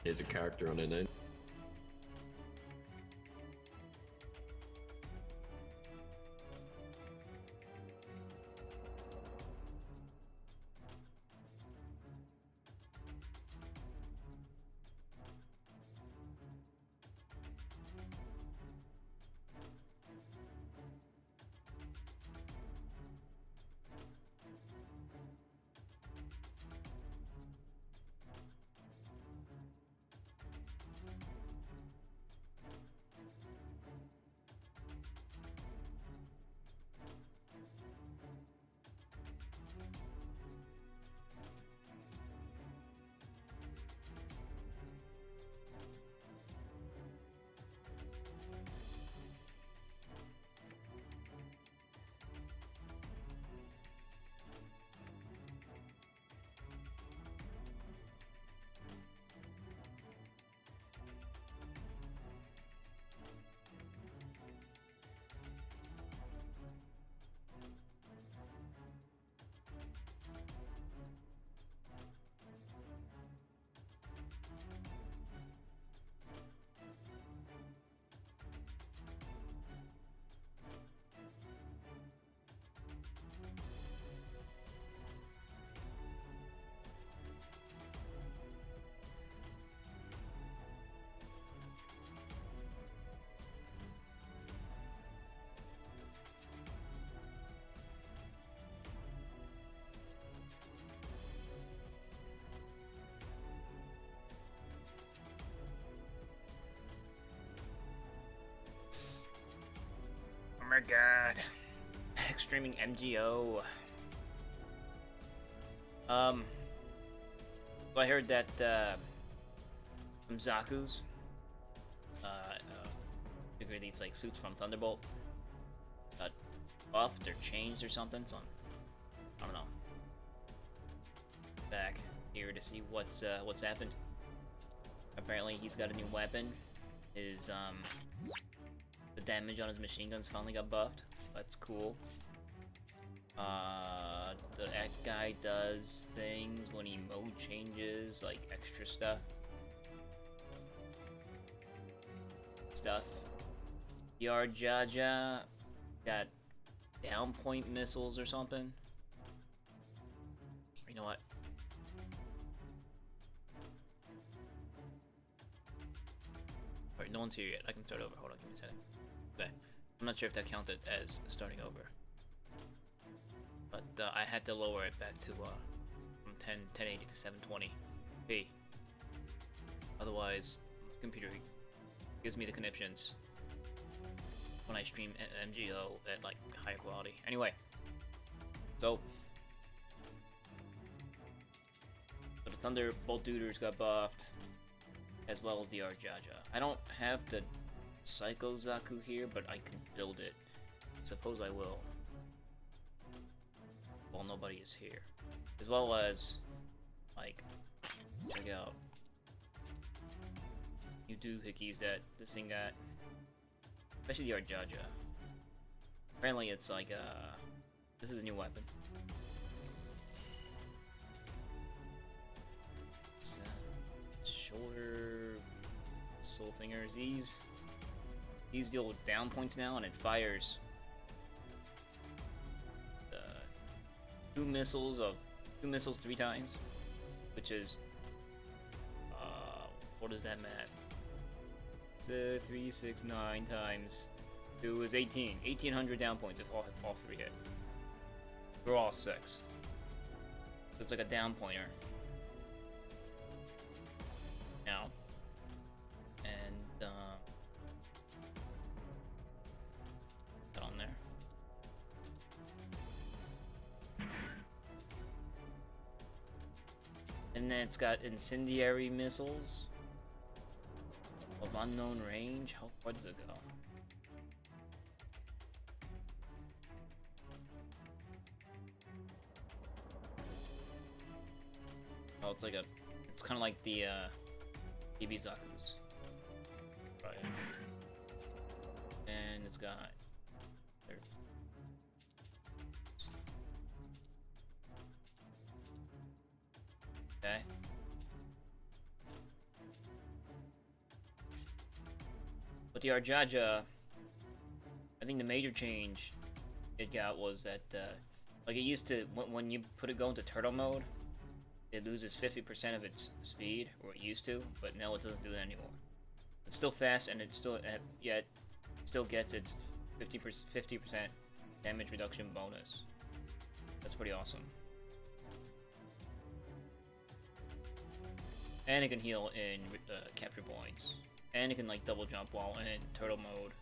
Here's a character on an end. Oh my god. Streaming MGO. So I heard that some Zaku's particularly these like suits from Thunderbolt got buffed or changed or something, so I don't know. Back here to see what's happened. Apparently he's got a new weapon. His the damage on his machine guns finally got buffed. That's cool. The guy does things when he mode changes, like extra stuff. The RJAJA got down point missiles or something. You know what? Alright, no one's here yet. I can start over. Hold on, give me a second. Okay. I'm not sure if that counted as starting over. But I had to lower it back to from 1080 to 720p. Otherwise, the computer gives me the conniptions when I stream MGO at like higher quality. Anyway, so the Thunderbolt Duders got buffed, as well as the RJAJA. I don't have the Psycho Zaku here, but I can build it. Suppose I will. While nobody is here. As well as, like, check out new doohickeys that this thing got. Especially the RJAJA. Apparently it's like, this is a new weapon. It's, shoulder soul fingers. These deal with down points now, and it fires two missiles 3 times, which is what is that math? So 3, 6, 9 times 2 is 18. 1800 down points if all 3 hit. We're all 6. So it's like a down pointer. Now. And that on there. And then it's got incendiary missiles of unknown range. How far does it go? Oh, it's like it's kind of like the Ibizaku's. Right. And it's got there. Okay. But the RJAJA, I think the major change it got was that, like it used to, when you go into turtle mode, it loses 50% of its speed, or it used to, but now it doesn't do that anymore. It's still fast, and it still, yet, still gets its 50% damage reduction bonus. That's pretty awesome. And it can heal in capture points. And it can like double jump while in turtle mode.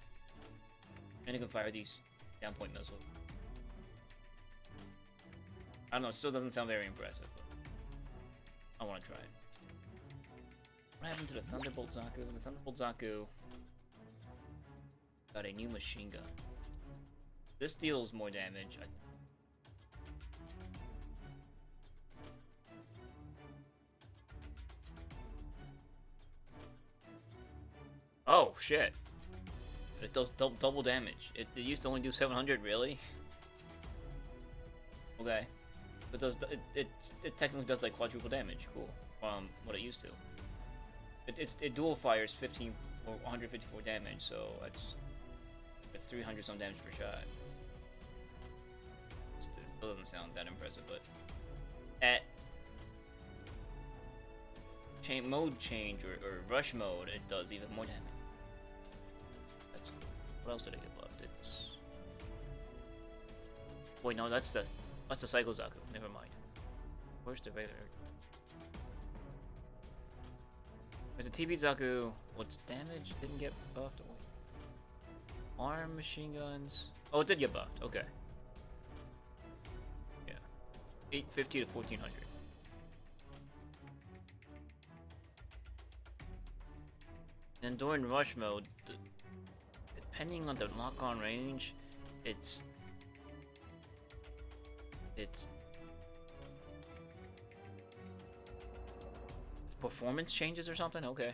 And it can fire these down point missiles. I don't know, it still doesn't sound very impressive, but I want to try it. What happened to the Thunderbolt Zaku? The Thunderbolt Zaku got a new machine gun. This deals more damage, I think. Oh, shit. It does double damage. It used to only do 700, really? Okay. It does. It technically does like quadruple damage. Cool. What it used to. It dual fires 15 or 154 damage, so it's 300 some damage per shot. It still doesn't sound that impressive, but at mode change or rush mode, it does even more damage. That's cool. What else did I get buffed? It's wait, no, that's the Psycho Zaku. Never mind. Where's the regular? There's a TV Zaku. What's damage? Didn't get buffed. Wait. Arm machine guns. Oh, it did get buffed. Okay. Yeah. 850 to 1400. And during rush mode, depending on the lock-on range, it's performance changes or something? Okay.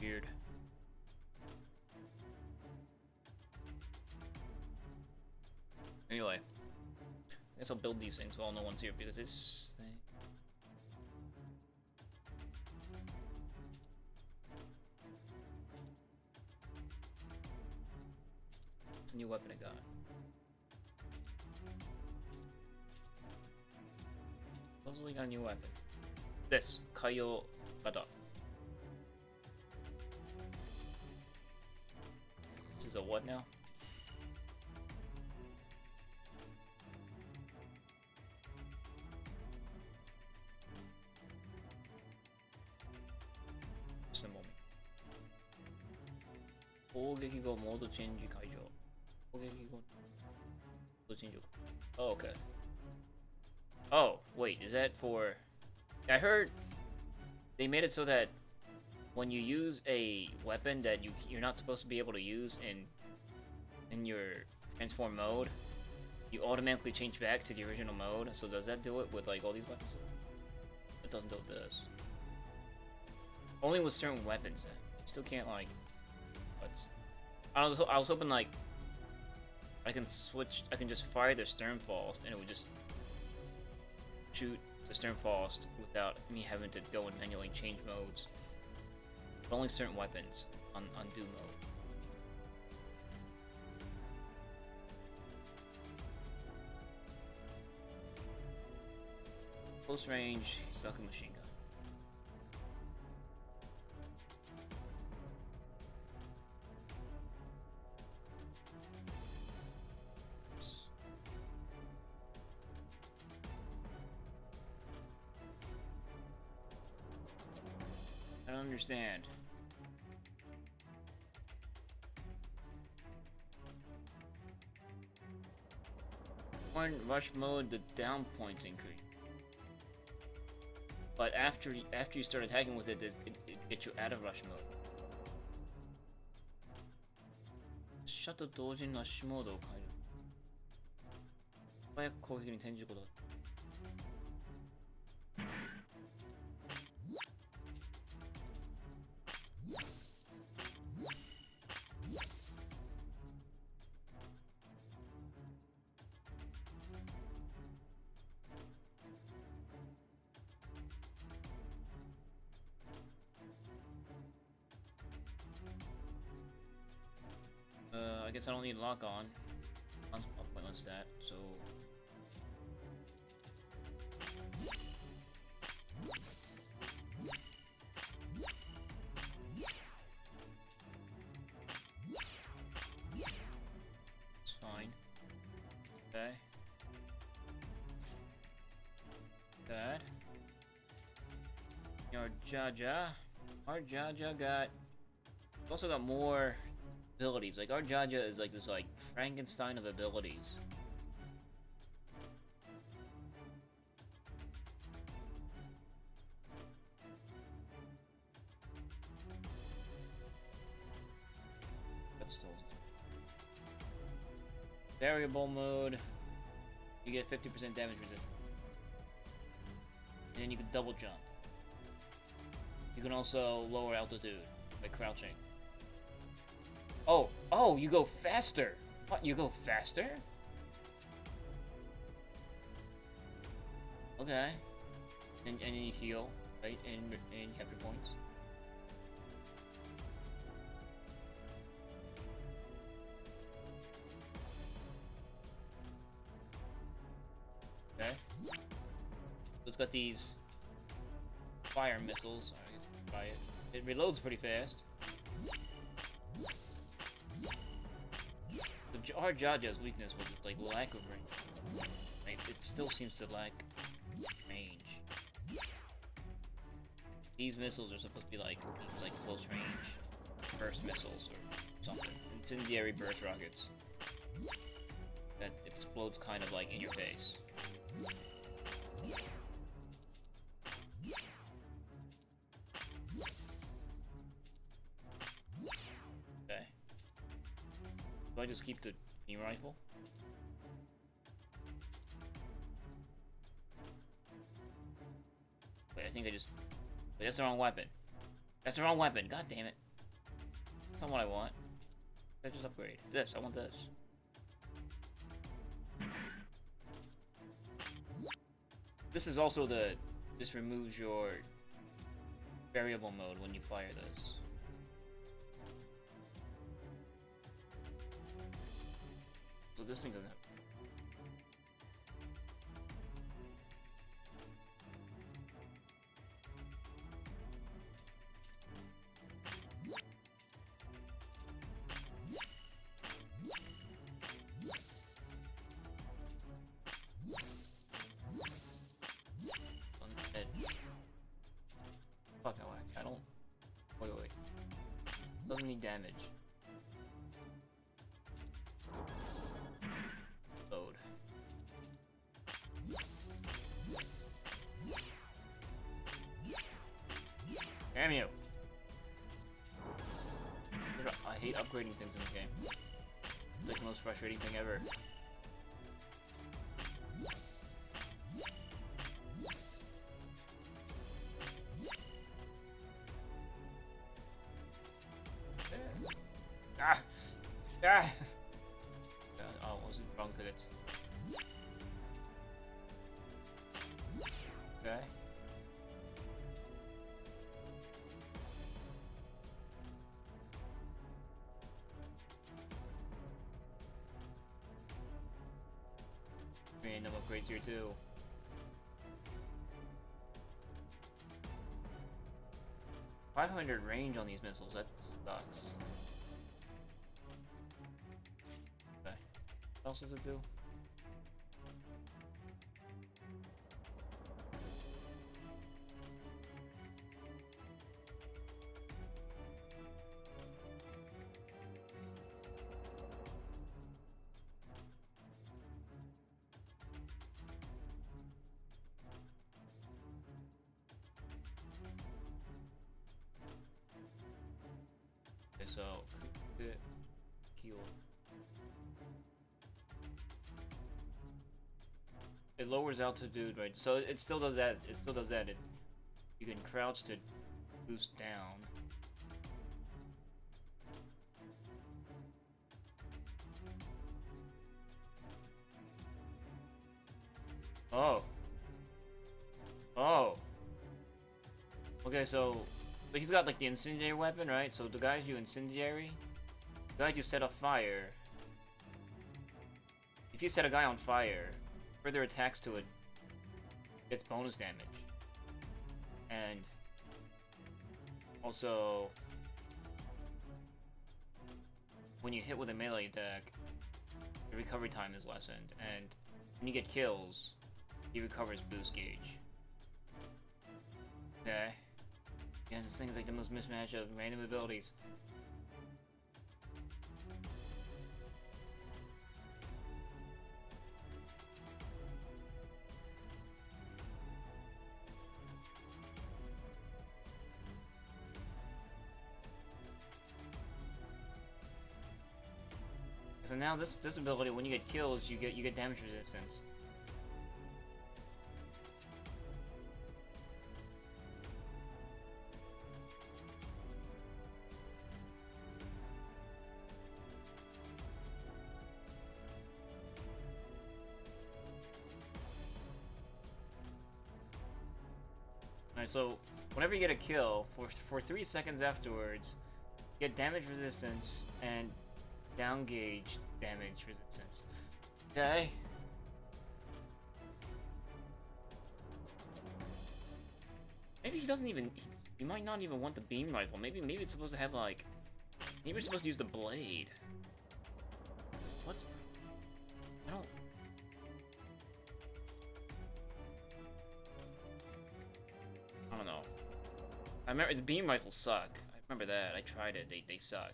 Weird. Anyway, I guess I'll build these things while no one's here because this thing. It's a new weapon I got. Supposedly got a new weapon. This Kaio Gata. This is a what now? Just a moment. 攻撃後モードチェンジ解除。攻撃後モードチェンジ。Oh, okay. Oh, wait, is that for... I heard they made it so that when you use a weapon that you're not supposed to be able to use in your transform mode, you automatically change back to the original mode. So does that do it with like all these weapons? It doesn't do it with this. Only with certain weapons then. You still can't like... I was hoping like I can just fire the stern falls and it would just shoot the stern falls without me having to go and manually change modes. But only certain weapons on do mode. Close range, Zaku machine gun. I don't understand. When rush mode, the down points increase. But after you start attacking with it, it gets you out of rush mode. Shut the 同時にラッシュモードを変える。早く攻撃に転じることだ。I guess I don't need lock on. I'm pointless that, so. It's fine. Okay. That. RJAJA got. Also got more abilities. Like RJAJA is like this like Frankenstein of abilities. That's still variable mode. You get 50% damage resistance. And then you can double jump. You can also lower altitude by crouching. Oh, you go faster. What? You go faster? Okay. And you heal, right? And capture points. Okay. It's got these fire missiles. I guess try it. It reloads pretty fast. RJAJA's weakness was its like lack of range. Like, it still seems to lack range. These missiles are supposed to be like close range burst missiles or something. Incendiary burst rockets that explodes kind of like in your face. Okay. Do I just keep the mini rifle? Wait, I think I just... Wait, that's the wrong weapon. That's the wrong weapon, god damn it. That's not what I want. I just upgrade. This, I want this. This is also the... This removes your variable mode when you fire this. So this thing doesn't have... Fuck, I don't... Wait. Doesn't need damage. Load. Damn you! I hate upgrading things in the game. It's like the most frustrating thing ever. Oh, was it wrong tickets? Okay. Random upgrades here too. .500 range on these missiles, that sucks. Okay. What else does it do? Okay, so heal. It lowers altitude, right? So it still does that. It still does that. You can crouch to boost down. Oh. Okay, so he's got like the incendiary weapon, right? So the guys you incendiary, the guys you set a fire, if you set a guy on fire, further attacks to it gets bonus damage. And also, when you hit with a melee attack, the recovery time is lessened, and when you get kills, he recovers boost gauge. Okay. Yeah, this thing's like the most mismatch of random abilities. So now this ability, when you get kills, you get damage resistance. Alright, so whenever you get a kill, for 3 seconds afterwards, you get damage resistance and down gauge damage resistance. Okay. Maybe he doesn't even. He might not even want the beam rifle. Maybe it's supposed to have like. Maybe we're supposed to use the blade. What? I don't. I don't know. I remember the beam rifles suck. I remember that. I tried it. They suck.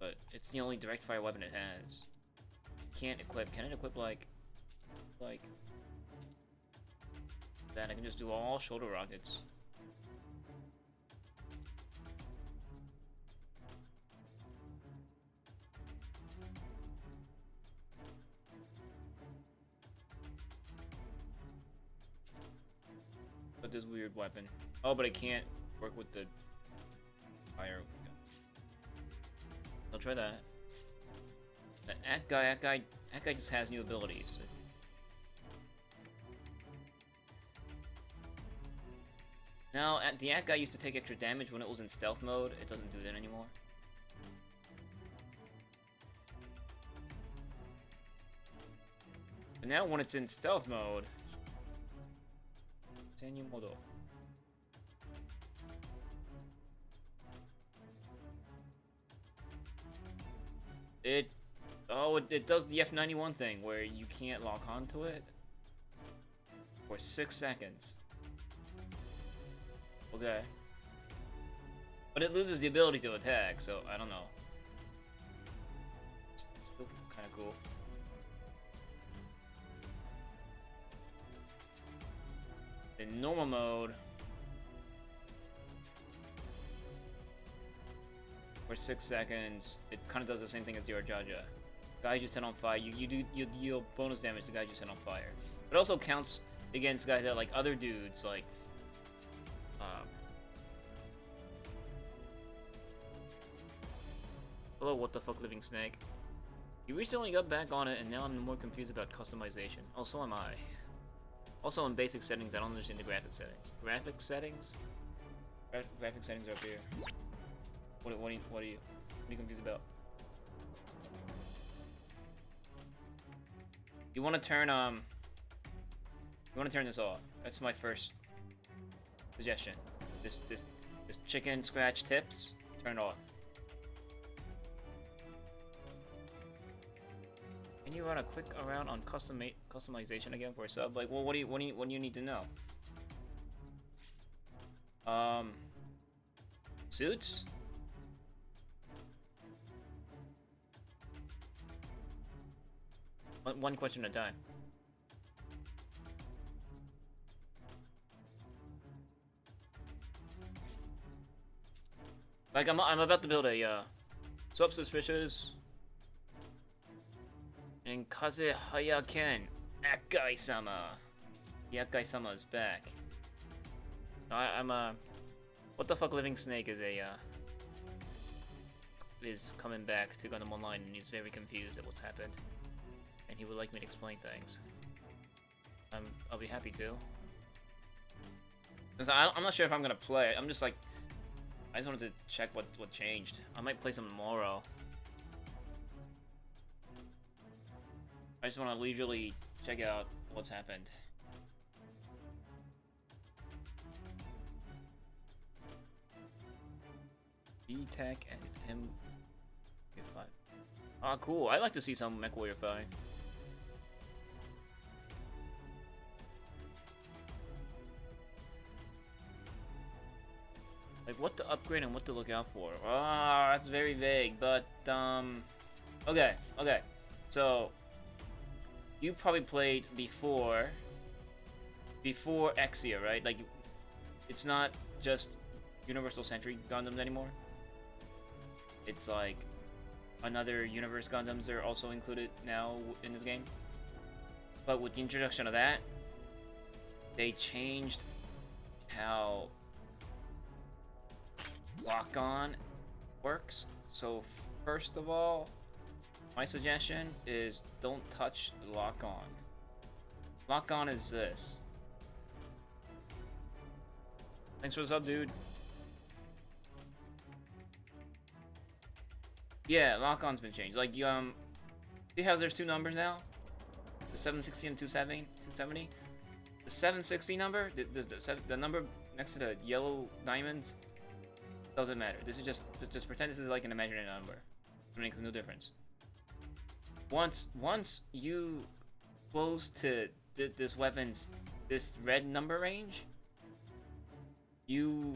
But it's the only direct fire weapon it has. Can't equip. Can it equip like that? I can just do all shoulder rockets. But this weird weapon. Oh, but I can't work with the fire. I'll try that. That guy just has new abilities. Now, the Act guy used to take extra damage when it was in stealth mode. It doesn't do that anymore. But now, when it's in stealth mode, it does the F91 thing where you can't lock onto it for 6 seconds. Okay. But it loses the ability to attack, so I don't know. It's still kind of cool. In normal mode, for 6 seconds, it kind of does the same thing as the RJAJA. Guys you set on fire, you deal bonus damage to guys you set on fire. It also counts against guys that like other dudes, like hello, what the fuck, living snake. You recently got back on it, and now I'm more confused about customization. Oh, so am I. Also, in basic settings, I don't understand the graphic settings. Graphic settings? Graphic settings are up here. What are you confused about? You want to turn this off. That's my first suggestion. This chicken scratch tips, turn off. Can you run a quick around on customization again for a sub? Like, well, what do you need to know? Suits? One question at a time. Like, I'm about to build a sub suspicious and Kaze Hayaken Akai-sama. The Akai-sama is back. I'm what the fuck, living snake is coming back to Gundam Online, and he's very confused at what's happened, and he would like me to explain things. I'll be happy to. Cause I'm not sure if I'm gonna play. I'm just like, I just wanted to check what changed. I might play some tomorrow. I just want to leisurely check out what's happened. B-Tech and M5. Ah, cool. I'd like to see some MechWarrior 5. Like, what to upgrade and what to look out for. Ah, that's very vague, but, okay. So, you probably played before Exia, right? Like, it's not just Universal Century Gundams anymore. It's like another Universe Gundams are also included now in this game. But with the introduction of that, they changed how lock-on works. So first of all, my suggestion is don't touch lock-on. Lock-on is this. Thanks for the sub, dude. Yeah, lock-on's been changed. Like, see how there's two numbers now? The 760 and 270? The 760 number, the number next to the yellow diamonds, doesn't matter. This is just pretend this is like an imaginary number. It makes no difference. Once you close to this weapon's this red number range, you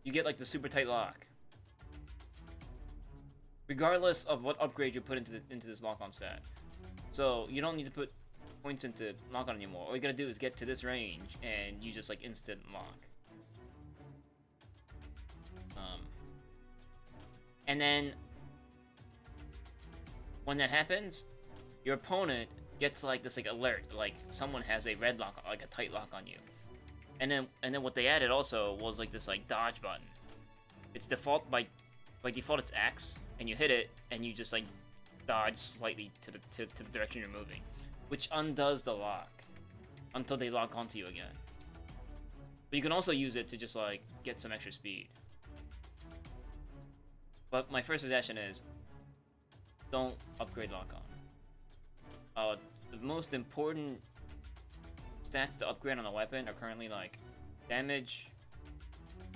get like the super tight lock. Regardless of what upgrade you put into this lock-on stat. So you don't need to put points into lock-on anymore. All you gotta do is get to this range and you just like instant lock. And then when that happens, your opponent gets like this like alert, like someone has a red lock, like a tight lock on you. And then what they added also was like this like dodge button. It's default by default it's X, and you hit it and you just like dodge slightly to the direction you're moving, which undoes the lock until they lock onto you again. But you can also use it to just like get some extra speed. But my first suggestion is don't upgrade lock-on. The most important stats to upgrade on a weapon are currently like damage,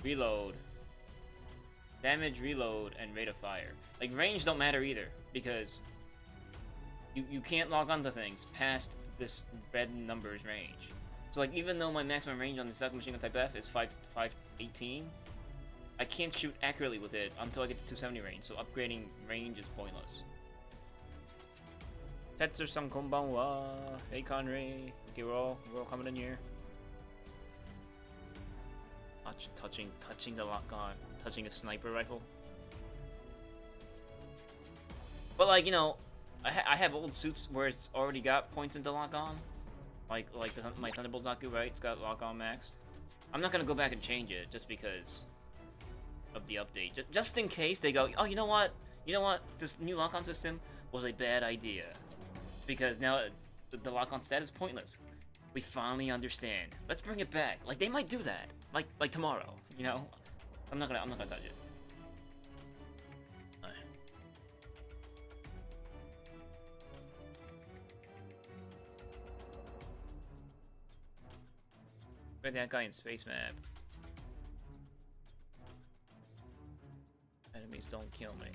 reload, and rate of fire. Like range don't matter either, because you can't log onto things past this red numbers range. So like even though my maximum range on the second machine gun type F is 518, I can't shoot accurately with it until I get to 270 range, so upgrading range is pointless. Tetsu-san konbanwa. Hey Conray. Okay, we're all coming in here. Touching the lock-on. Touching a sniper rifle. But like, you know, I have old suits where it's already got points into lock-on. Like my Thunderbolt Zaku, right? It's got lock-on maxed. I'm not gonna go back and change it just because of the update. Just in case they go, oh, you know what? This new lock-on system was a bad idea. Because now the lock-on stat is pointless. We finally understand. Let's bring it back. Like they might do that. Like tomorrow, you know? I'm not gonna touch it. Where's that guy in space map? Enemies don't kill me.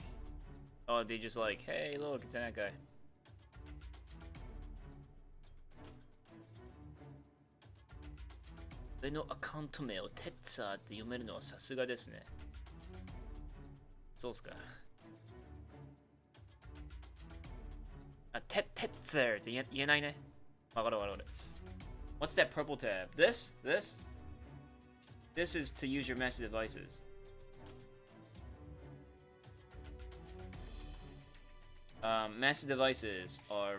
Oh, they just like, hey, look, it's that guy. Theyのアカウント名をテッツァーって読めるのはさすがですね。そうっすか。あ、テッツァーって言えないね。わかる。What's that purple tab? This? This is to use your massive devices. Massive devices are,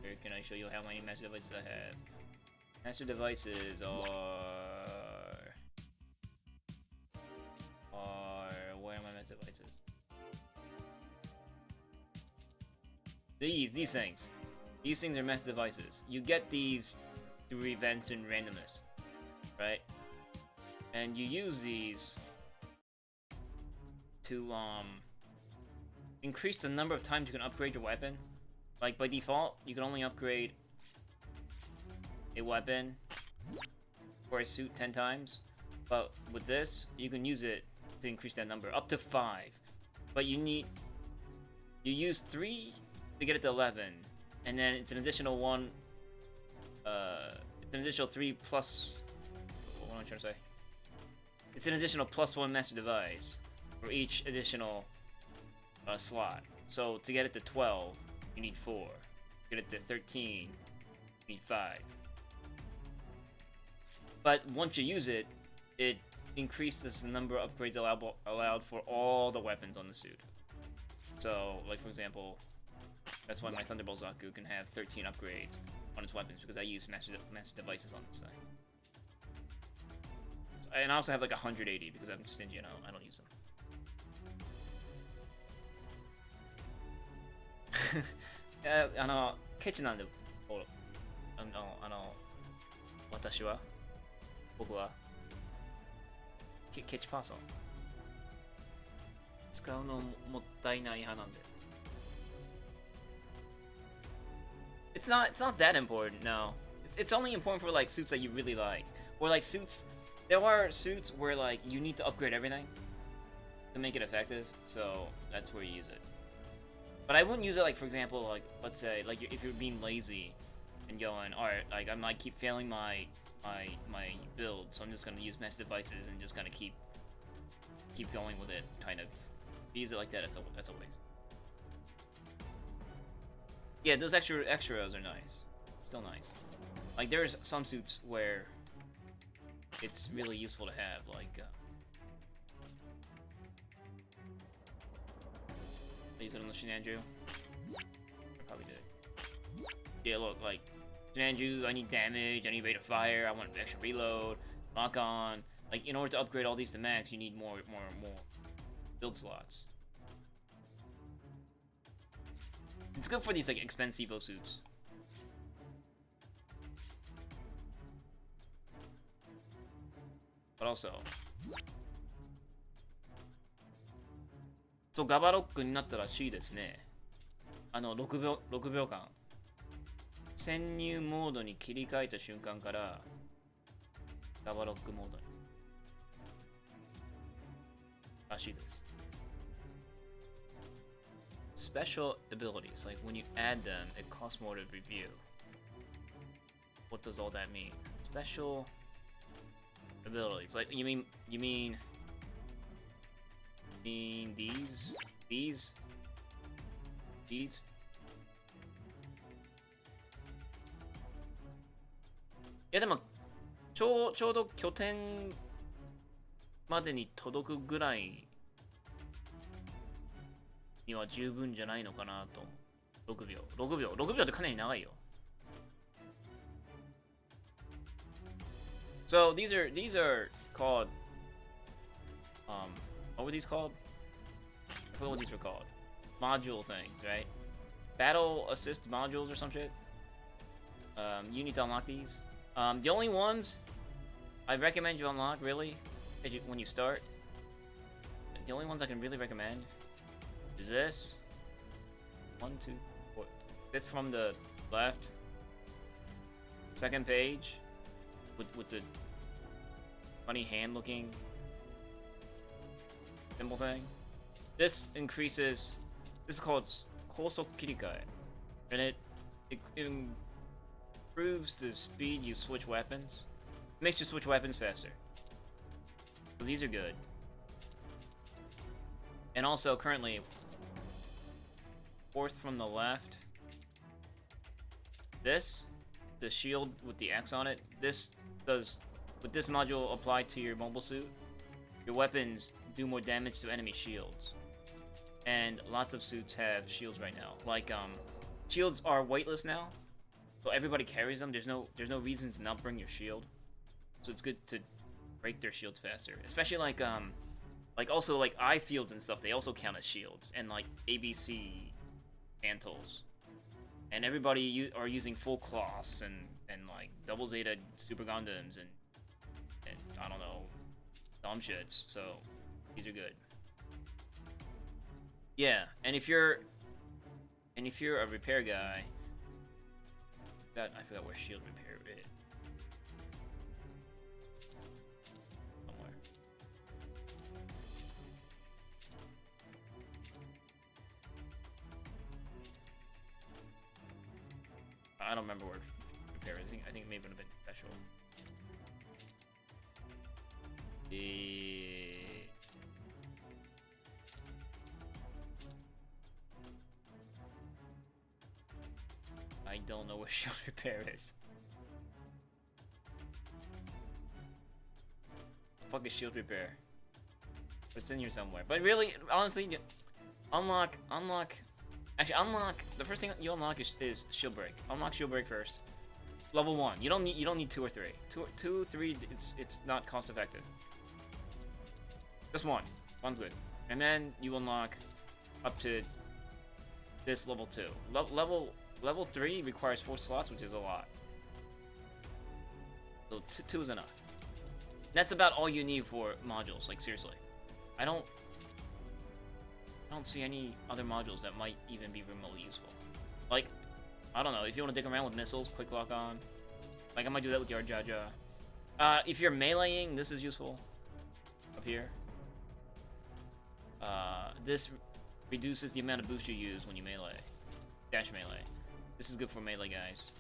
where can I show you how many massive devices I have? Master devices are where are my master devices? These things. These things are master devices. You get these through events and randomness, right? And you use these to increase the number of times you can upgrade your weapon. Like by default, you can only upgrade a weapon or a suit 10 times. But with this, you can use it to increase that number up to 5. But you use 3 to get it to 11, and then it's an additional 1. It's an additional 3 plus. What am I trying to say? It's an additional +1 master device for each additional slot. So to get it to 12, you need 4. To get it to 13, you need 5. But once you use it, it increases the number of upgrades allowed for all the weapons on the suit. So, like for example, that's why my Thunderbolt Zaku can have 13 upgrades on its weapons, because I use master devices on this thing. And I also have like 180 because I'm stingy and I don't use them. ケチなんで、僕はケチパーソン使うのもったいない派なんで。It's not that important, no. It's only important for like suits that you really like, or like suits. There are suits where like you need to upgrade everything to make it effective, so that's where you use it. But I wouldn't use it like, for example, like let's say like if you're being lazy and going, all right, like I might keep failing my build, so I'm just gonna use mass devices and just gonna keep going with it. Kind of use it like that. That's a waste. Yeah, those extras are nice. Still nice. Like there's some suits where it's really useful to have, like use it on the Shinanju. I probably did. Yeah, look, like Shinanju, I need damage, I need rate of fire, I want extra reload, lock on. Like in order to upgrade all these to max, you need more build slots. It's good for these like expensive suits. But also, そう、ガバロックになったらしいですね。6秒間。潜入モードに切り替えた瞬間から、ガバロックモードに。らしいです。Special abilities, like when you add them, it costs more to review. What does all that mean? Special abilities, like you mean these?いやでもちょうど拠点までに届くぐらいには十分じゃないのかなと。6秒ってかなり長いよ。So these are called what were these called? I forgot what these were called. Module things, right? Battle assist modules or some shit. You need to unlock these. The only ones I recommend you unlock really when you start. The only ones I can really recommend is this. 1, 2, 4. 5th from the left. Second page with the funny hand looking symbol thing. This increases. This is called Kousok Kirikai, and it improves the speed you switch weapons. It makes you switch weapons faster. So these are good. And also currently 4th from the left. This, the shield with the X on it. This does, with this module applied to your mobile suit, your weapons do more damage to enemy shields. And lots of suits have shields right now. Like shields are weightless now, so everybody carries them. There's no reason to not bring your shield. So it's good to break their shields faster. Especially like also like eye fields and stuff. They also count as shields, and like ABC mantles. And everybody are using full cloths and like double Zeta Super Gundams and I don't know, dumb shits. So these are good. Yeah, and if you're a repair guy, I forgot where shield repair is. Somewhere. I don't remember where repair is. I think it may have been a bit special. I don't know where shield repair is. The fuck is shield repair? It's in here somewhere. But really, honestly, unlock. Actually, unlock. The first thing you unlock is shield break. Unlock shield break first. Level 1. You don't need 2 or 3. 2, 3. It's not cost effective. Just 1. 1's good. And then you unlock up to this level 2. Level 3 requires 4 slots, which is a lot. So 2 is enough. That's about all you need for modules. Like seriously, I don't see any other modules that might even be remotely useful. Like, I don't know, if you want to dig around with missiles, quick lock on. Like I might do that with the RJAJA. If you're meleeing, this is useful. Up here. This reduces the amount of boost you use when you melee. Dash melee. This is good for melee guys.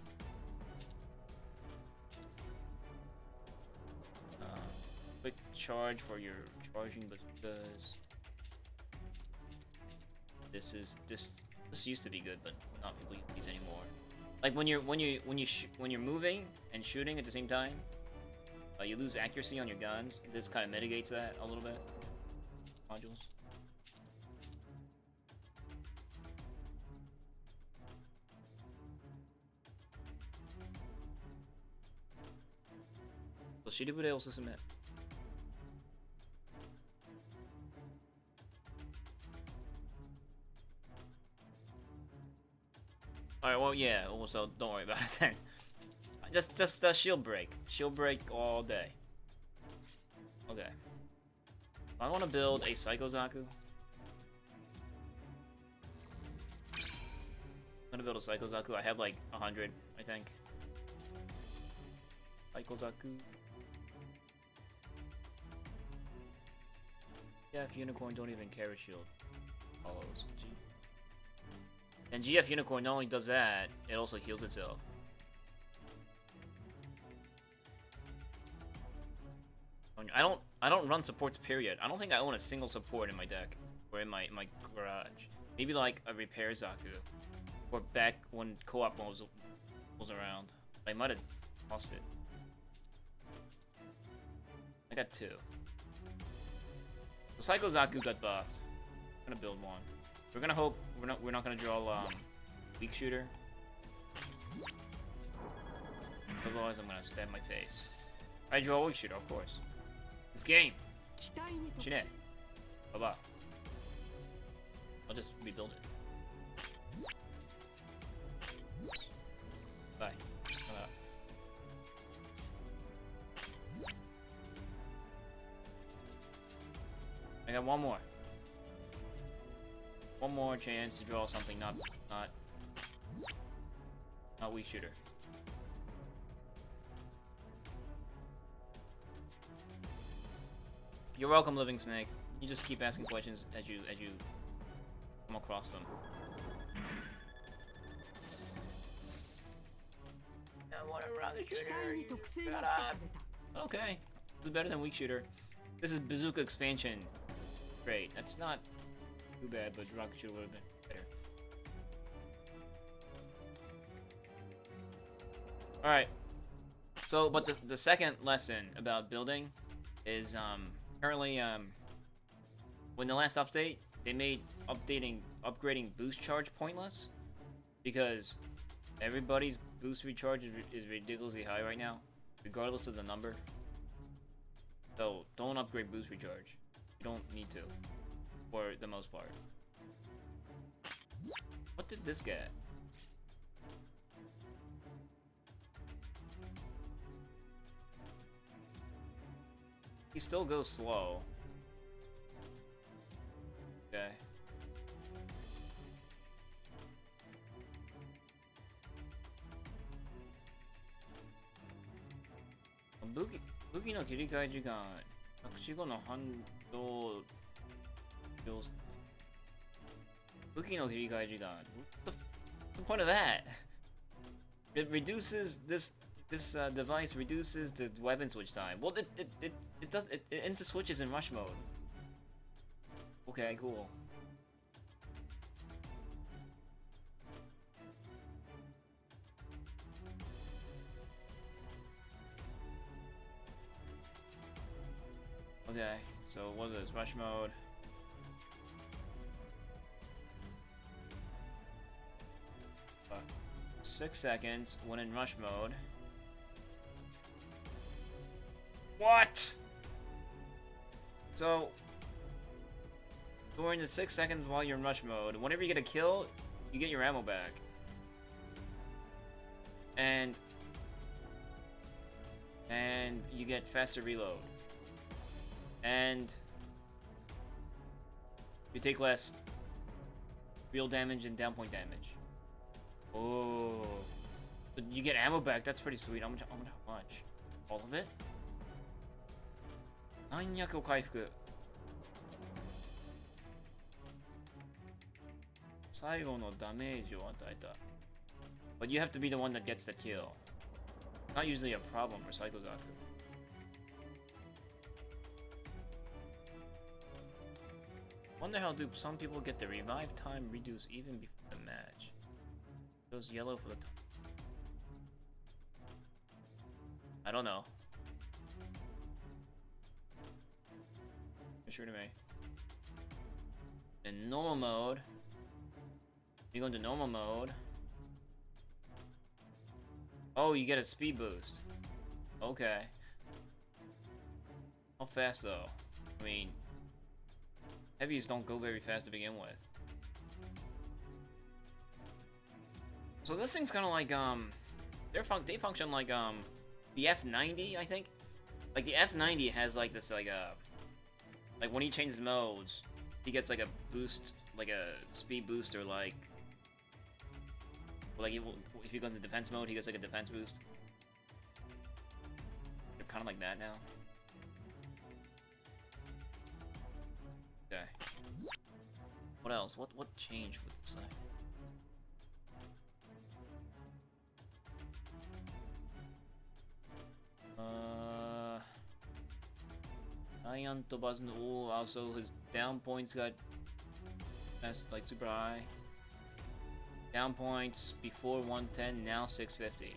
Quick charge for your charging bazookas. This used to be good, but not people use these anymore. Like when you're moving and shooting at the same time, you lose accuracy on your guns. This kind of mitigates that a little bit. Modules. So シリブレおすすめ。Alright, well, yeah, also, don't worry about it then. Just shield break. Shield break all day. Okay. I want to build a Psycho Zaku. I'm gonna build a Psycho Zaku. I have like 100, I think. Psycho Zaku. GF Unicorn don't even carry shield. Follows. And GF Unicorn not only does that, it also heals itself. I don't run supports, period. I don't think I own a single support in my deck or in my garage. Maybe like a repair Zaku, or back when co-op was around. I might have lost it. I got 2. The Psycho Zaku got buffed. I'm gonna build one. We're gonna hope we're not gonna draw weak shooter. Otherwise, I'm gonna stab my face. I draw weak shooter, of course. This game. Shine. Bye-bye. I'll just rebuild it. Bye. I got one more. One more chance to draw something not weak shooter. You're welcome, Living Snake. You just keep asking questions as you come across them. I want a rocket shooter. Shut up. Okay, this is better than weak shooter. This is bazooka expansion. Great. That's not too bad, but rocket shooter would have been better. All right. So, but the second lesson about building is currently when the last update they made upgrading boost charge pointless because everybody's boost recharge is ridiculously high right now, regardless of the number. So don't upgrade boost recharge. You don't need to, for the most part. What did this get? He still goes slow. Okay. 武器の切り替え時間、着地後の反動、武器の切り替え時間。What's the point of that? It reduces this device reduces the weapon switch time. Well, it ends the switches in rush mode. Okay, cool. Okay, so what is this? Rush mode. Uh, 6 seconds when in rush mode. What? So, during the 6 seconds while you're in rush mode, whenever you get a kill, you get your ammo back. And you get faster reload. And you take less real damage and down point damage. Oh, but you get ammo back. That's pretty sweet. How much? All of it? 300を回復。最後のダメージを与えた。But you have to be the one that gets the kill. Not usually a problem for Psycho Zaku. Wonder how do some people get the revive time reduced even before the match. Goes yellow for the top. I don't know. Sure to me. In normal mode, you go into normal mode. Oh, you get a speed boost. Okay. How fast though? I mean, heavies don't go very fast to begin with. So this thing's kind of like they function like the F90, I think. Like the F90 has like this like when he changes modes, he gets like a boost, like a speed boost, or like if he goes into defense mode, he gets like a defense boost. They're kind of like that now. Okay. What else? What changed with the site? Giant Buzz, oh, also his down points got like super high. Down points before 110, now 650.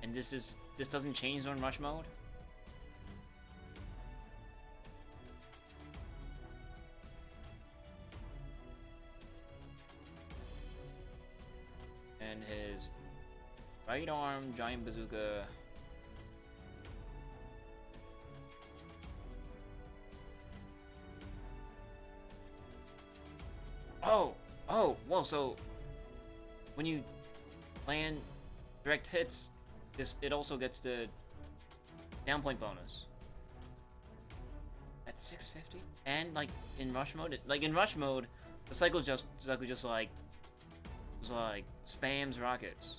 And this doesn't change on rush mode? And his right arm giant bazooka. Oh, well, so when you land direct hits, it also gets the down point bonus at 650. And like in rush mode, the cycle Zaku just like spams rockets.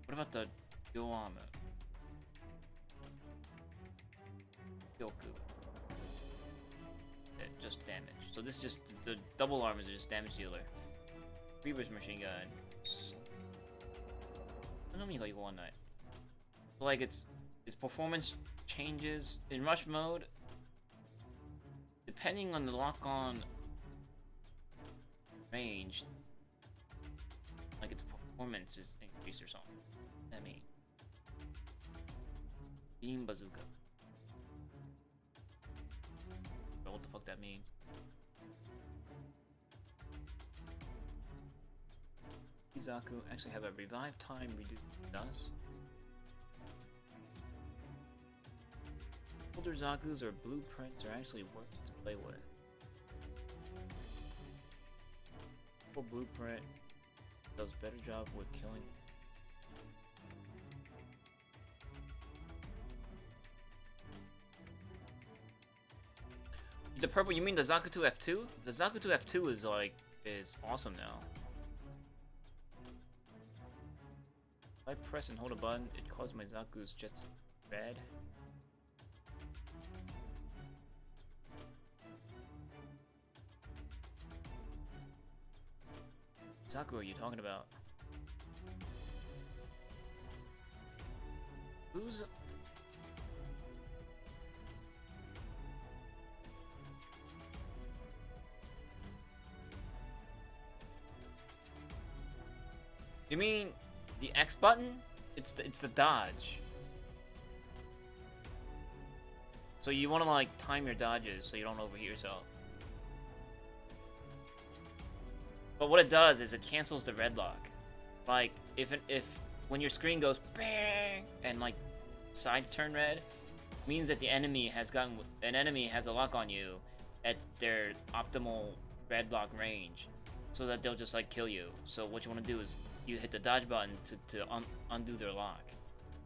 What about the Yoama? Yoku. Just damage. So this is just the double arm is just damage dealer. Reaper's machine gun. I don't know you go one night. Like its performance changes in rush mode depending on the lock-on range. Like its performance is increased or something. What does that mean? Beam bazooka. What the fuck that means. Zaku actually have a revive time reduced. Does? Older Zakus or blueprints are actually worth to play with. Full blueprint does better job with killing. The purple, you mean the Zaku 2 F2? The Zaku 2 F2 is awesome now. If I press and hold a button, it causes my Zaku's just red. Zaku, are you talking about? Who's... You mean the X button? It's the dodge. So you want to like time your dodges so you don't overheat yourself. But what it does is it cancels the red lock. Like if when your screen goes bang and like sides turn red, means that the enemy has a lock on you at their optimal red lock range, so that they'll just like kill you. So what you want to do is you hit the dodge button to undo their lock.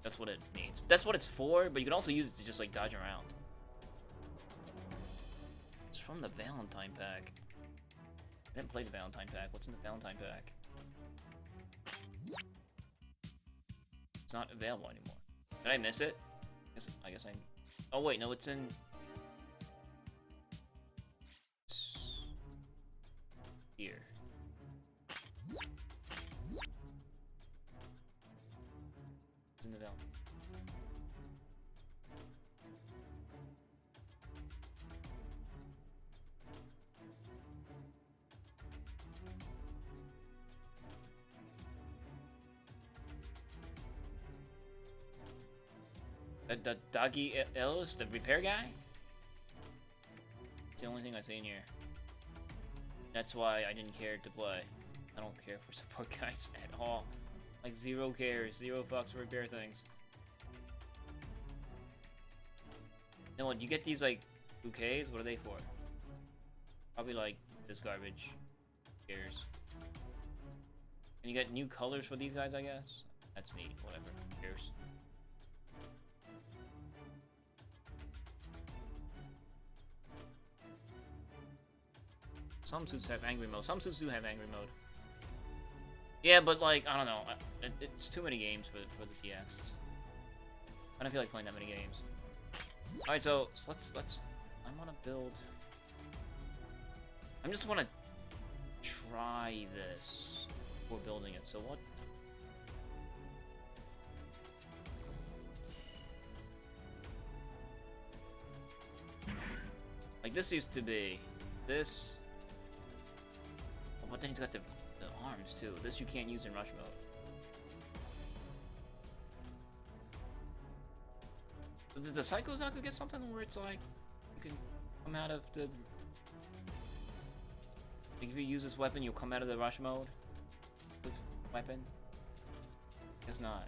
That's what it means. That's what it's for, but you can also use it to just like dodge around. It's from the Valentine pack. I didn't play the Valentine pack. What's in the Valentine pack? It's not available anymore. Did I miss it? I guess I... Oh wait, no, it's in... Here. It's in the Valentine. The Doggy Ellis, the repair guy? It's the only thing I see in here. That's why I didn't care to play. I don't care for support guys at all. Like zero cares, zero fucks for repair things. You know what, you get these like bouquets, what are they for? Probably like this garbage. Who cares? And you get new colors for these guys, I guess? That's neat, whatever, who cares? Some suits have angry mode. Some suits do have angry mode. Yeah, but like, I don't know. It's too many games for the DX. I don't feel like playing that many games. Alright, so let's... I want to build... I just want to try this before building it. So what... Like, this used to be... This... But then he's got the arms too. This you can't use in rush mode. So did the Psycho Zaku get something where it's like you can come out of the... Like if you use this weapon, you'll come out of the rush mode with weapon? Guess not.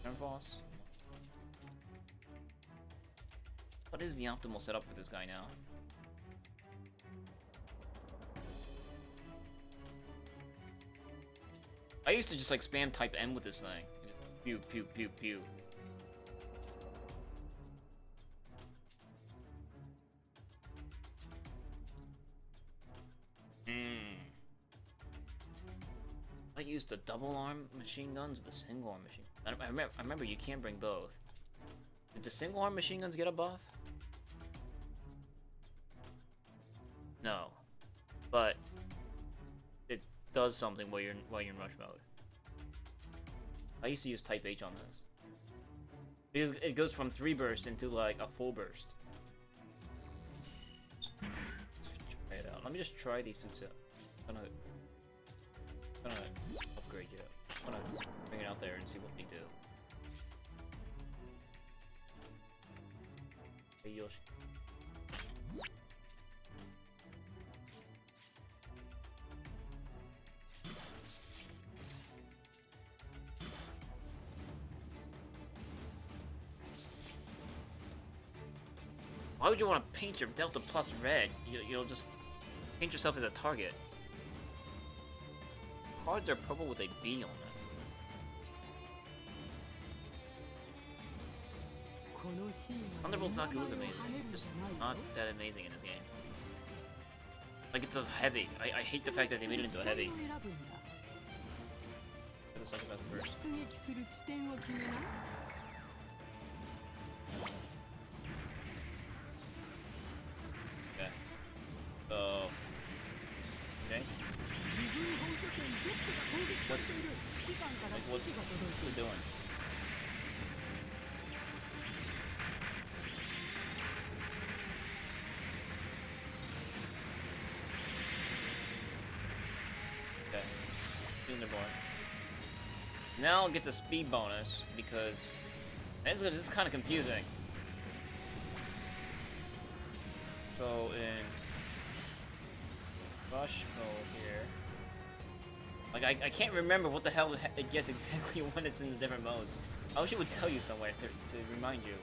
Turn boss. What is the optimal setup for this guy now? I used to just like spam type M with this thing. Pew, pew, pew, pew. I used the double arm machine guns or the single arm machine. I remember you can't bring both. Did the single arm machine guns get a buff? No. But does something while you're in rush mode. I used to use type H on this because it goes from 3 bursts into like a full burst. Let's try it out. Let me just try these suits out. I'm gonna upgrade you. I'm gonna bring it out there and see what they do. Hey Yoshi. Why would you want to paint your Delta Plus red? You'll just paint yourself as a target. Cards are purple with a B on them. Thunderbolt Zaku is amazing. Just not that amazing in this game. Like, it's a heavy. I hate the fact that they made it into a heavy. the second best first. 出撃する地点を決めな。Okay. So. Okay. 自分本拠点 Z が攻撃されている。指揮官から指示が届いている。What's it doing? Okay. Using the board. Now it gets a speed bonus because this is kind of confusing. So in rush mode here, like I can't remember what the hell it gets exactly when it's in the different modes. I wish it would tell you somewhere to remind you.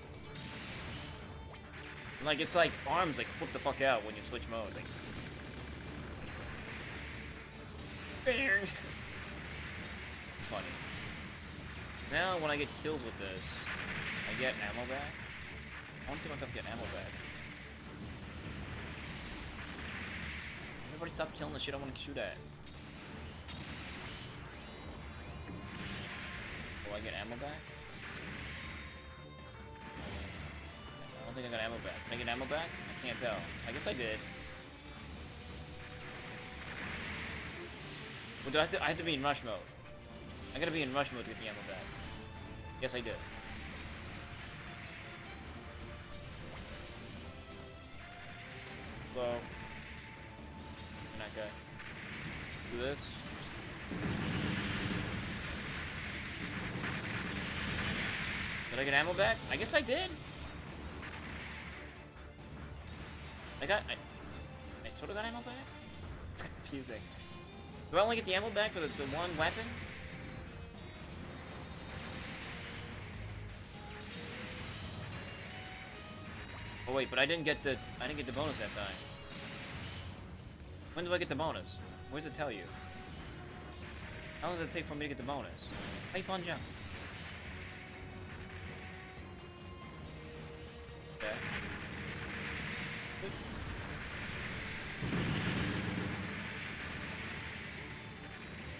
Like it's like arms like flip the fuck out when you switch modes. Like, it's funny. Now when I get kills with this, I get ammo back. I want to see myself get ammo back. Everybody stop killing the shit I want to shoot at. Will I get ammo back? I don't think I got ammo back. Can I get ammo back? I can't tell. I guess I did. Well, do I have to be in rush mode? I gotta be in rush mode to get the ammo back. Yes, I did. So, that guy. Do this. Did I get ammo back? I guess I did. I sort of got ammo back? It's confusing. Do I only get the ammo back for the one weapon? Oh wait, but I didn't get the bonus that time. When do I get the bonus? Where does it tell you? How long does it take for me to get the bonus? Type on jump. Okay.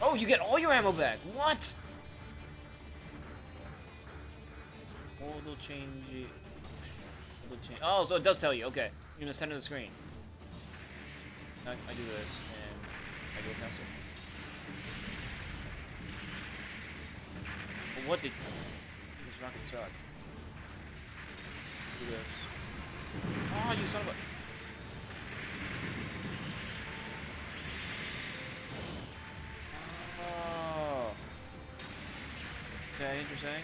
Oh, you get all your ammo back. What? Auto change. Oh, so it does tell you. Okay, you're in the center of the screen. I do this and I go past it. But what did this rocket suck? Do this. Oh, you son of a. Oh. Okay, interesting.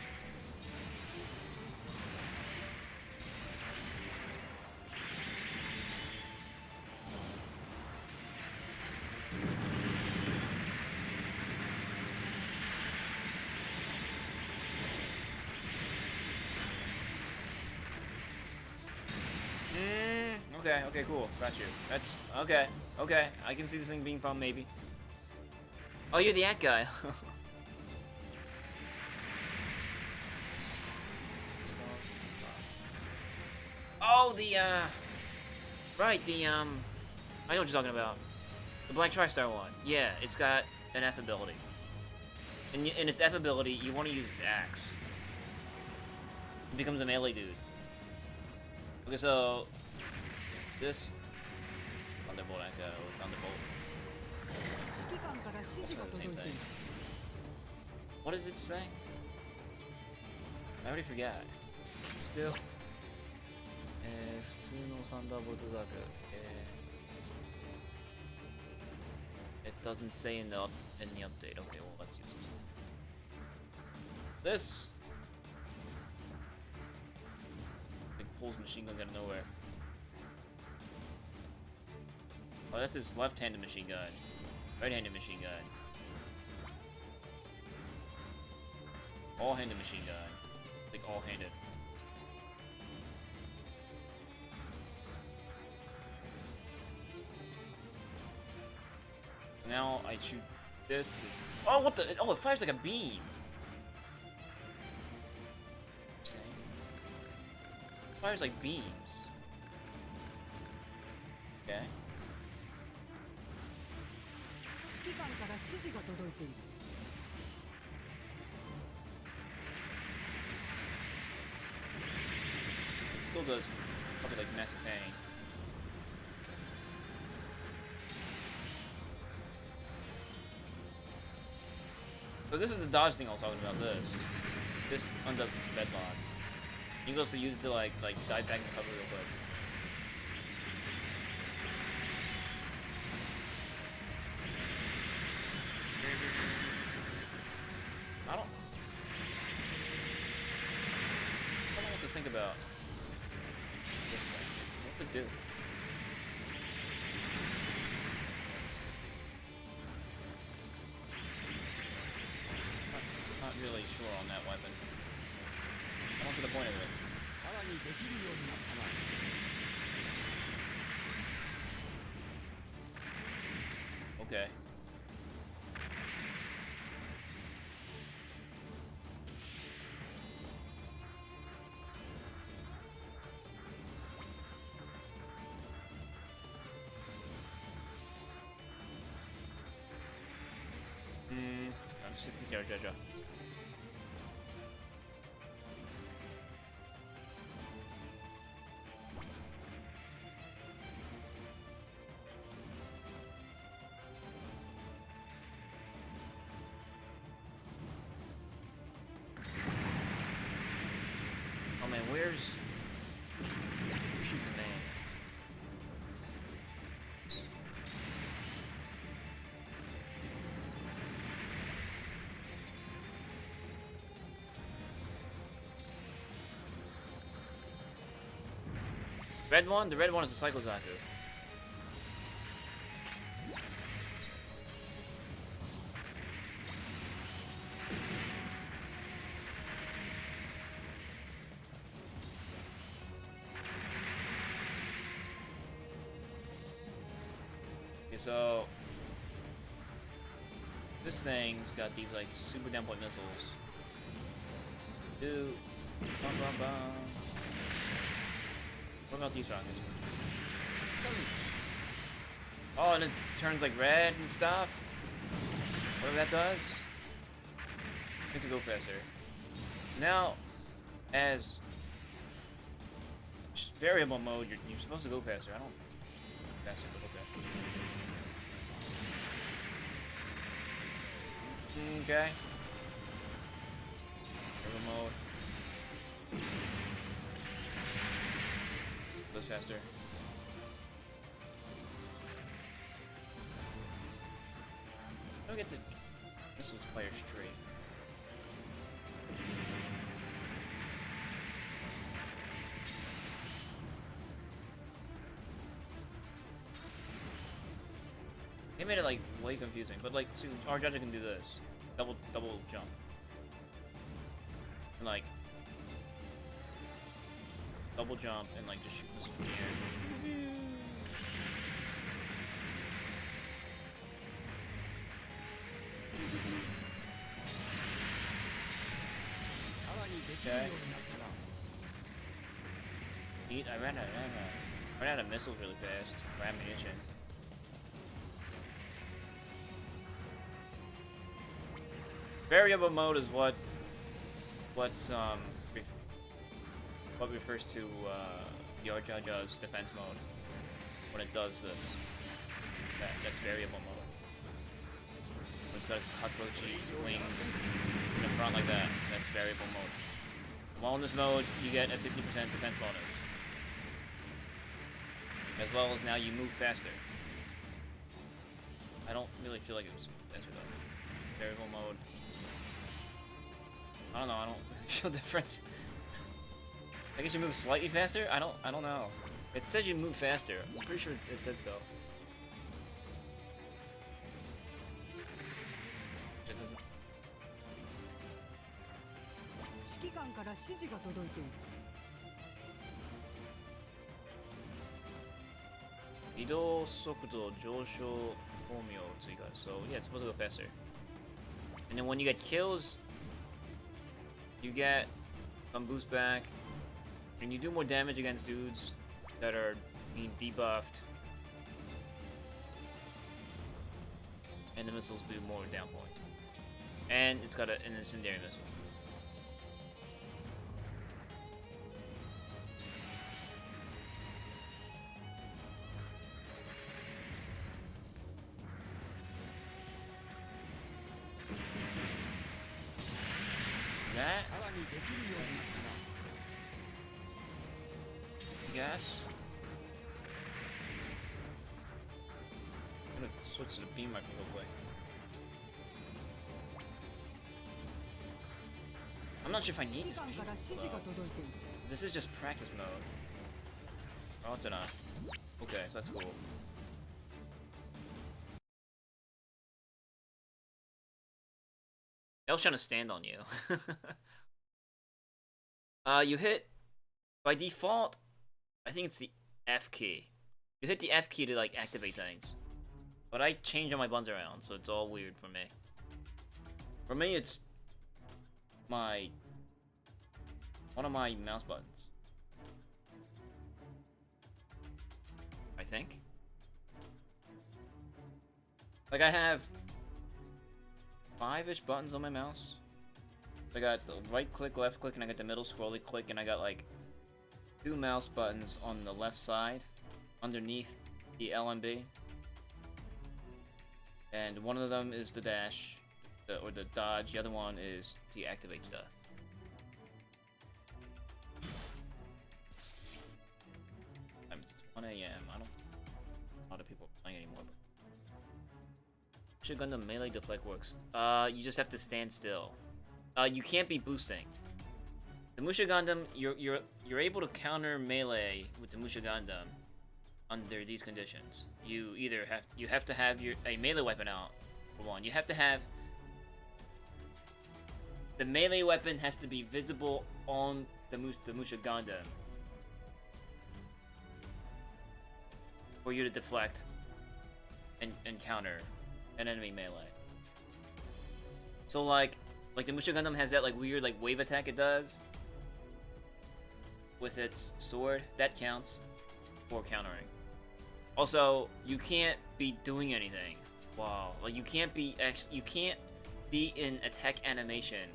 Okay, cool. Got you. That's okay. Okay, I can see this thing being fun, maybe. Oh, you're the act guy. Oh, right, I know what you're talking about. The Black TriStar one. Yeah, it's got an F ability. And in its F ability, you want to use its axe. It becomes a melee dude. Okay, so this Thunderbolt Echo, Thunderbolt. The same thing. What does it say? I already forgot. Still. 普通のサンダーボルトザーク。It doesn't say in the update. Okay, well that's useless. This like pulls machine guns out of nowhere. Oh, that's his left-handed machine gun. Right-handed machine gun. All-handed machine gun. Like all-handed. Now I shoot this. Oh, what the? Oh, it fires like a beam. Same. It fires like beams. Okay. still does probably like massive pain. So this is the dodge thing I was talking about. This undoes its bed mod. You can also use it to like dive back and cover real quick. I don't know what to think about this thing. What to do? Not really sure on that weapon. I don't see the point of it. Okay. Let's just get RJAJA. Oh man, where's shoot the man? Red one? The red one is the Cycle Zaku. Okay, so this thing's got these like super down point missiles. Bum bum bum. What about these rockets? Oh, and it turns like red and stuff. Whatever that does. Makes it go faster. Now, as variable mode, you're supposed to go faster. I don't faster, but okay. Okay. Variable mode. Goes faster. I don't get the missiles fire straight. They made it like way confusing, but like, see, RJAJA can do this, double jump, and like double jump and like just shoot this from the air. Okay. I ran out of missiles really fast, or ammunition. Variable mode is what refers to the RJAJA's defense mode when it does this. That's variable mode. When it's got its cockroachy wings in the front like that, that's variable mode. While in this mode, you get a 50% defense bonus. As well as now you move faster. I don't really feel like it was faster though. Variable mode. I don't know, I don't feel difference. I guess you move slightly faster? I don't know. It says you move faster. I'm pretty sure it said so. It doesn't. 指揮官から指示が届いている。移動速度上昇光明追加. So yeah, it's supposed to go faster. And then when you get kills, you get some boost back, and you do more damage against dudes that are being debuffed. And the missiles do more down point. And it's got an incendiary missile. Yes. I'm gonna switch to the beam rifle real quick. I'm not sure if I need this beam rifle, though. This is just practice mode. Oh, it's not. Okay, so that's cool. I was trying to stand on you. You hit by default. I think it's the F key. You hit the F key to like activate things, but I change all my buttons around, so it's all weird for me. For me, it's one of my mouse buttons. I think. Like I have 5-ish buttons on my mouse. I got the right click, left click, and I got the middle scrolly click, and I got like 2 mouse buttons on the left side underneath the LMB. And one of them is the dash, or the dodge. The other one is to activate stuff. I mean, it's 1 AM. I don't know a lot of people are playing anymore. Musha Gundam melee deflect works. You just have to stand still. You can't be boosting. The Musha Gundam, you're able to counter melee with the Musha Gundam under these conditions. You have to have a melee weapon out for one. You have to have the melee weapon has to be visible on the Musha Gundam for you to deflect and counter an enemy melee. So like the Musha Gundam has that like weird like wave attack it does with its sword. That counts for countering. Also, you can't be doing anything. Wow, like you can't be in attack animation.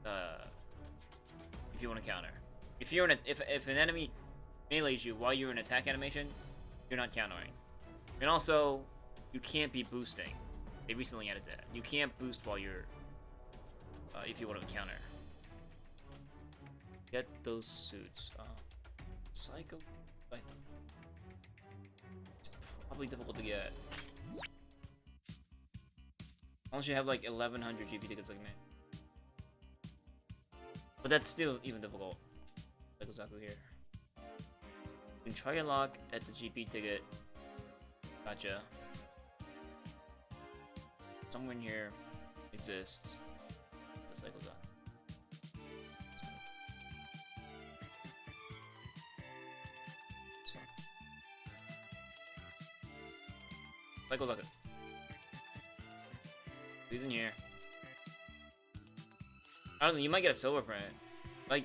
If you want to counter, if an enemy melees you while you're in attack animation, you're not countering. And also, you can't be boosting. They recently added that. You can't boost while you're if you want to counter. Get those suits. Psycho. It's probably difficult to get. Unless you have like 1100 GP tickets like me. But that's still even difficult. Like Zaku here. You can try and lock at the GP ticket. Gotcha. Somewhere in here exists the Psycho Zaku. Psycho Zaku. He's in here. I don't know, you might get a silver print. Like,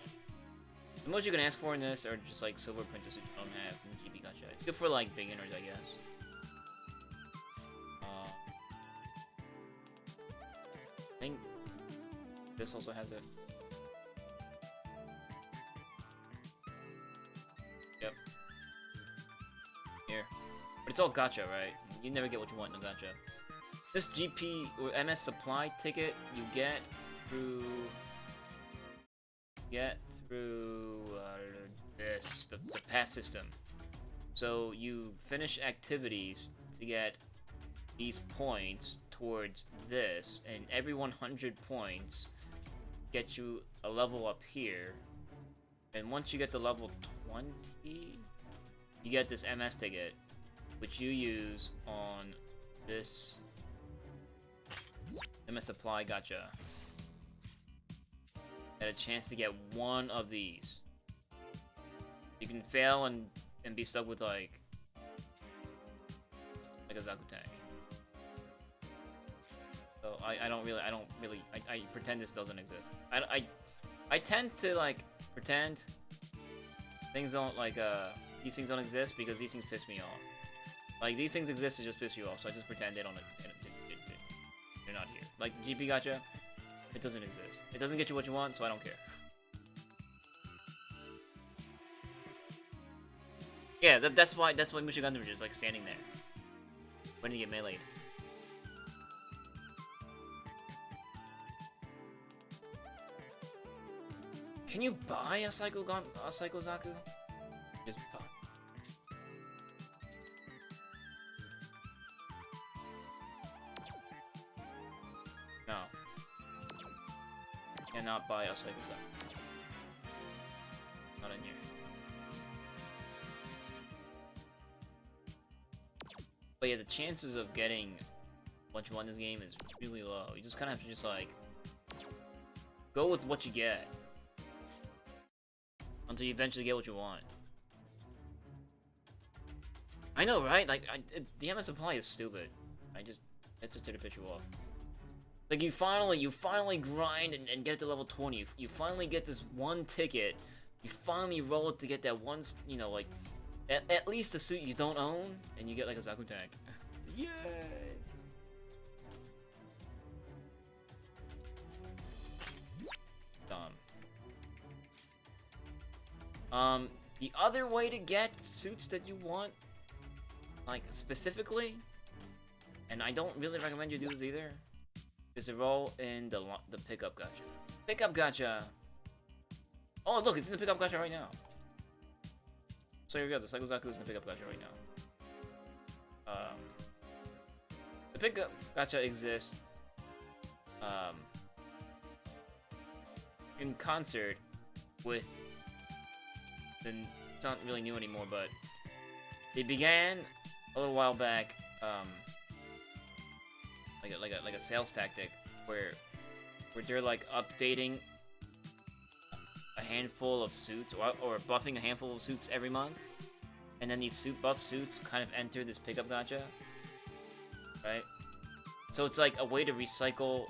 the most you can ask for in this are just like silver prints that you don't have in GB Gacha. It's good for like beginners, I guess. I think this also has it. Yep. Here. But it's all gacha, right? You never get what you want in a gacha. This GP or MS supply ticket you get through the pass system. So you finish activities to get these points towards this, and every 100 points gets you a level up here. And once you get to level 20, you get this MS ticket, which you use on this MS Supply Gacha. Had a chance to get one of these. You can fail and be stuck with like a Zaku tank. So I pretend this doesn't exist. I tend to like pretend things don't like these things don't exist because these things piss me off. Like these things exist to just piss you off, so I just pretend they're not here. Like the GP Gacha, it doesn't exist. It doesn't get you what you want, so I don't care. Yeah, that's why Musha Gundam is just like standing there, waiting to get meleeed. Can you buy a Psycho Zaku? Just buy. No. Cannot buy a Psycho Zaku. Not in here. But yeah, the chances of getting what you want in this game is really low. You just kind of have to just like go with what you get until you eventually get what you want. I know, right? Like, the MS supply is stupid. It just did a picture off. Like, you finally grind and get to level 20. You finally get this one ticket. You finally roll it to get that one, you know, like, at least a suit you don't own, and you get like a Zaku tank. Yay! The other way to get suits that you want, like, specifically, and I don't really recommend you do this either, is to roll in the pickup gacha. Pickup gacha! Oh, look, it's in the pickup gacha right now. So here we go, the Psycho Zaku is in the pickup gacha right now. The pickup gacha exists, in concert with it's not really new anymore, but they began a little while back, like a sales tactic where they're like updating a handful of suits or buffing a handful of suits every month, and then these buff suits kind of enter this pickup gacha, right? So it's like a way to recycle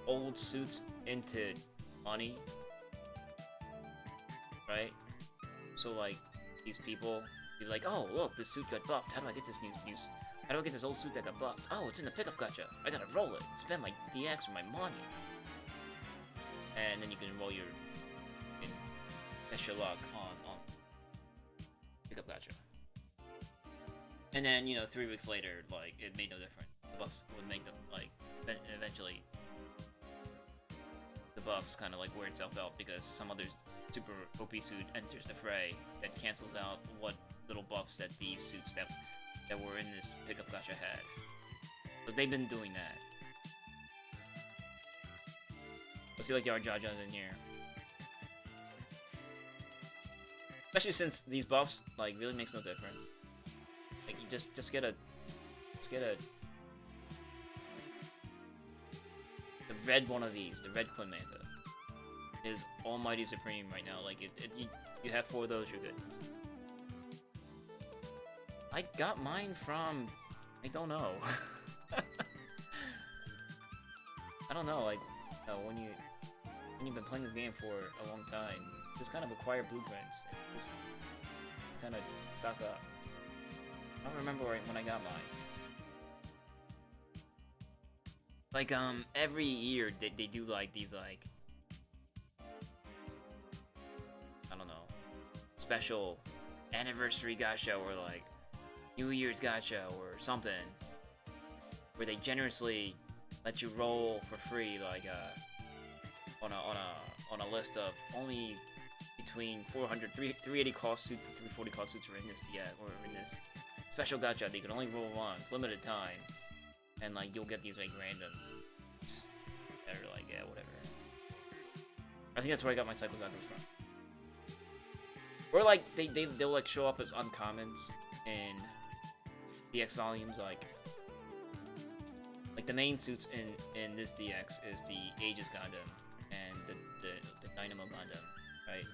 old suits into money. Right? So like, these people be like, oh look, this suit got buffed. How do I get this new how do I get this old suit that got buffed? Oh, it's in the pickup gacha. I gotta roll it. Spend my DX or my money. And then you can roll your extra luck on pickup gacha. And then, you know, 3 weeks later, like, it made no difference. The buffs would make them, like, eventually the buffs kind of like wear itself out because some other super OP suit enters the fray that cancels out what little buffs that these suits that were in this pickup gacha had. So they've been doing that. Let's see, like, the RJAJA's in here. Especially since these buffs, like, really makes no difference. Like, you just get a the red one of these, the red Queen Manta is almighty supreme right now. Like, you have 4 of those, you're good. I got mine from, I don't know. I don't know, like, when you've been playing this game for a long time, just kind of acquire blueprints and just kind of stock up. I don't remember when I got mine. Like, every year they do like these, like, I don't know, special anniversary gacha or like New Year's gacha or something, where they generously let you roll for free, like, on a list of only between 380 cost suits to 340 cost suits are in this or in this special gacha that you can only roll once, limited time. And, like, you'll get these, like, random that are like, yeah, whatever. I think that's where I got my Psycho Zakus from. Or, like, they'll, like, show up as uncommons in DX volumes, like the main suits in this DX is the Aegis Gundam and the Dynamo Gundam, right?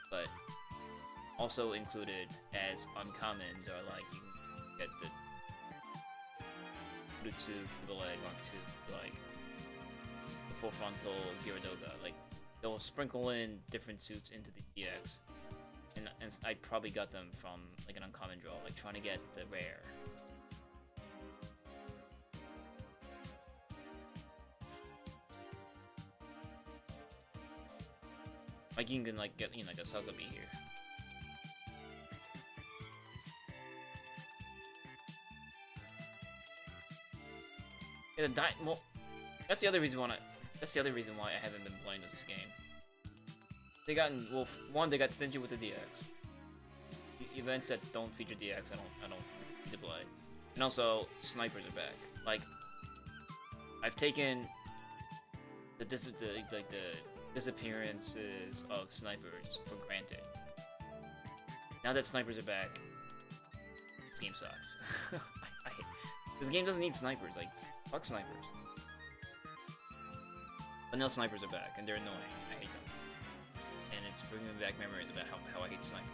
But also included as uncommons are, like, you can get the Rutsu, the leg, Mark II, like the full frontal Gyaradoga. Like, they'll sprinkle in different suits into the DX, and I probably got them from like an uncommon draw, like trying to get the rare. Like, you can, like, get, you know, like a Sazabi here. Yeah, well, that's the other reason why That's the other reason why I haven't been playing this game. They gotten well. One, they got stingy with the DX. Events that don't feature DX, I don't need to play. And also, snipers are back. Like, I've taken the disappearances of snipers for granted. Now that snipers are back, this game sucks. I hate this game doesn't need snipers. Like, fuck snipers. But now snipers are back, and they're annoying. I hate them. And it's bringing back memories about how I hate snipers.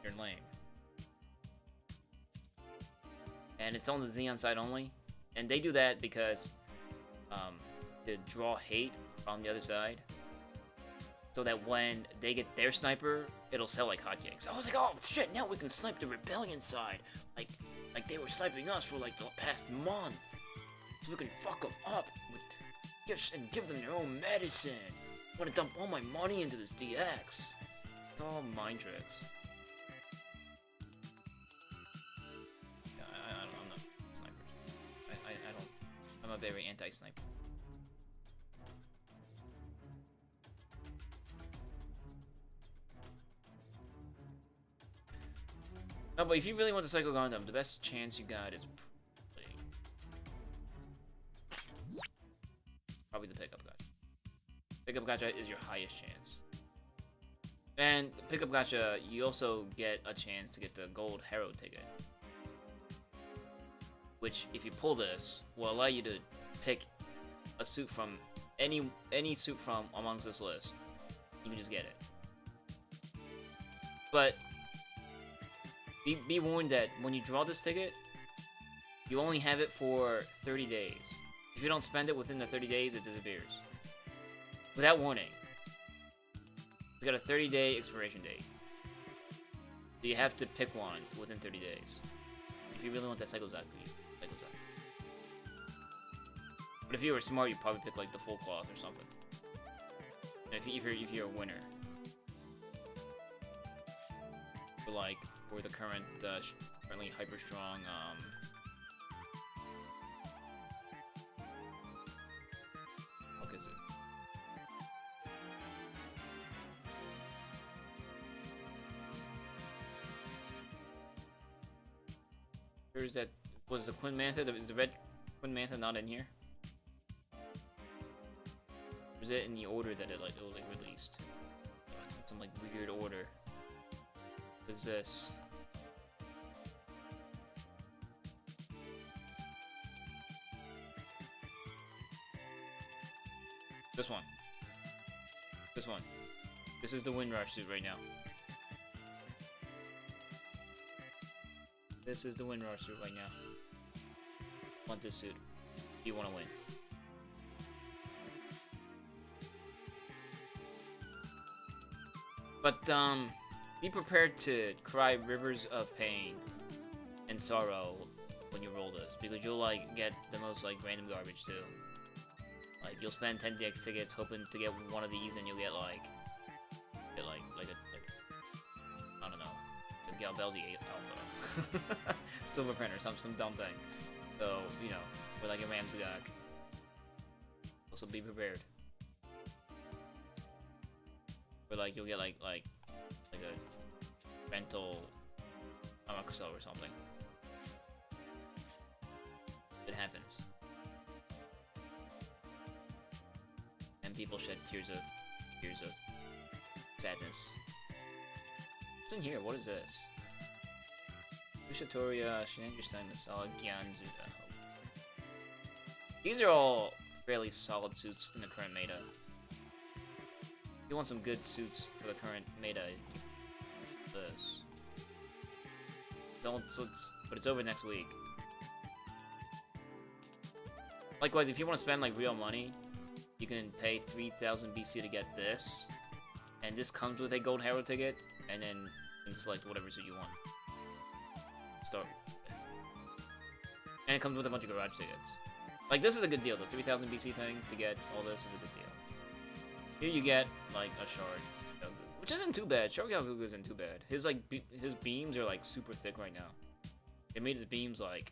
They're lame. And it's on the Xeon side only. And they do that because to draw hate on the other side. So that when they get their sniper, it'll sell like hotcakes. I was like, oh shit, now we can snipe the rebellion side. Like they were sniping us for like the past month. So we can fuck them up with gifts and give them their own medicine. I want to dump all my money into this DX. It's all mind tricks. Yeah, I'm not snipers. I don't. I'm a very anti-sniper. No, but if you really want to Psycho Gundam, the best chance you got is probably the pickup gacha. Pickup gacha is your highest chance. And the pickup gacha, you also get a chance to get the gold Herald ticket. Which, if you pull this, will allow you to pick a suit from any suit from amongst this list. You can just get it. But be warned that when you draw this ticket, you only have it for 30 days. If you don't spend it within the 30 days, it disappears. Without warning. It's got a 30-day expiration date. So you have to pick one within 30 days. If you really want that Psycho Zaku, Psycho Zaku. But if you were smart, you'd probably pick like the full cloth or something. If you're a winner. For like, or the current, currently hyper strong, what is it? Or is that, was the Quinn Mantha, is the red Quinn Mantha not in here? Or is it in the order that it was released? Oh, it's in some like weird order. What is this? This one. This one. This is the Windrush suit right now. This is the Windrush suit right now. Want this suit. You want to win. But, be prepared to cry rivers of pain and sorrow when you roll this, because you'll, like, get the most, like, random garbage, too. Like, you'll spend 10 DX tickets hoping to get one of these, and you'll get, like, I don't know, the Galbeldi Alpha. Silver printer, some dumb thing. So, you know, or like a Ramsgak. Also be prepared. Or like, you'll get like a rental Amakuso or something. It happens. And people shed tears of sadness. What's in here? What is this? Ushitoria, Shinanjustein, Masala, Gyanzuta. These are all fairly solid suits in the current meta. If you want some good suits for the current meta, this. But it's over next week. Likewise, if you want to spend like real money, you can pay 3,000 BC to get this, and this comes with a gold Herald ticket, and then you can select whatever suit you want. Start. And it comes with a bunch of garage tickets. Like, this is a good deal. The 3,000 BC thing to get all this is a good deal. Here you get, like, a Shard, which isn't too bad. Shard Galguga isn't too bad. His, like, his beams are, like, super thick right now. It made his beams, like,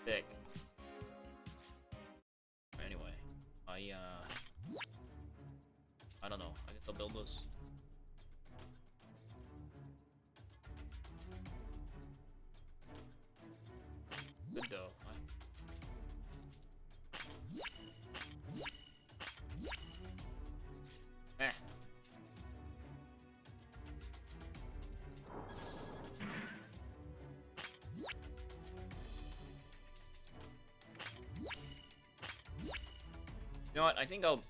thick. Anyway, I don't know. I guess I'll build those. Good though. Eh. You know what? I think I'll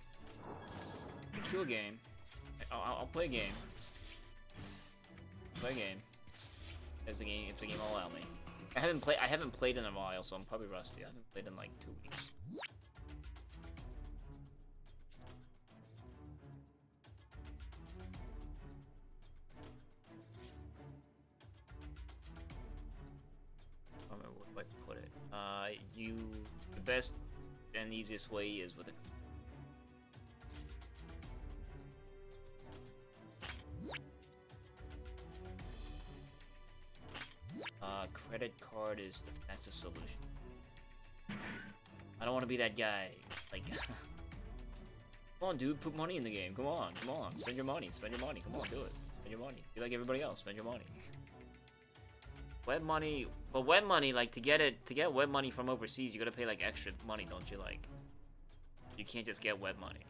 queue a game. I'll play a game. Play a game. If the game will allow me. I haven't played in a while, so I'm probably rusty. I haven't played in like 2 weeks. I don't remember where I put it. The best and easiest way is with a credit card is the fastest solution. I don't want to be that guy. Like, come on, dude, put money in the game. Come on, spend your money. Come on, do it. Spend your money. Be like everybody else. Spend your money. Web money, but web money, like to get web money from overseas, you gotta pay like extra money, don't you? Like, you can't just get web money.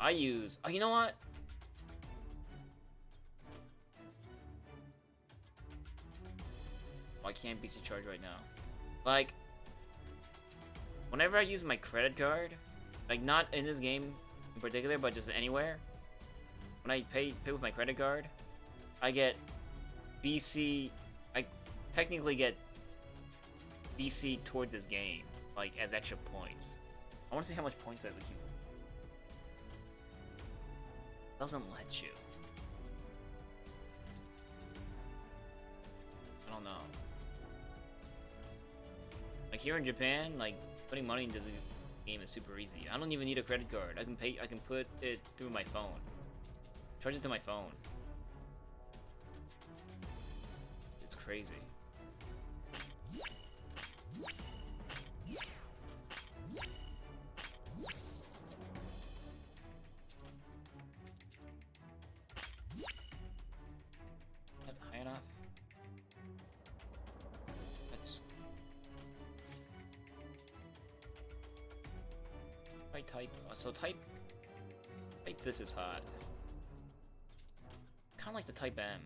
Oh, you know what? I can't BC charge right now. Like, whenever I use my credit card, like not in this game in particular, but just anywhere, when I pay with my credit card, I get BC. I technically get BC towards this game, like as extra points. I want to see how much points I would use. Doesn't let you. I don't know. Like here in Japan, like putting money into the game is super easy. I don't even need a credit card. I can put it through my phone. Charge it to my phone. It's crazy. Not high enough. Type this is hot. Kinda like the type M.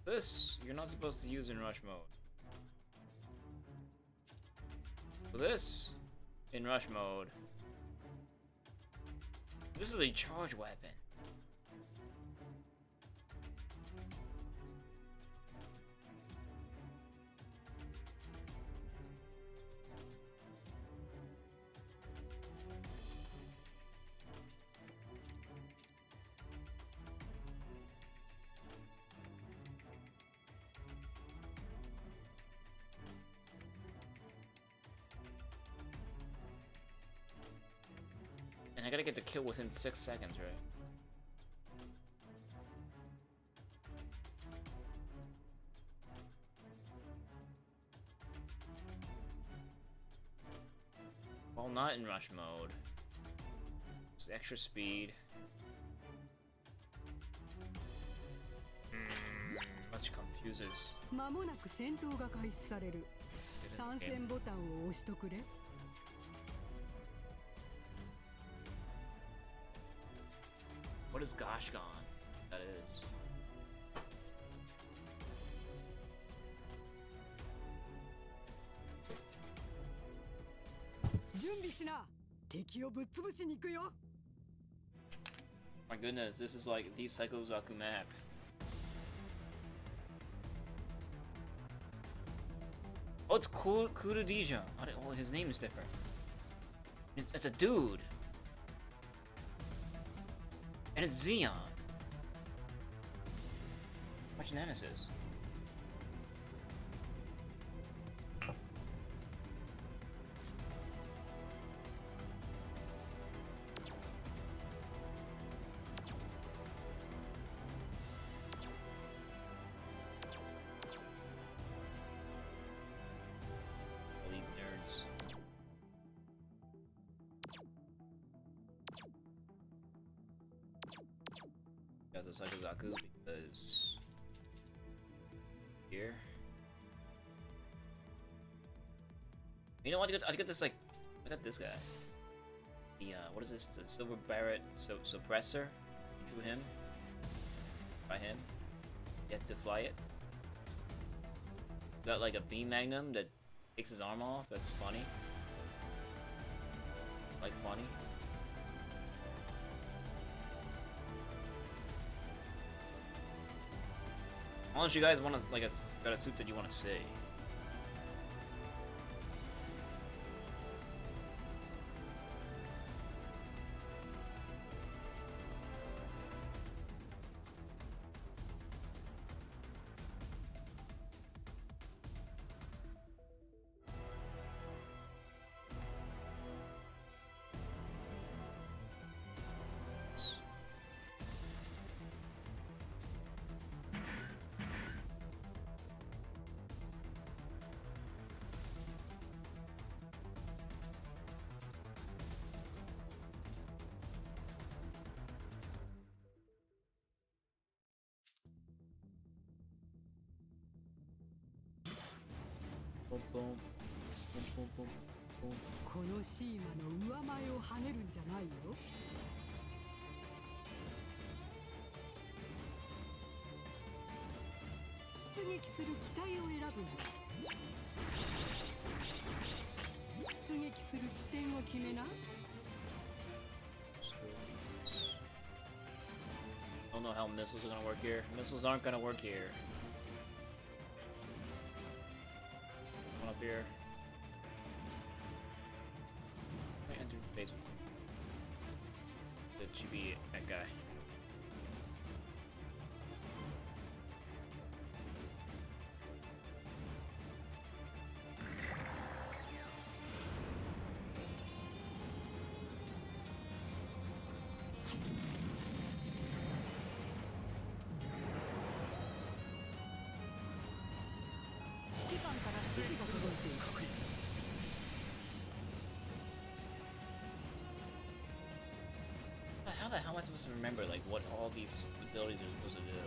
This, you're not supposed to use in rush mode. So this, in rush mode, this is a charge weapon. And I gotta get the kill within 6 seconds, right? Well, not in rush mode. It's extra speed. Much confusers. 間もなく戦闘が開始される。参戦ボタンを押しとくれ。What is gosh gone? That is. 準備しな。敵をぶっ潰しに行くよ。My goodness, this is like the Psychozaku map. Oh, it's Kurudija. Oh, his name is different. It's a dude. And it's Xeon. Watch Nemesis. as a Sakazaku because here. You know what? I got this like, I got this guy. The what is this? The Silver Barret suppressor. To him. By him. You have to fly it. Got like a beam magnum that takes his arm off. That's funny. Like funny. Unless you guys want to like got a suit that you want to see. Boom, boom, boom, boom, boom. このシーマの上前を跳ねるんじゃないよ。出撃する機体を選ぶんだ。出撃する地点を決めな。I don't know how missiles are gonna work here. Missiles aren't gonna work here. One up here. I enter the basement. That should be that guy. How the hell am I supposed to remember like what all these abilities are supposed to do?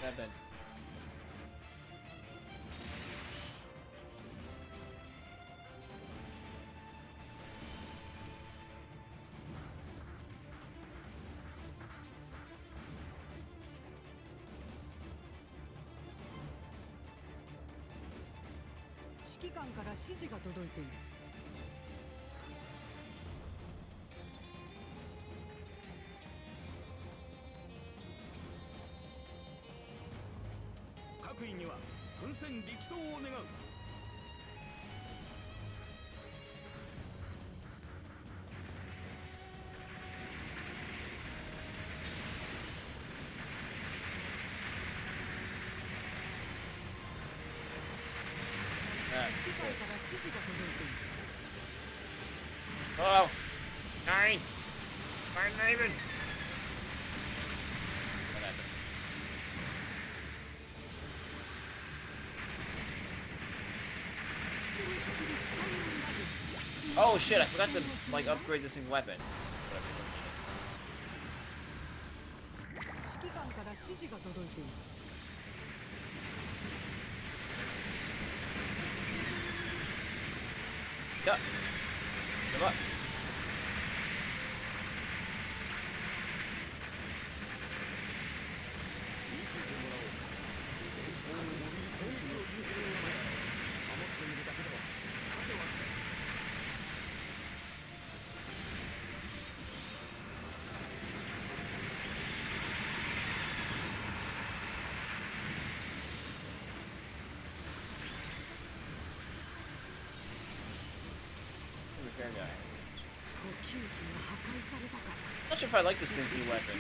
That bad.指揮官から指示が届いている。各員には奮戦力闘を願う。Oh! Nine! Nine Raven! What happened? Oh shit, I forgot to like upgrade this thing's weapon. Cut! Give up! guy. 呼吸器が破壊されたか。 I'm not sure if I like this Tensei weapon.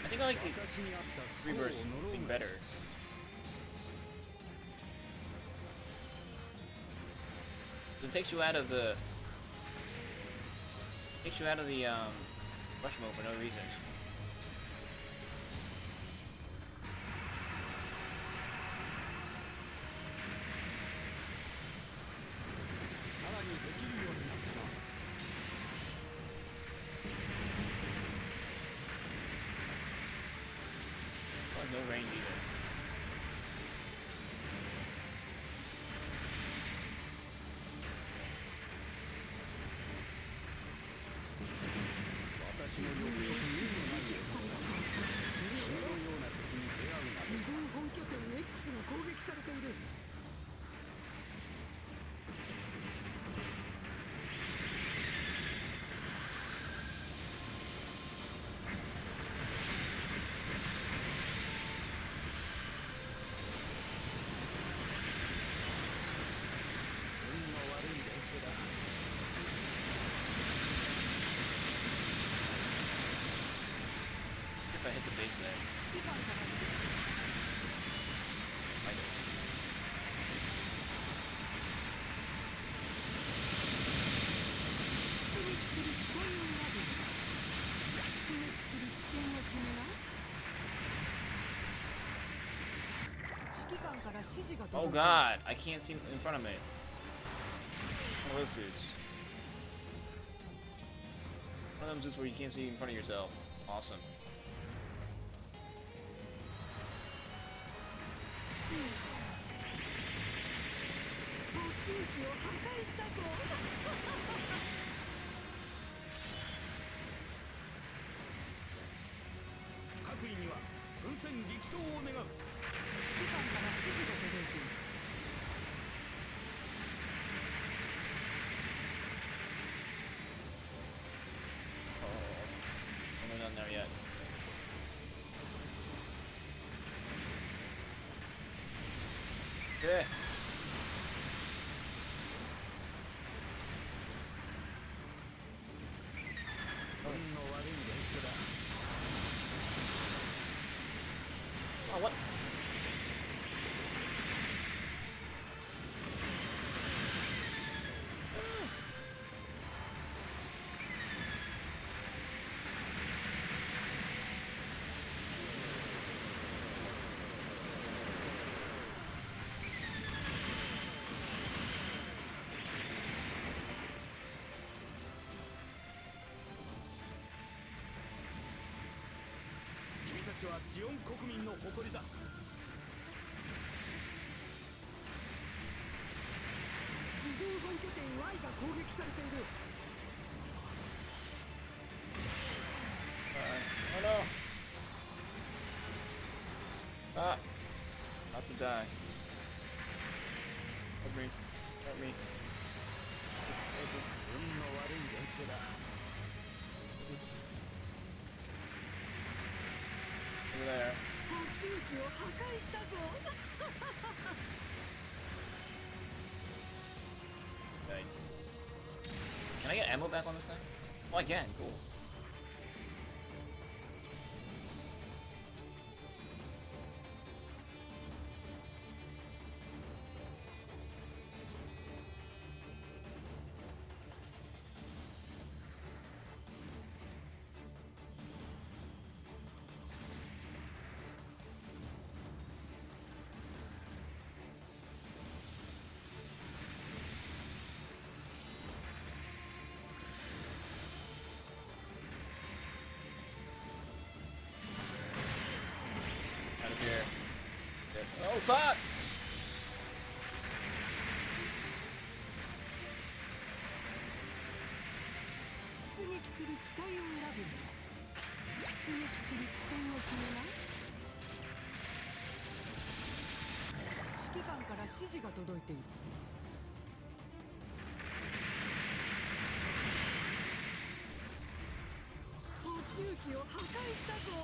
I think I like the 私に合った不 Reverse 幸を呪う thing が better. It takes you out of the rush mode for no reason. さらにできるようになったな。 Oh, no range either. 私のように意味のない男だ。君のような敵に出会うな自どと。分本拠点 X が攻撃されている。 運の悪い連中だ。 If I hit the base there, 指揮官から指示。 I don't. 出撃する機体を選ぶ。出撃する地点を決めな。指揮官から指示が Oh 届いている。 god, I can't see in front of me. One of those suits. One of them suits where you can't see in front of yourself. Awesome. 呼吸器を破壊したぞ。各位には奮戦力闘を願う。指揮官から指示が届いている。 Oh, we're not there yet. Okay. 運の悪い連中だ。 Oh, what?「君たちはジオン国民の誇りだ。 自分本拠点 Y が攻撃されている。 Oh no! Ah! About to die. Help me. Help me. 運の悪い連中だ。 Over there. 呼吸器を破壊したぞ。 Okay. Can I get ammo back on this thing? Oh, I can. Cool. Out of here. Oh, fuck! 出撃する機体を選ぶ。出撃する地点を決めな。指揮官から指示が届いている。 呼吸器を破壊したぞ。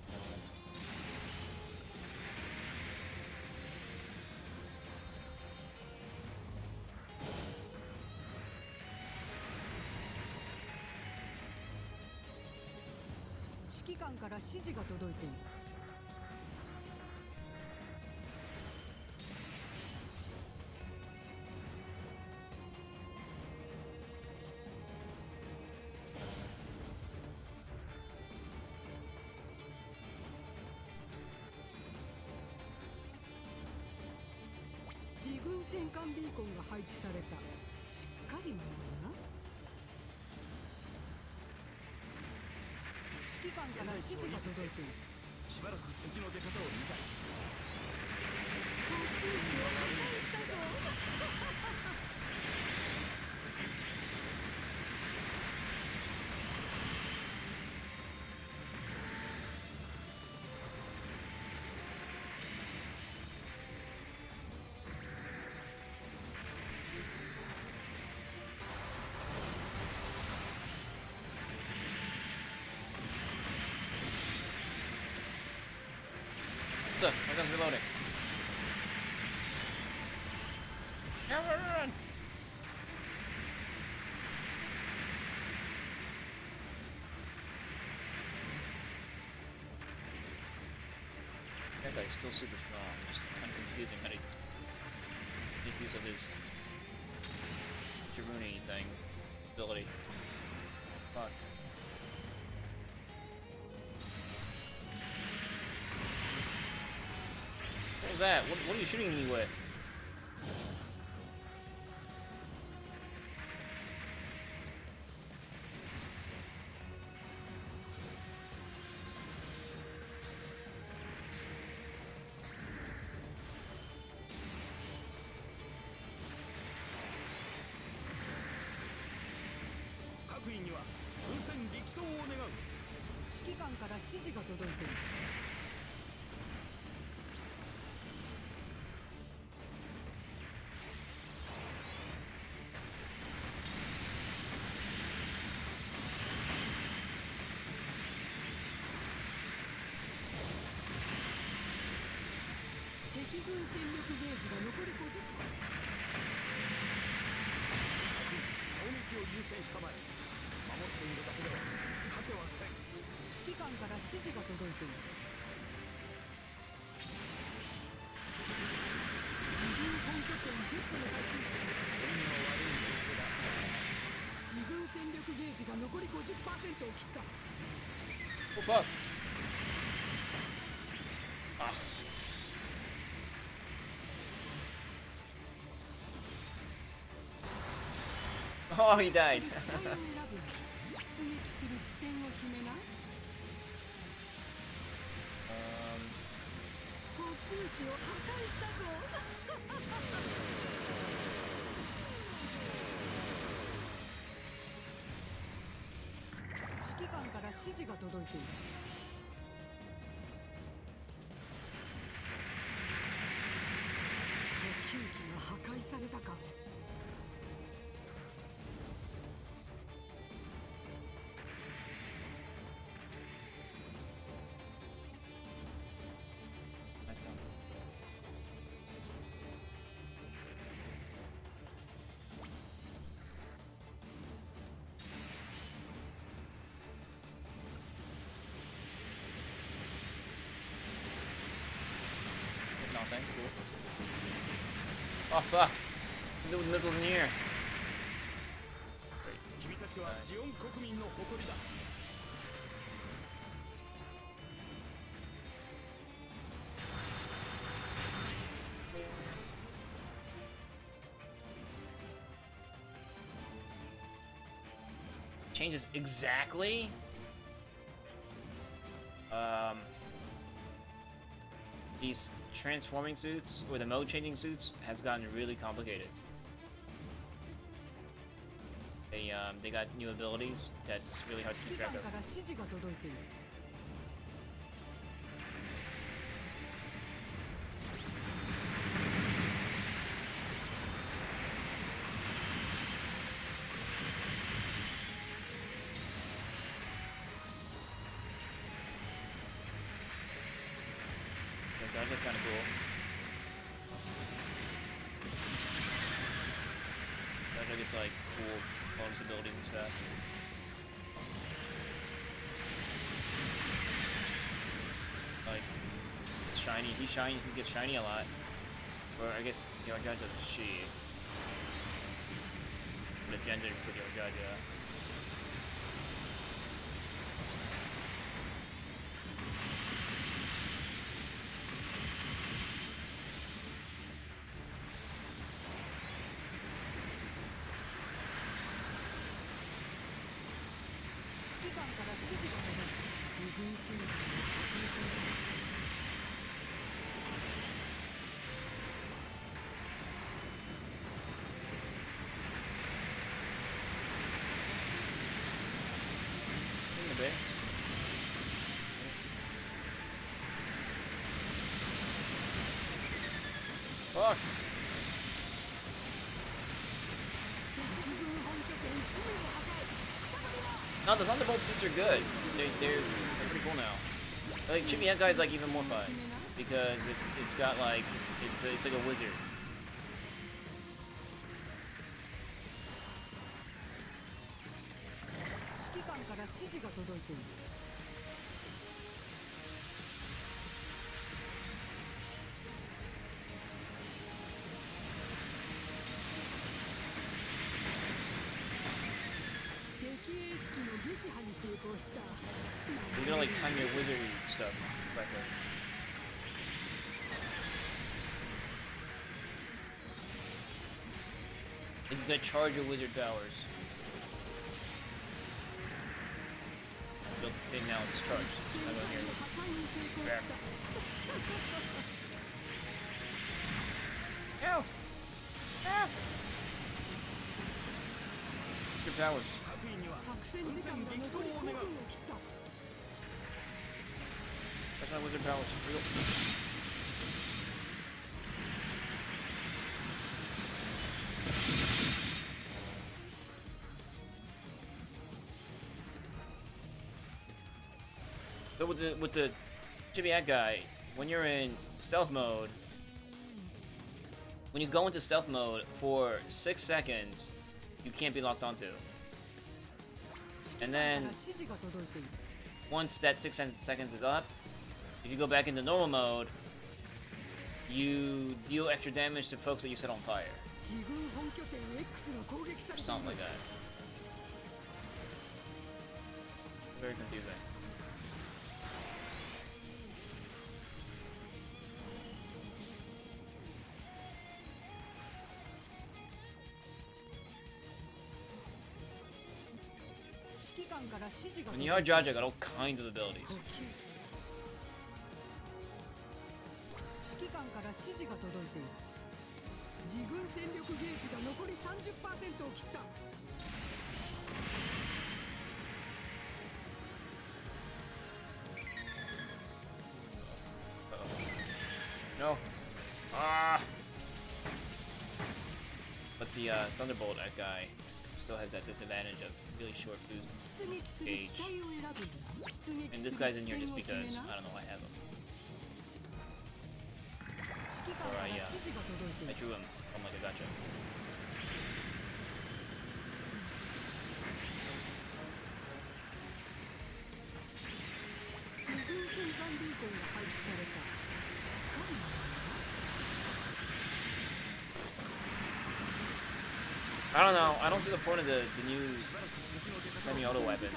Okay. 指揮官から指示が届いている。自軍戦艦ビーコンが配置された。しっかり守るな。指揮官から指示が届いている。しばらく敵の出方を見たい。航空機を破壊したぞ。So, here comes reloading. Run! That guy's still super strong. It's kind of confusing how to make use of his Jiruni thing ability. Fuck. What was that? What are you shooting me with?指揮官から指示が届いている。敵軍戦力ゲージが残り50%。攻撃を優先したまえ。守っているだけでは勝てはせん。指揮官から指示が届いている。自分本拠点 Z の対空地。運の悪い連中だ。自分戦力ゲージが残り 50% を切った。Oh fuck! Ah. Oh, he died. 出撃する地点を決めない？航空機を破壊したぞ。指揮官から指示が届いている。補給機が破壊されたか。Thanks, cool. Oh fuck! There was missiles in the air. Changes exactly. These transforming suits or the mode changing suits has gotten really complicated. They got new abilities that's really hard to keep track of. That's just kind of cool. That gets like cool bonus abilities and stuff. Like, it's shiny. He's shiny. He gets shiny a lot. Or I guess the RJAJA is she. The gender to the RJAJA. Fuck! No, the Thunderbolt suits are good. They're pretty cool now. Like Chibi Henkai is like even more fun because it's got like it's like a wizard. You're gonna like time your wizardry stuff correctly. If you could charge your wizard powers. Okay, now it's charged. I go here. Look. Grab. Ow! Ow! Your powers. That's my wizard powers. Here we go. So with the Chibi guy, when you're in stealth mode, when you go into stealth mode for 6 seconds, you can't be locked onto. And then once that 6 seconds is up, if you go back into normal mode, you deal extra damage to folks that you set on fire. Or something like that. Very confusing. And the RJAJA got all kinds of abilities. No. Ah. But the Thunderbolt guy still has that disadvantage of really short boost gauge. And this guy's in here just because, I don't know, I have him. Or I drew him from like a gotcha. I don't know. I don't see the point of the new semi-auto weapon.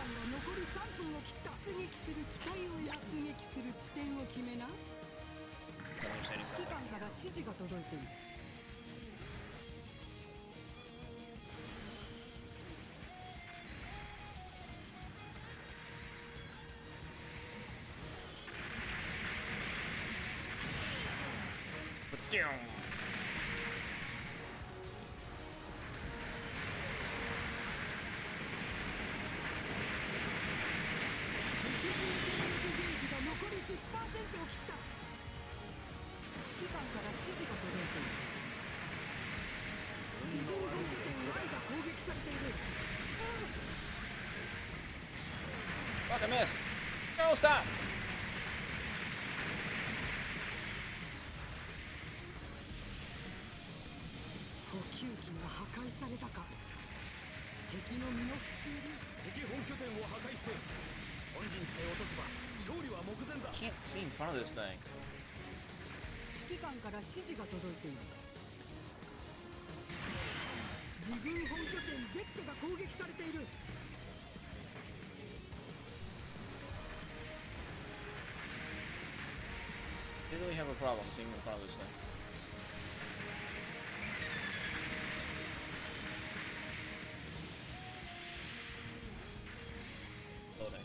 But damn. Fuck, I missed. No, stop. 本陣さえ落とせば勝利は目前だ。 Can't see in front of this thing. 指揮官から指示が届いている。自分本拠点ゼッテが攻撃されている。 They really have a problem seeing in front of this thing. Loading.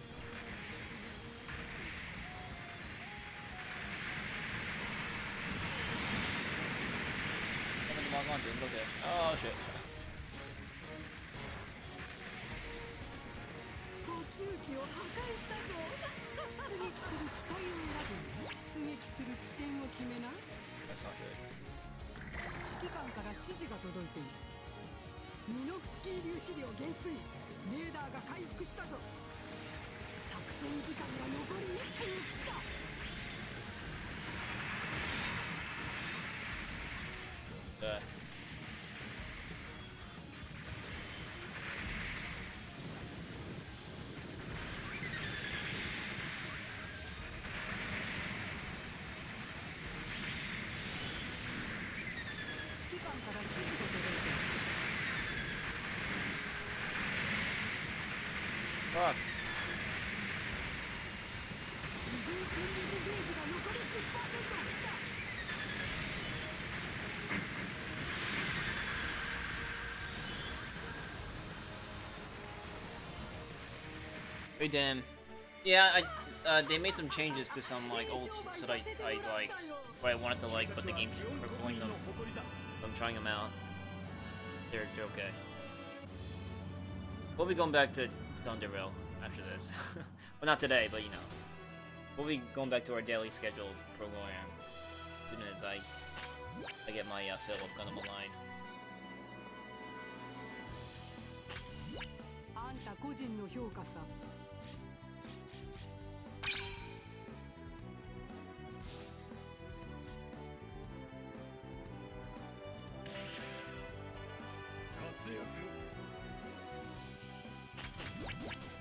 Something to log on to, okay. Oh shit. 補給機を破壊したぞ。出撃する機体を選ぶ。出撃する地点を決めな。 That's not good. 指揮官から指示が届いている。ミノフスキー粒子量減衰。レーダーが回復したぞ。作戦時間が残り1分を切った。 指揮官から指示が届いている。 Fuck. 自分戦力ゲージが残り 10% を切った。 Hey damn. Yeah, they made some changes to some like old stuff that I liked, or I wanted to like, but the game's crippling them. I'm trying them out. They're okay. We'll be going back to Thunderbolt after this. Well, not today, but you know, we'll be going back to our daily scheduled program as soon as I get my fill of Gundam Online. あんた個人の評価さ。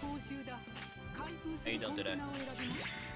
報酬だ。開封するコンテナを選びます。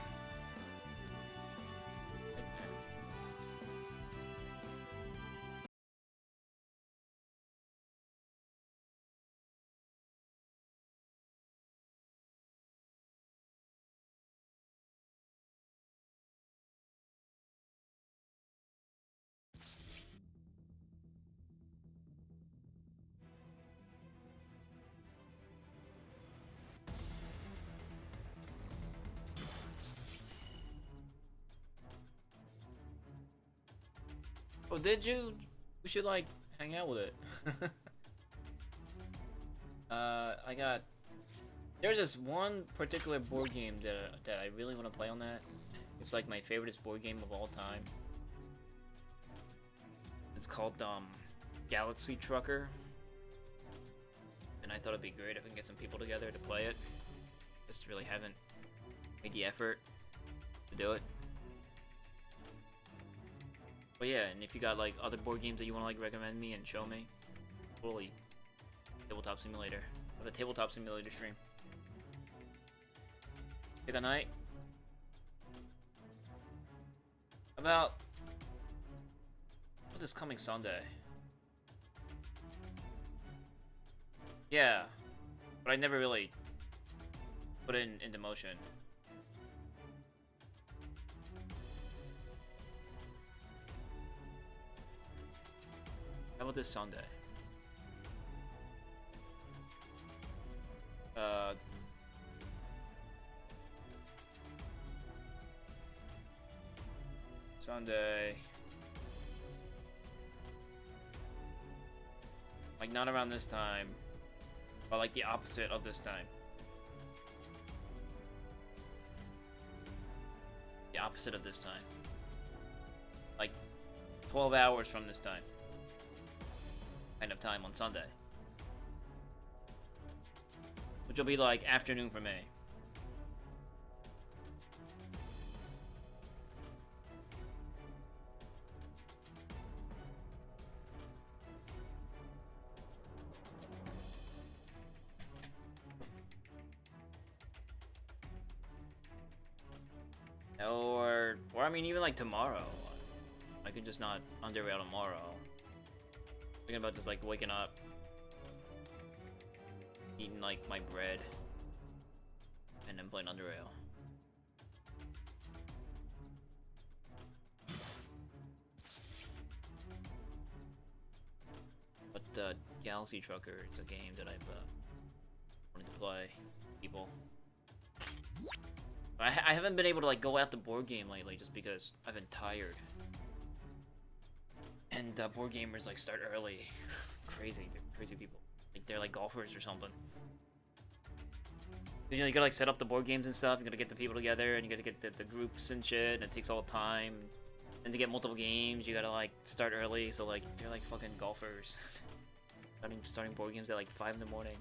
Oh, did you? We should like hang out with it. I got. There's this one particular board game that I really want to play on that. It's like my favorite board game of all time. It's called Galaxy Trucker, and I thought it'd be great if we can get some people together to play it. Just really haven't made the effort to do it. But yeah, and if you got like other board games that you want to like recommend me and show me, totally. Tabletop Simulator. I have a Tabletop Simulator stream. Pick a night. About what's this coming Sunday? Yeah, but I never really put it into motion. How about this Sunday? Sunday. Like not around this time, but like the opposite of this time. The opposite of this time. Like 12 hours from this time. Kind of time on Sunday. Which will be like afternoon for me. or I mean even like tomorrow. I could just not underrail tomorrow. Thinking about just like waking up, eating like my bread, and then playing underrail. But Galaxy Trucker is a game that I've wanted to play. People, I haven't been able to like go out to board game lately just because I've been tired. And board gamers like start early. Crazy, they're crazy people. Like they're like golfers or something. You know, you gotta like set up the board games and stuff. You gotta get the people together, and you gotta get the groups and shit. And it takes all the time. And to get multiple games, you gotta like start early. So like they're like fucking golfers. starting board games at like 5 in the morning.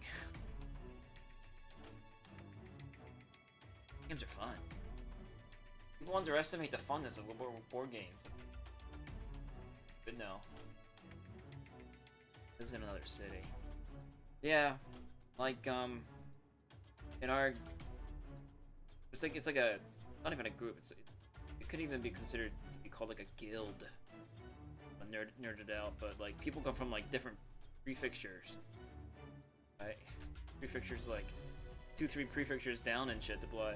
Games are fun. People underestimate the funness of board games. But no. Lives in another city. Yeah, like in our, it's like a, not even a group. It could even be considered to be called like a guild. I'm nerded out, but like people come from like different prefectures. Right, prefectures like 2-3 prefectures down and shit to play.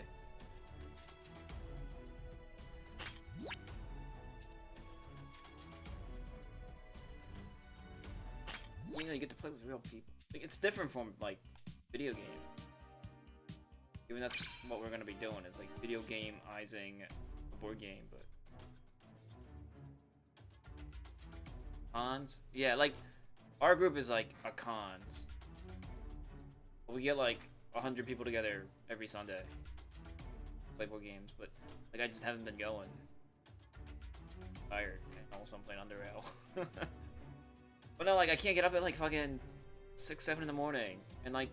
You know, you get to play with real people. Like, it's different from like video game. Even that's what we're gonna be doing. Is like video game-izing a board game, but cons. Yeah, like our group is like a cons. We get like 100 people together every Sunday, play board games, but like I just haven't been going. Tired, and also I'm playing Underrail. But no, like I can't get up at like fucking 6-7 in the morning, and like,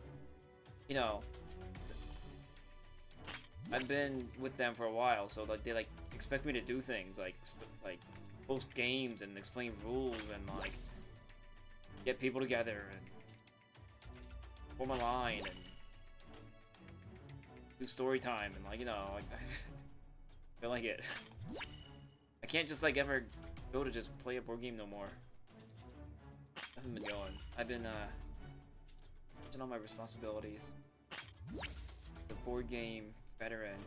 you know, I've been with them for a while, so like they like expect me to do things like post games and explain rules and like get people together and form a line and do story time and like, you know, like, I feel like it. I can't just like ever go to just play a board game no more. I haven't been going. I've been on all my responsibilities. The board game veteran.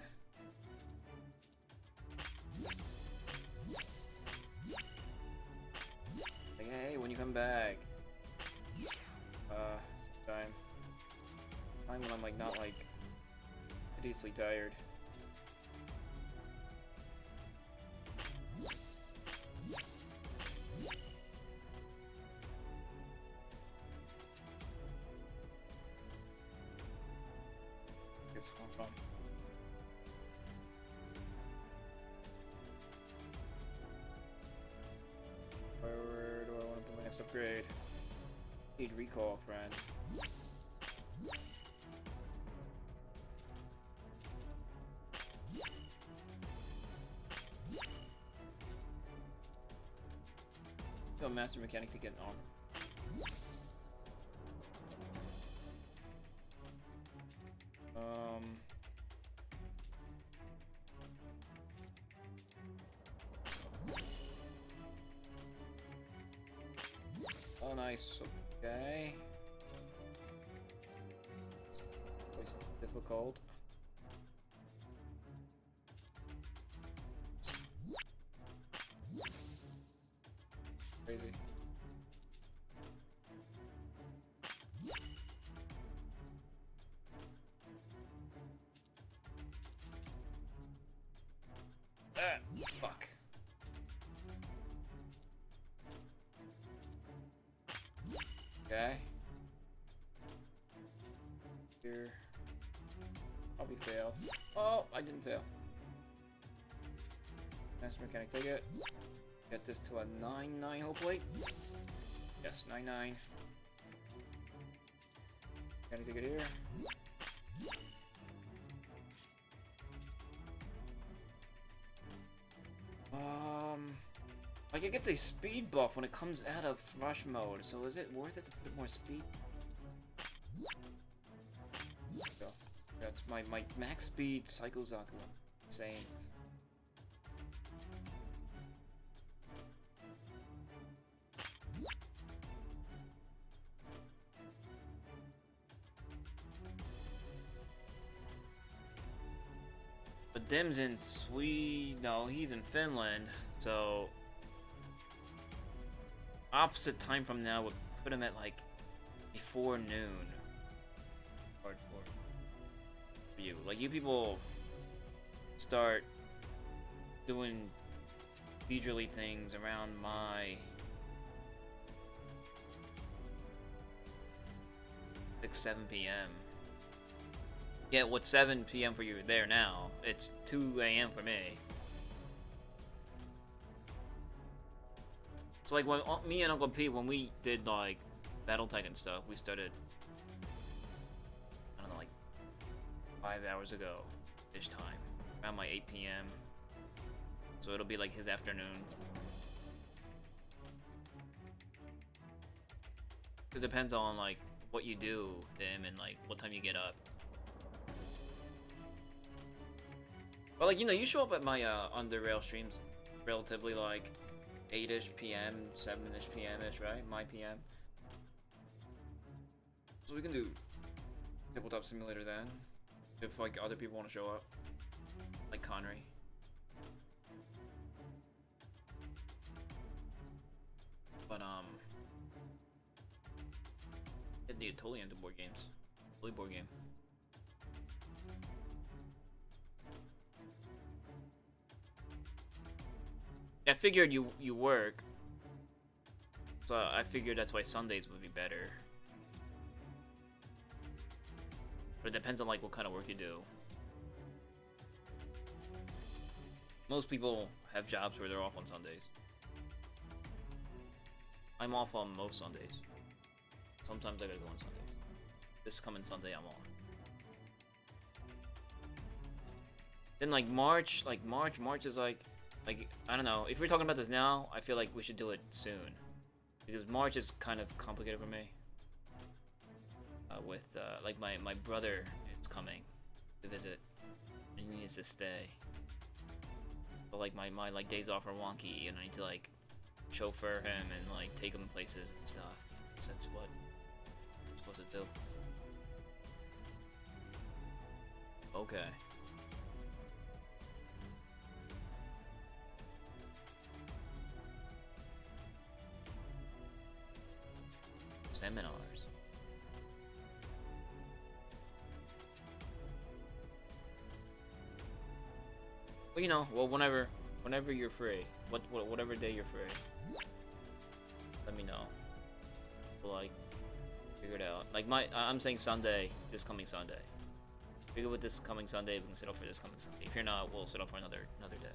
Like, hey, when you come back? Sometime. Time when I'm like not like hideously tired. It's fun. Where do I want to put my next upgrade? Need recall, friend. Go master mechanic to get an armor. Oh, nice. Okay. It's difficult. Crazy. Ah, fuck. Okay. Here. Probably fail. Oh, I didn't fail. Master mechanic, take it. Get this to a 9-9 hopefully. Yes, 9-9. Gotta take it here. Like it gets a speed buff when it comes out of rush mode, so is it worth it to put more speed? That's my max speed Psycho Zaku. Insane. Dim's in Sweden. No, he's in Finland. So opposite time from now would put him at like before noon. Hard for you. Like you people start doing leisurely things around my 7 p.m. Yeah, what's 7 p.m. for you there now? It's 2 a.m. for me. So like when me and Uncle Pete, when we did like BattleTech and stuff, we started, I don't know, like 5 hours ago ish time, around like 8 p.m. So it'll be like his afternoon. It depends on like what you do, Dim, and like what time you get up. But like, you know, you show up at my Under Rail streams relatively like 8ish p.m, 7ish p.m-ish, right? My p.m. So we can do Tabletop Simulator then, if like other people want to show up, like Connery. But Dude, totally into board games. Totally board game. I figured you work, so I figured that's why Sundays would be better. But it depends on like what kind of work you do. Most people have jobs where they're off on Sundays. I'm off on most Sundays. Sometimes I gotta go on Sundays. This coming Sunday I'm on. Then like March is like I don't know. If we're talking about this now, I feel like we should do it soon. Because March is kind of complicated for me. With like my brother is coming to visit and he needs to stay. But like my like days off are wonky and I need to like chauffeur him and like take him places and stuff. Because that's what I'm supposed to do. Okay. Seminars. Well, you know, well, whenever you're free, whatever day you're free, let me know. We'll like figure it out. Like I'm saying Sunday, this coming Sunday. Figure with this coming Sunday, we can sit up for this coming Sunday. If you're not, we'll sit up for another day.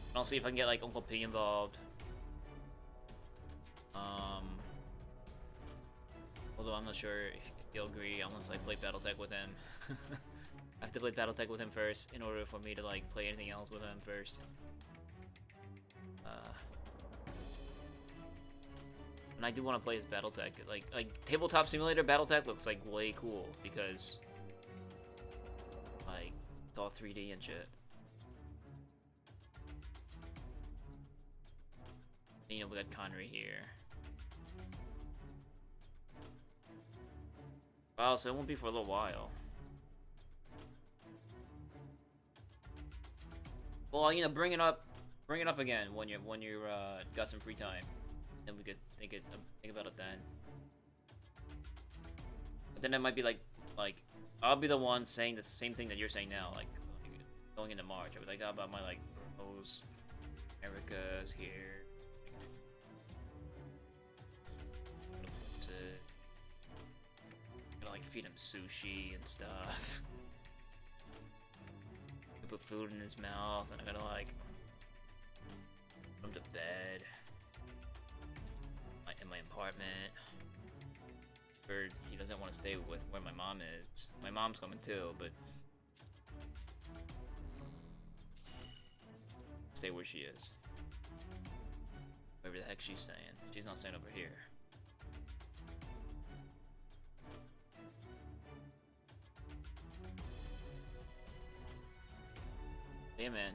And I'll see if I can get like Uncle P involved. Although I'm not sure if he'll agree unless I play BattleTech with him. I have to play BattleTech with him first in order for me to like play anything else with him first. And I do want to play his BattleTech. Like Tabletop Simulator BattleTech looks like way cool because like it's all 3D and shit. And, you know, we got Connery here. Wow, so it won't be for a little while. Well, you know, bring it up again when you're got some free time, then we could think about it then. But then it might be like I'll be the one saying the same thing that you're saying now, like going into March. I'll be like, how about my like Rose, Erica's here. Gonna like feed him sushi and stuff. Put food in his mouth, and I gotta like put him to bed in my apartment. Or he doesn't want to stay with where my mom is. My mom's coming too, but stay where she is. Wherever the heck she's staying. She's not staying over here. Yeah, man.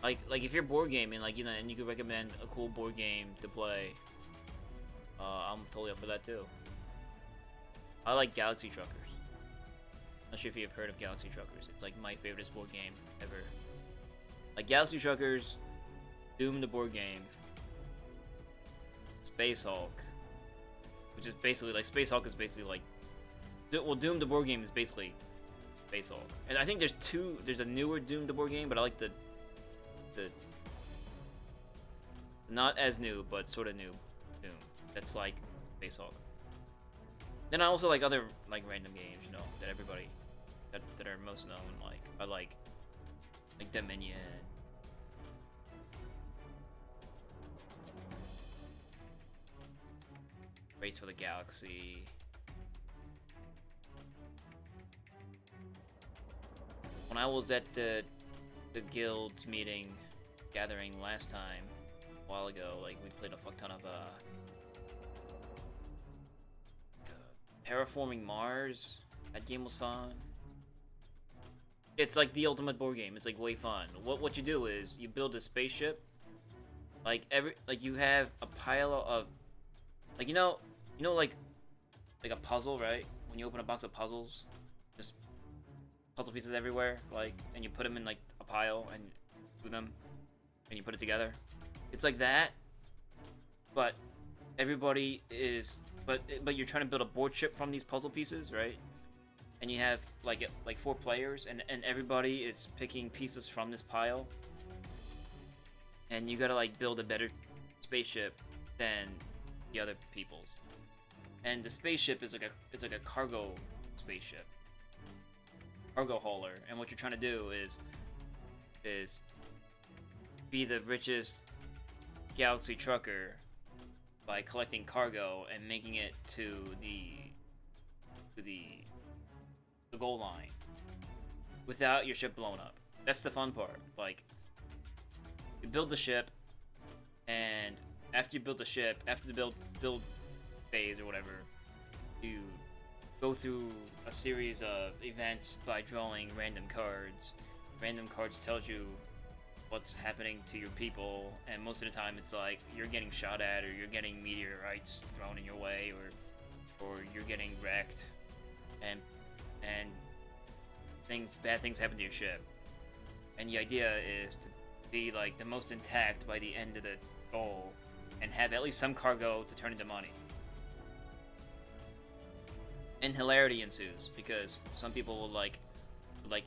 Like if you're board gaming, like, you know, and you could recommend a cool board game to play, I'm totally up for that too. I like Galaxy Truckers. Not sure if you've heard of Galaxy Truckers. It's like my favorite board game ever. Like Galaxy Truckers, Doom the board game, Space Hulk, which is basically like Space Hulk is basically like, well, Doom the board game is basically Space Hulk. And I think there's a newer Doom the board game, but I like the not as new but sort of new Doom. That's like Space Hulk. Then I also like other like random games, you know, that everybody that are most known. Like I like Dominion. Race for the Galaxy. When I was at the guild's gathering last time, a while ago, like we played a fuck ton of Terraforming Mars. That game was fun. It's like the ultimate board game. It's like way fun. What you do is you build a spaceship. Like you have a pile of like you know like a puzzle, right? When you open a box of puzzles, just puzzle pieces everywhere, like, and you put them in like a pile and do them, and you put it together. It's like that, but everybody is, but you're trying to build a board ship from these puzzle pieces, right? And you have like 4 players, and everybody is picking pieces from this pile, and you gotta like build a better spaceship than the other people's. And the spaceship is like a cargo spaceship, cargo hauler. And what you're trying to do is be the richest galaxy trucker by collecting cargo and making it to the goal line without your ship blowing up. That's the fun part. Like, you build the ship, and after you build the ship, after the build phase or whatever, you go through a series of events by drawing random cards. Random cards tells you what's happening to your people, and most of the time it's like you're getting shot at, or you're getting meteorites thrown in your way, or you're getting wrecked, and bad things happen to your ship. And the idea is to be like the most intact by the end of the goal, and have at least some cargo to turn into money. And hilarity ensues, because some people will like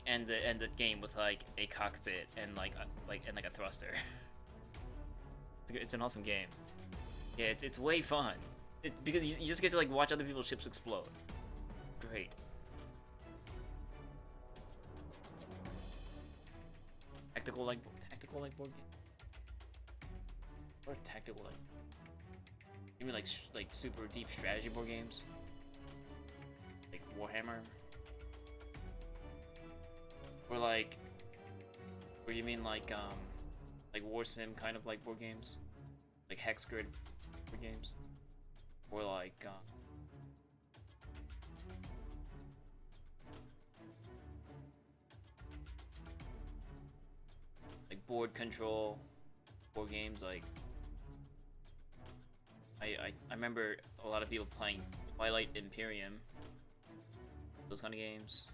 end the game with like a cockpit and like a thruster. It's an awesome game. Yeah, it's way fun. Because you just get to like watch other people's ships explode. It's great. Tactical like board game. Or tactical like. You mean like super deep strategy board games? Like Warhammer? Or you mean like War Sim kind of like board games? Like Hex Grid board games? Or like board control board games? Like I remember a lot of people playing Twilight Imperium, those kind of games.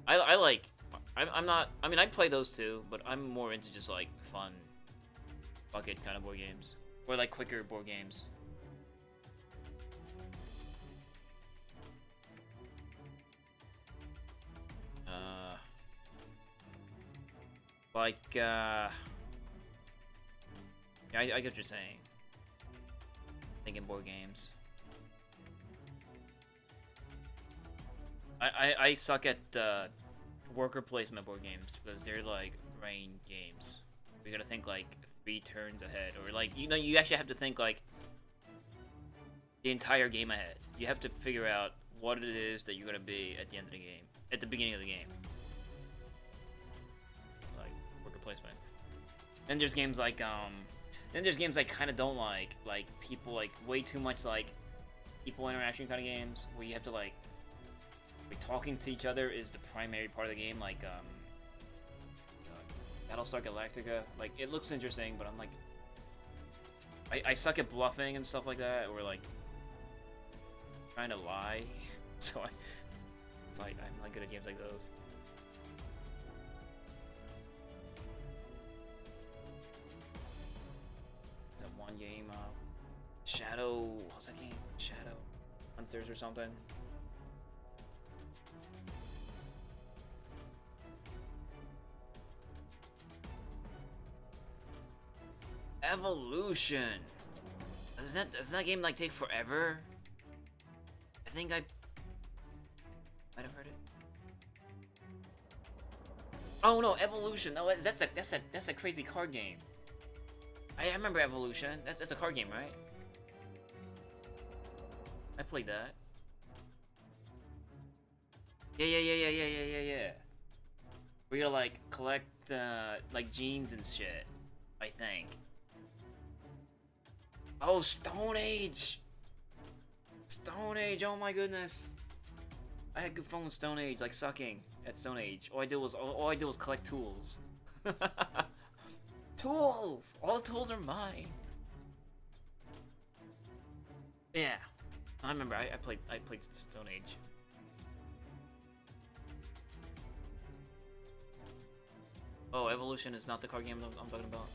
I mean I play those too, but I'm more into just like fun bucket kind of board games, or like quicker board games. Yeah, I get what you're saying. Thinking board games. I suck at worker placement board games, because they're like brain games. You gotta think like 3 turns ahead, or like, you know, you actually have to think like the entire game ahead. You have to figure out what it is that you're gonna be at the end of the game, at the beginning of the game. Like worker placement. Then there's games like kind of don't like people like way too much like people interaction kind of games, where you have to like talking to each other is the primary part of the game, like Battlestar Galactica. Like, it looks interesting, but I'm like, I suck at bluffing and stuff like that, or like trying to lie, so I'm not good at games like those. That one game, Shadow, what's that game? Shadow Hunters or something. Evolution. Does that game like take forever? I think I might have heard it. Oh no, Evolution. No, that's a crazy card game. I remember Evolution. That's a card game, right? I played that. Yeah. Where you like collect like genes and shit, I think. Oh, Stone Age! Stone Age, oh my goodness. I had good fun with Stone Age, like sucking at Stone Age. All I did was collect tools. Tools! All the tools are mine. Yeah. I remember I played Stone Age. Oh, Evolution is not the card game I'm talking about.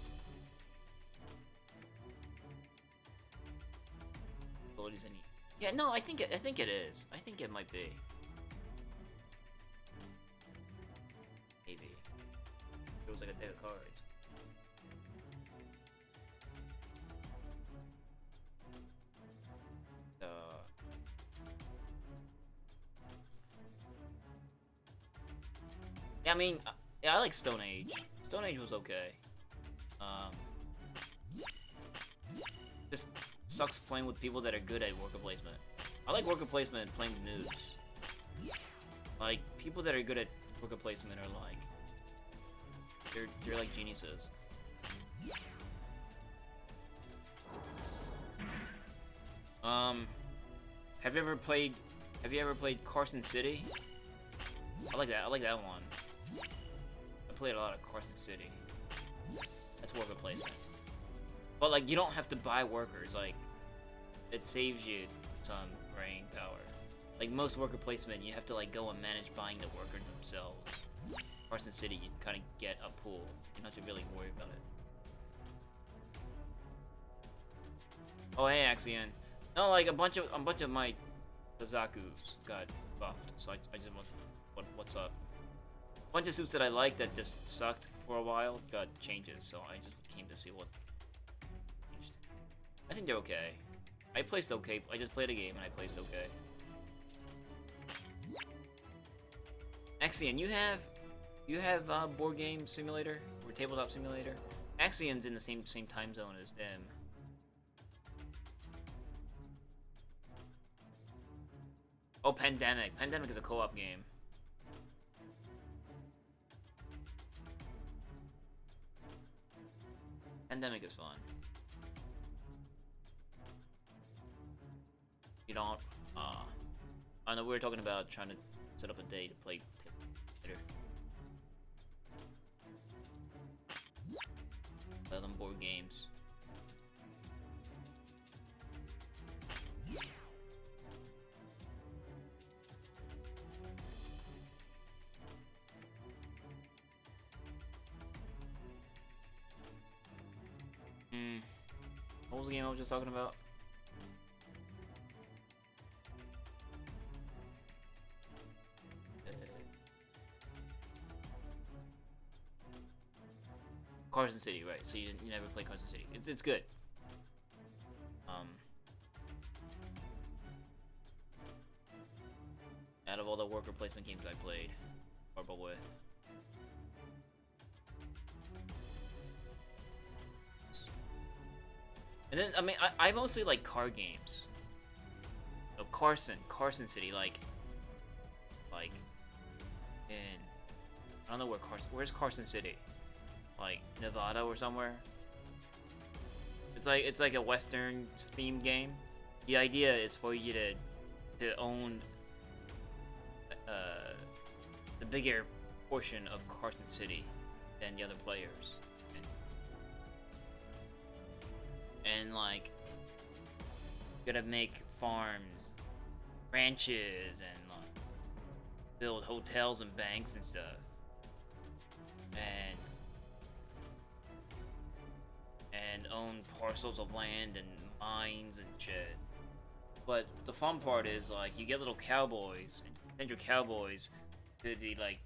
Abilities I need. Yeah, no, I think it is. I think it might be. Maybe. It was like a deck of cards. Yeah, I mean, yeah, I like Stone Age. Stone Age was okay. Just sucks playing with people that are good at worker placement. I like worker placement playing with noobs. Like, people that are good at worker placement are like... They're like geniuses. Have you ever played Carson City? I like that one. I played a lot of Carson City. That's worker placement. But like, you don't have to buy workers, like, it saves you some brain power. Like most worker placement, you have to like go and manage buying the workers themselves. Carson City, you kind of get a pool. You don't have to really worry about it. Oh hey Axion. No, like a bunch of my Kazakus got buffed, so I just what's up? A bunch of suits that I liked that just sucked for a while got changes, so I just came to see what changed. I think they're okay. I placed okay. I just played a game and I placed okay. Axion, you have board game simulator or tabletop simulator? Axion's in the same time zone as them. Oh, Pandemic. Pandemic is a co-op game. Pandemic is fun. You don't, I know we were talking about trying to set up a day to play later. Play them board games. What was the game I was just talking about? Carson City, right? So you never play Carson City. It's good. Out of all the worker placement games I played, horrible with. And then, I mean, I mostly like card games. Oh, Carson City, like in, I don't know where's Carson City? Like Nevada or somewhere. It's like a Western themed game. The idea is for you to own the bigger portion of Carson City than the other players. And like, you gotta make farms ranches and like build hotels and banks and stuff, and own parcels of land and mines and shit. But the fun part is like you get little cowboys and you send your cowboys to the like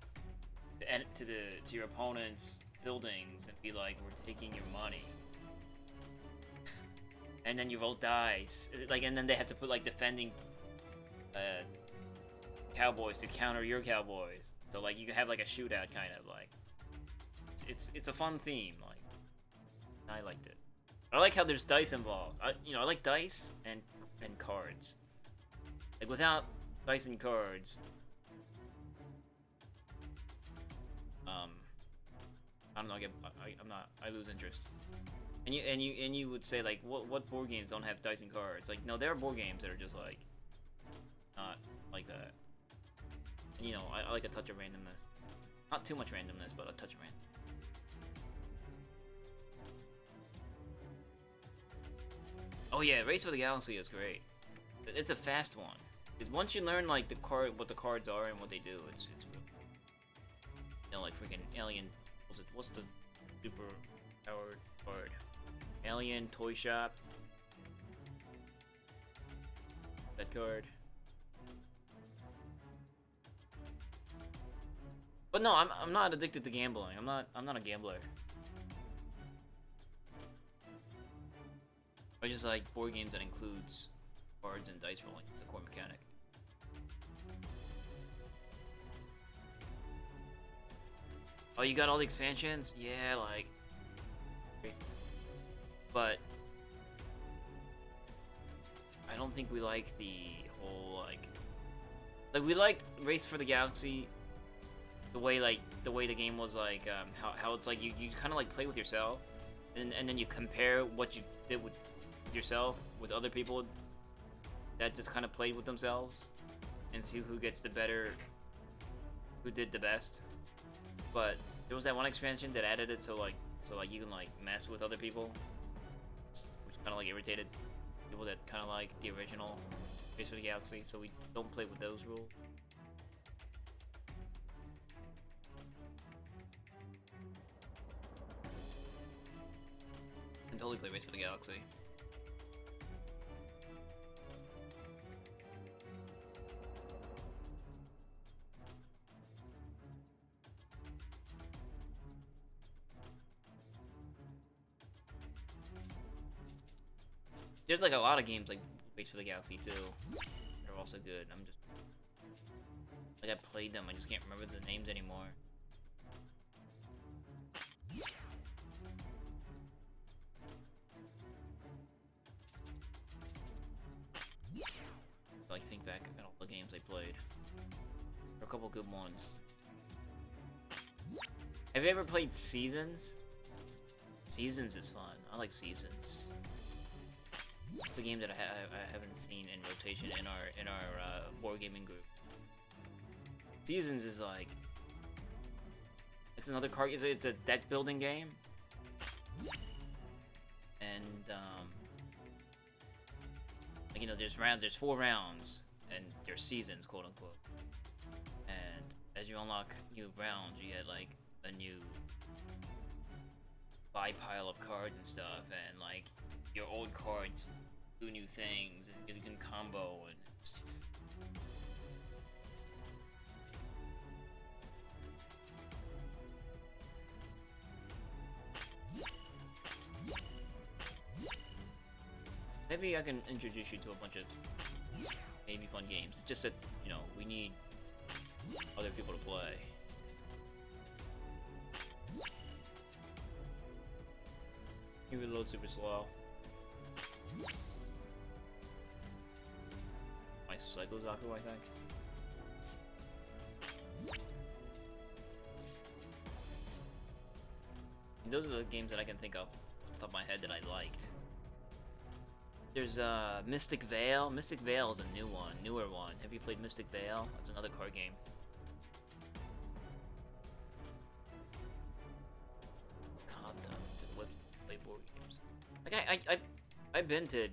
to your opponent's buildings and be like, we're taking your money. And then you roll dice, like, and then they have to put like defending cowboys to counter your cowboys. So like you can have like a shootout kind of like. It's a fun theme. Like I liked it. I like how there's dice involved. I like dice and cards. Like without dice and cards, I don't know. I lose interest. And you would say like, what board games don't have dice and cards? Like, no, there are board games that are just like not like that. And I like a touch of randomness. Not too much randomness, but a touch of randomness. Oh yeah, Race for the Galaxy is great. It's a fast one. Because once you learn like what the cards are and what they do, it's like freaking Alien. What's the super powered card? Alien Toy Shop. That card. But no, I'm not addicted to gambling. I'm not a gambler. I just like board games that includes cards and dice rolling. It's the core mechanic. Oh, you got all the expansions? Yeah, like... But... I don't think we like the whole, like... Like, we liked Race for the Galaxy, the way the game was, like, how it's like, you kind of, like, play with yourself, and then you compare what you did with yourself with other people that just kind of played with themselves, and see who gets the better, who did the best. But there was that one expansion that added it so you can like mess with other people, which kind of like irritated people that kind of like the original Race for the Galaxy. So we don't play with those rules. I can totally play Race for the Galaxy. There's like a lot of games like Race for the Galaxy too. They're also good. I'm just like, I played them, I just can't remember the names anymore. Like think back at all the games I played. There are a couple good ones. Have you ever played Seasons? Seasons is fun. I like Seasons. It's a game that I haven't seen in rotation in our board gaming group. Seasons is like, it's another card. It's a deck building game, and like, there's 4 rounds, and there's seasons, quote unquote. And as you unlock new rounds, you get like a new buy pile of cards and stuff, and like your old cards do new things, and you can combo, and maybe I can introduce you to a bunch of maybe fun games. Just that, we need other people to play. You reload super slow. My Psycho Zaku, I think. And those are the games that I can think of off the top of my head that I liked. There's Mystic Vale. Mystic Vale is a newer one. Have you played Mystic Vale? That's another card game. Content to play board games. Like I've been to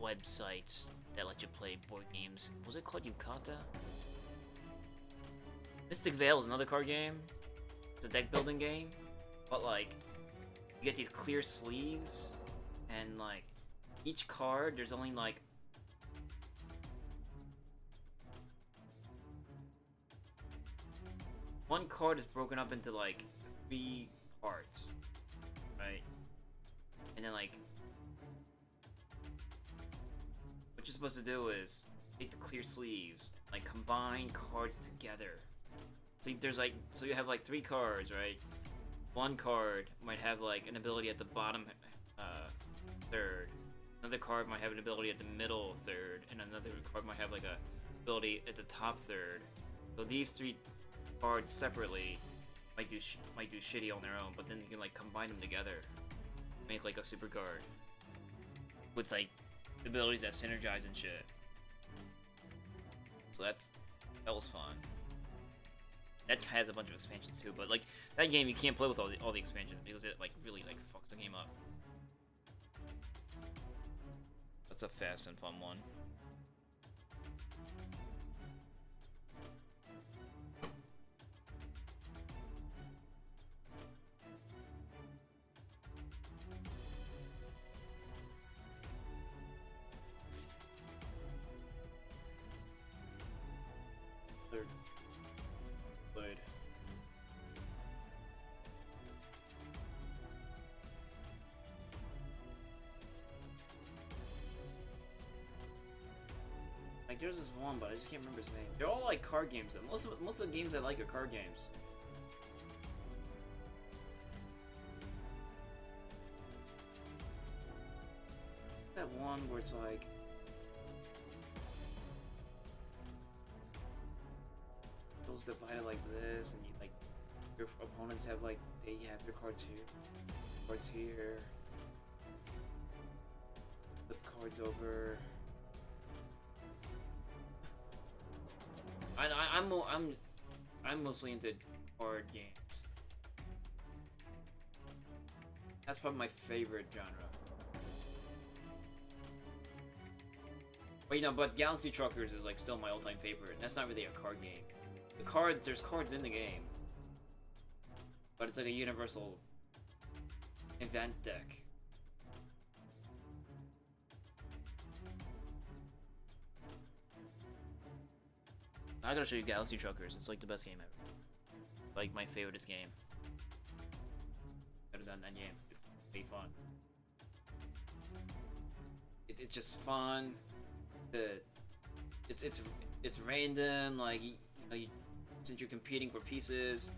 websites that let you play board games. Was it called Yukata? Mystic Vale is another card game. It's a deck building game, but like you get these clear sleeves, and like each card there's only like one card is broken up into like 3 parts, right? And then like what you're supposed to do is take the clear sleeves, like combine cards together. So there's like, so you have like 3 cards, right? One card might have like an ability at the bottom third. Another card might have an ability at the middle third, and another card might have like a ability at the top third. So these 3 cards separately might do shitty on their own, but then you can like combine them together, make like a super card with like abilities that synergize and shit. So that was fun. That has a bunch of expansions too, but like that game you can't play with all the expansions because it like really like fucks the game up. That's a fast and fun one. Third. Played. Like there's this one, but I just can't remember his name. They're all like card games. Most of the games I like are card games. That one where it's like those divided like this, and you like your opponents have like they have their cards here, flip cards over. I'm mostly into card games. That's probably my favorite genre. But you know, but Galaxy Truckers is like still my all-time favorite. That's not really a card game. There's cards in the game, but it's like a universal event deck. I gotta show you Galaxy Truckers. It's like the best game ever. Like my favoriteest game. Better than that game. It's way fun. It's just fun. It's random. Like you know, since you're competing for pieces,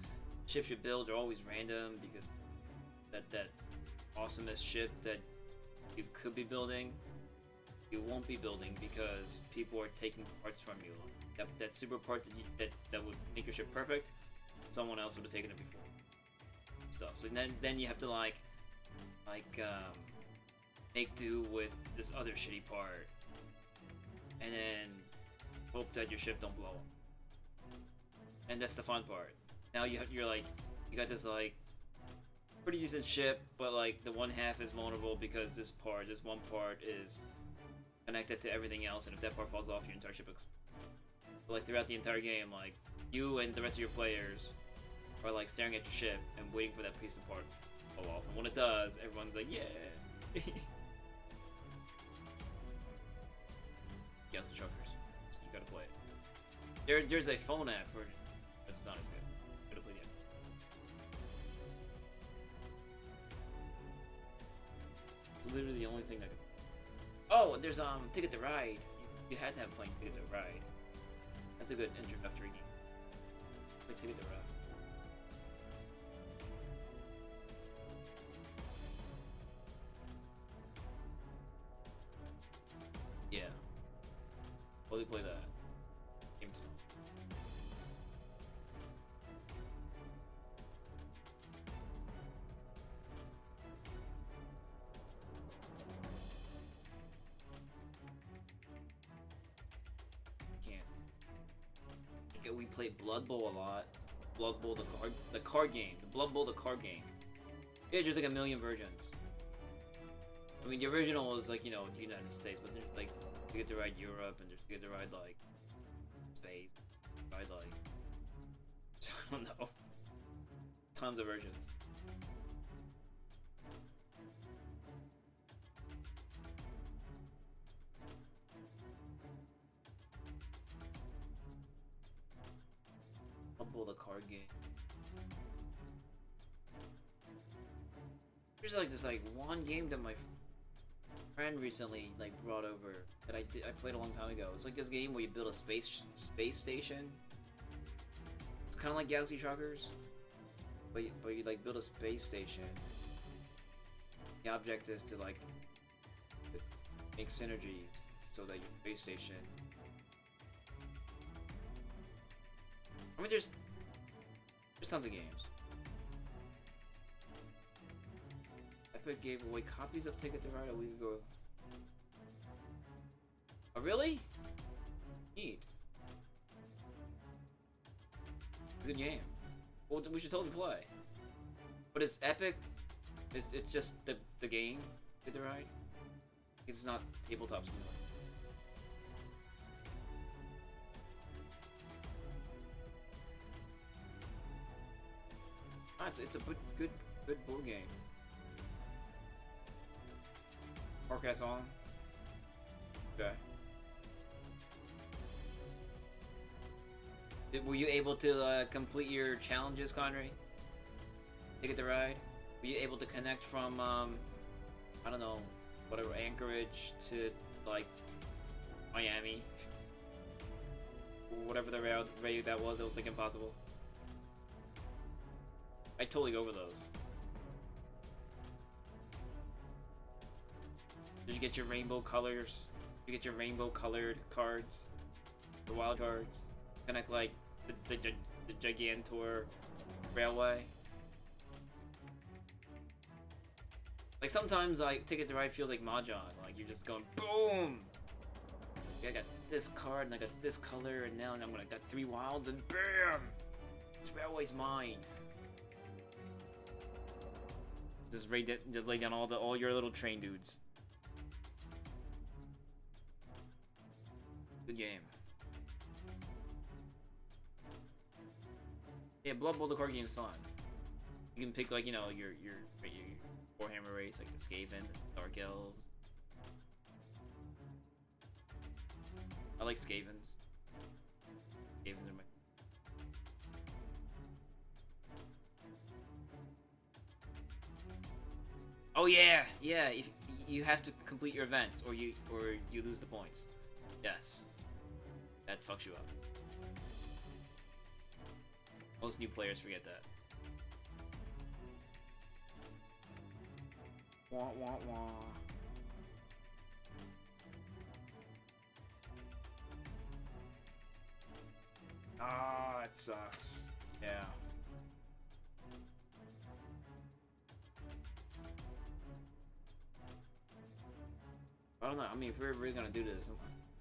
ships you build are always random because that awesomest ship that you could be building, you won't be building because people are taking parts from you. That super part that would make your ship perfect, someone else would have taken it before. Stuff. So then you have to make do with this other shitty part, and then hope that your ship don't blow up. And that's the fun part. Now you got this like pretty decent ship, but like the one half is vulnerable because this one part is connected to everything else, and if that part falls off, your entire ship explodes. But like throughout the entire game, like you and the rest of your players are like staring at your ship and waiting for that piece of part to fall off, and when it does, everyone's like, yeah. Galaxy Truckers. So you gotta play it. There's a phone app version. It's not as good. You gotta play the app. It's literally the only thing that. Oh, there's Ticket to Ride. You had to have playing Ticket to Ride. That's a good introductory game. Play Ticket to Ride. Yeah. Fully play that. Game's fun. Can't. We played Blood Bowl a lot. Blood Bowl the card game. The Blood Bowl the card game. Yeah, there's like a million versions. mean, the original was like, you know, the United States, but there's like, you get to ride Europe, and there's you get to ride like space, ride like I don't know, tons of versions. The card game. There's like this like one game that my friend recently like brought over that I played a long time ago. It's like this game where you build a space station. It's kind of like Galaxy Truckers, but you like build a space station. The object is to like make synergy so that your space station. I mean, there's tons of games. Epic gave away copies of Ticket to Ride a week ago. Oh, really? Neat. Good game. Well, we should totally play. But it's Epic. It's just the game, Ticket to Ride. It's not tabletop simulator. It's a good board game. Forecast on. Okay. Were you able to complete your challenges, Connery? Ticket to Ride? Were you able to connect from I don't know, whatever, Anchorage to like Miami? Whatever the route that was like impossible. I totally go over those. Did you get your rainbow colors? Did you get your rainbow colored cards? The wild cards? Connect like the Gigantor Railway? Like sometimes like Ticket to Ride feels like Mahjong. Like you're just going boom! I got this card and I got this color and now I'm gonna got 3 wilds and BAM! This railway's mine. Just lay down all your little train dudes. Good game. Yeah, Blood Bowl the card game's fun. You can pick like, you know, your Warhammer race, like the Skaven, the Dark Elves. I like Skavens. Skavens are my. Oh yeah, yeah. If you have to complete your events, or you lose the points. Yes, that fucks you up. Most new players forget that. Wah wah wah. Ah, it sucks. Yeah. I don't know. I mean, if we're really gonna do this,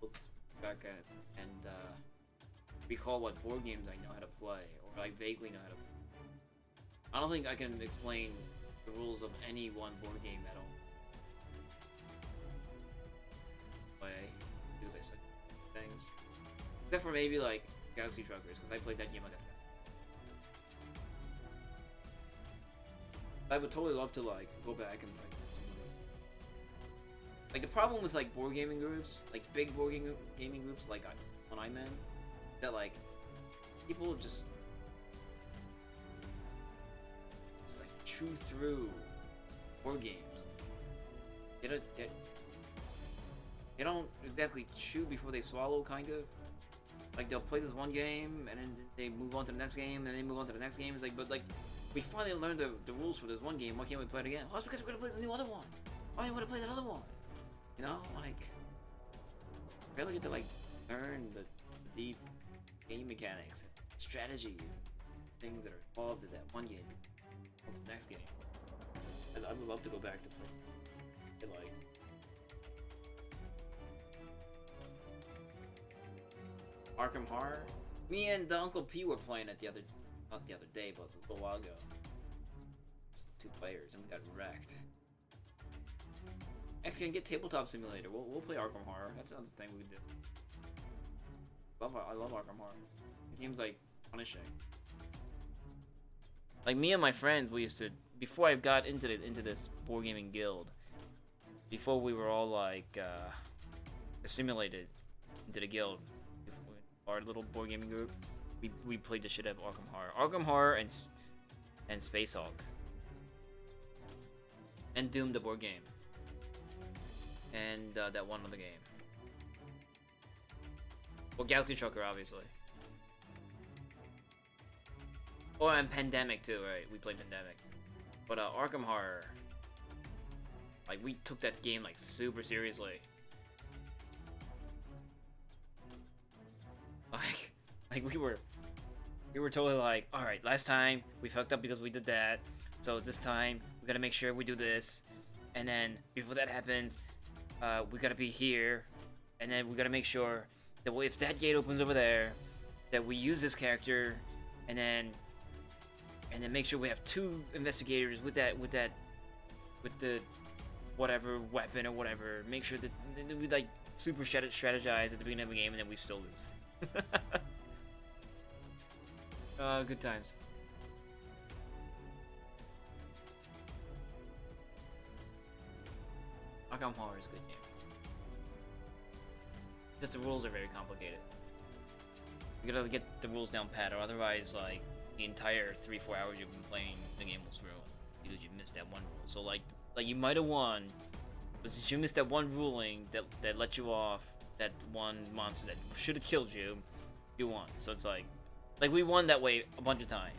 look back at and recall what board games I know how to play, or I vaguely know how to play. I don't think I can explain the rules of any one board game at all. Play, because I suck at things. Except for maybe like Galaxy Truckers, because I played that game like a fan. I would totally love to like go back and play. Like the problem with like board gaming groups, like big board gaming groups, like when I'm in, that like people just like chew through board games. They don't exactly chew before they swallow, kind of. Like they'll play this one game and then they move on to the next game and they move on to the next game. It's like, but like we finally learned the rules for this one game. Why can't we play it again? Well, that's because we're gonna play the new other one. Why do you want to play that other one? You know, like, I really get to like learn the deep game mechanics, and strategies, and things that are involved in that one game, or the next game. And I would love to go back to play. Like, Arkham Horror. Me and the Uncle P were playing it not the other day, but a little while ago. Just 2 players, and we got wrecked. Actually, get Tabletop Simulator. We'll play Arkham Horror. That's another thing we could do. I love Arkham Horror. The game's like punishing. Like me and my friends, we used to, before I got into this board gaming guild, before we were all like assimilated into the guild, our little board gaming group, we played the shit out of Arkham Horror, and Space Hulk, and Doom the board game, and that one other game. Well, Galaxy Trucker, obviously. Oh, and Pandemic too, right? We played Pandemic. But Arkham Horror, like we took that game like super seriously. Like we were totally like, all right, last time we fucked up because we did that, so this time we gotta make sure we do this, and then before that happens, we gotta be here, and then we gotta make sure that if that gate opens over there, that we use this character, and then make sure we have 2 investigators with the whatever weapon or whatever. Make sure that we like super strategize at the beginning of the game, and then we still lose. Good times. Arkham Horror is a good game. Just the rules are very complicated. You gotta get the rules down pat, or otherwise, like, the entire 3-4 hours you've been playing the game will screw because you missed that one rule. So like you might have won, but since you missed that one ruling that let you off that one monster that should have killed you, you won. So it's like we won that way a bunch of times.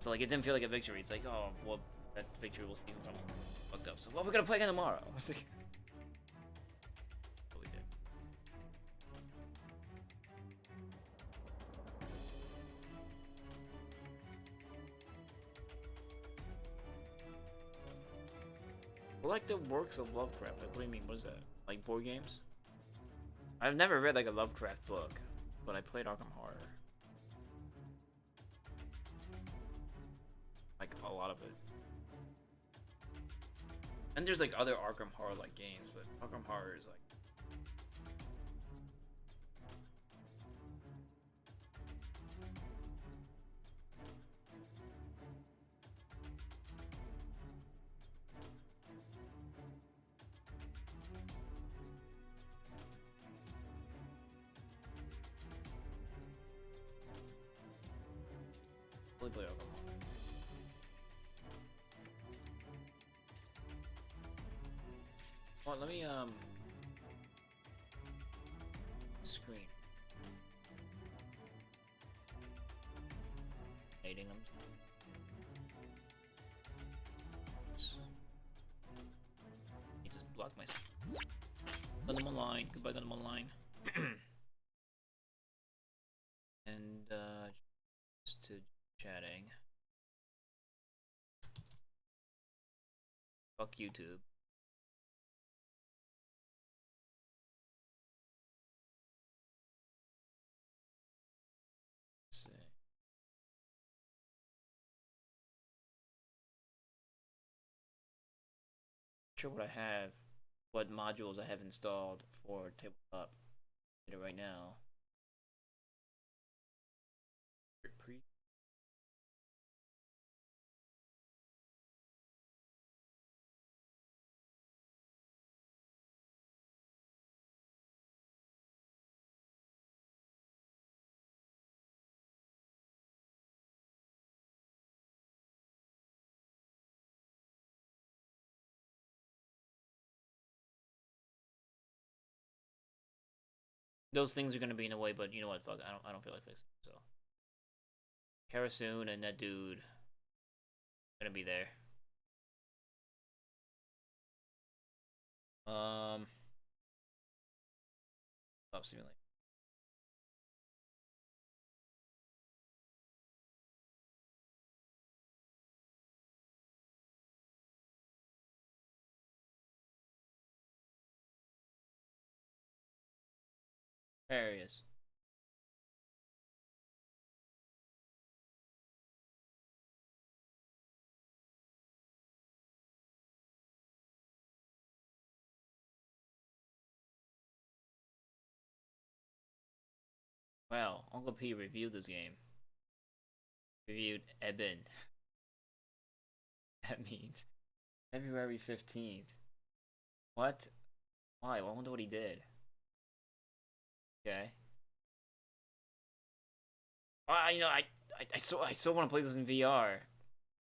So like it didn't feel like a victory. It's like, oh well, that victory was taken from fucked up. So well, we're gonna play again tomorrow. It's like, what we did. I like the works of Lovecraft. Like, what do you mean? What is that? Like board games? I've never read like a Lovecraft book, but I played Arkham Horror. Like a lot of it. And there's like other Arkham Horror like games, but Arkham Horror is like really play Arkham Horror. Well, let me screen. Hating them. He just blocked my. Got them online. Goodbye, got them online. And just to chatting. Fuck YouTube. Let's see. Sure what I have, what modules I have installed for tabletop right now. Pre those things are gonna be in the way, but you know what? Fuck, I don't feel like fixing it. So, Karasoon and that dude gonna be there. Stop simulating. There he is. Wow, Uncle P reviewed this game. Reviewed Eben. That means February 15th. What? Why? I wonder what he did. Okay. You know, I so want to play this in VR.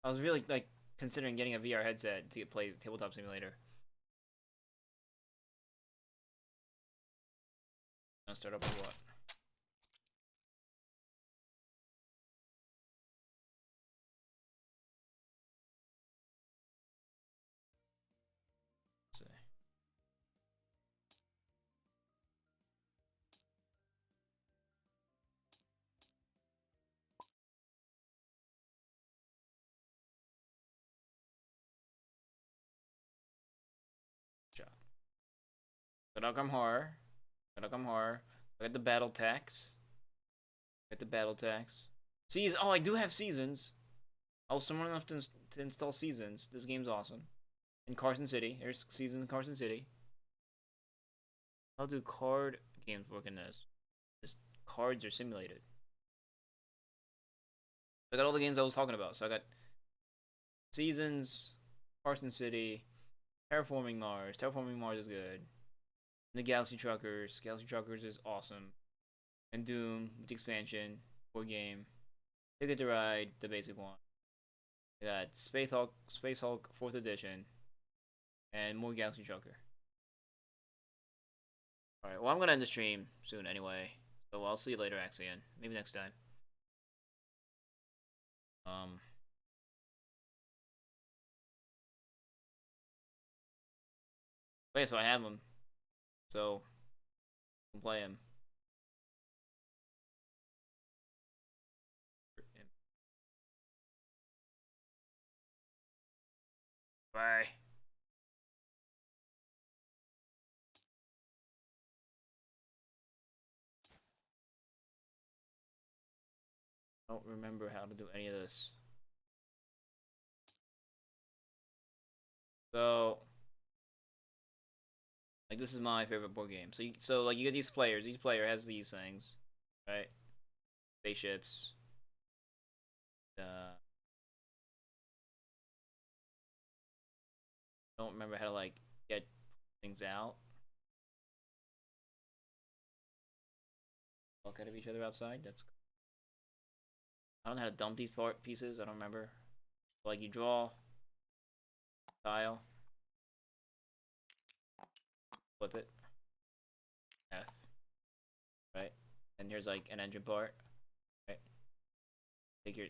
I was really like considering getting a VR headset to play Tabletop Simulator. I'll start up with what? Let's see. Good Arkham Horror. Good Arkham Horror. I got the battle tax. Get the battle tax. Oh, I do have seasons. I was smart enough to install seasons. This game's awesome. In Carson City. There's seasons in Carson City. How do card games work in this? Just cards are simulated. I got all the games I was talking about. So I got seasons, Carson City, Terraforming Mars. Terraforming Mars is good. And the Galaxy Truckers. Galaxy Truckers is awesome. And Doom with the expansion, board game. Ticket to Ride, the basic one. We got Space Hulk 4th edition, and more Galaxy Trucker. Alright, well I'm gonna end the stream soon anyway. So I'll see you later, Axion. Maybe next time. Okay, so I have them. So I can play him. Bye. I don't remember how to do any of this. So, like, this is my favorite board game. So like, you get these players. Each player has these things, right? Spaceships. Don't remember how to like get things out. Look out of each other outside. That's. I don't know how to dump these pieces. I don't remember. Like, you draw tile, flip it, F, right? And here's like an engine part, right? Take your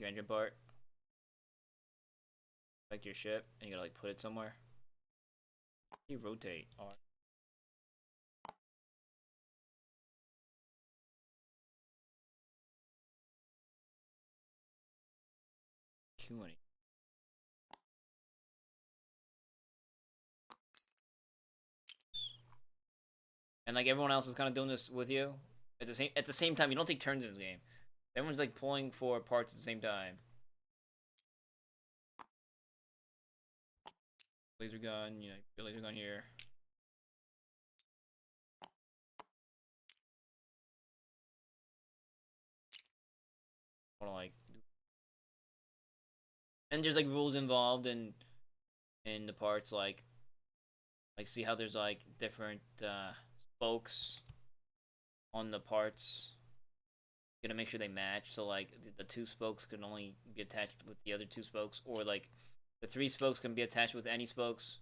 engine part, select your ship, and you gotta like put it somewhere. You rotate R. Q&A. And like everyone else is kind of doing this with you at the same time. You don't take turns in this game. Everyone's like pulling for parts at the same time. Laser gun, you know, your laser gun here. I wanna like, and there's like rules involved in the parts, like see how there's like different spokes on the parts. You gotta make sure they match. So like the 2 spokes can only be attached with the other 2 spokes, or like the 3 spokes can be attached with any spokes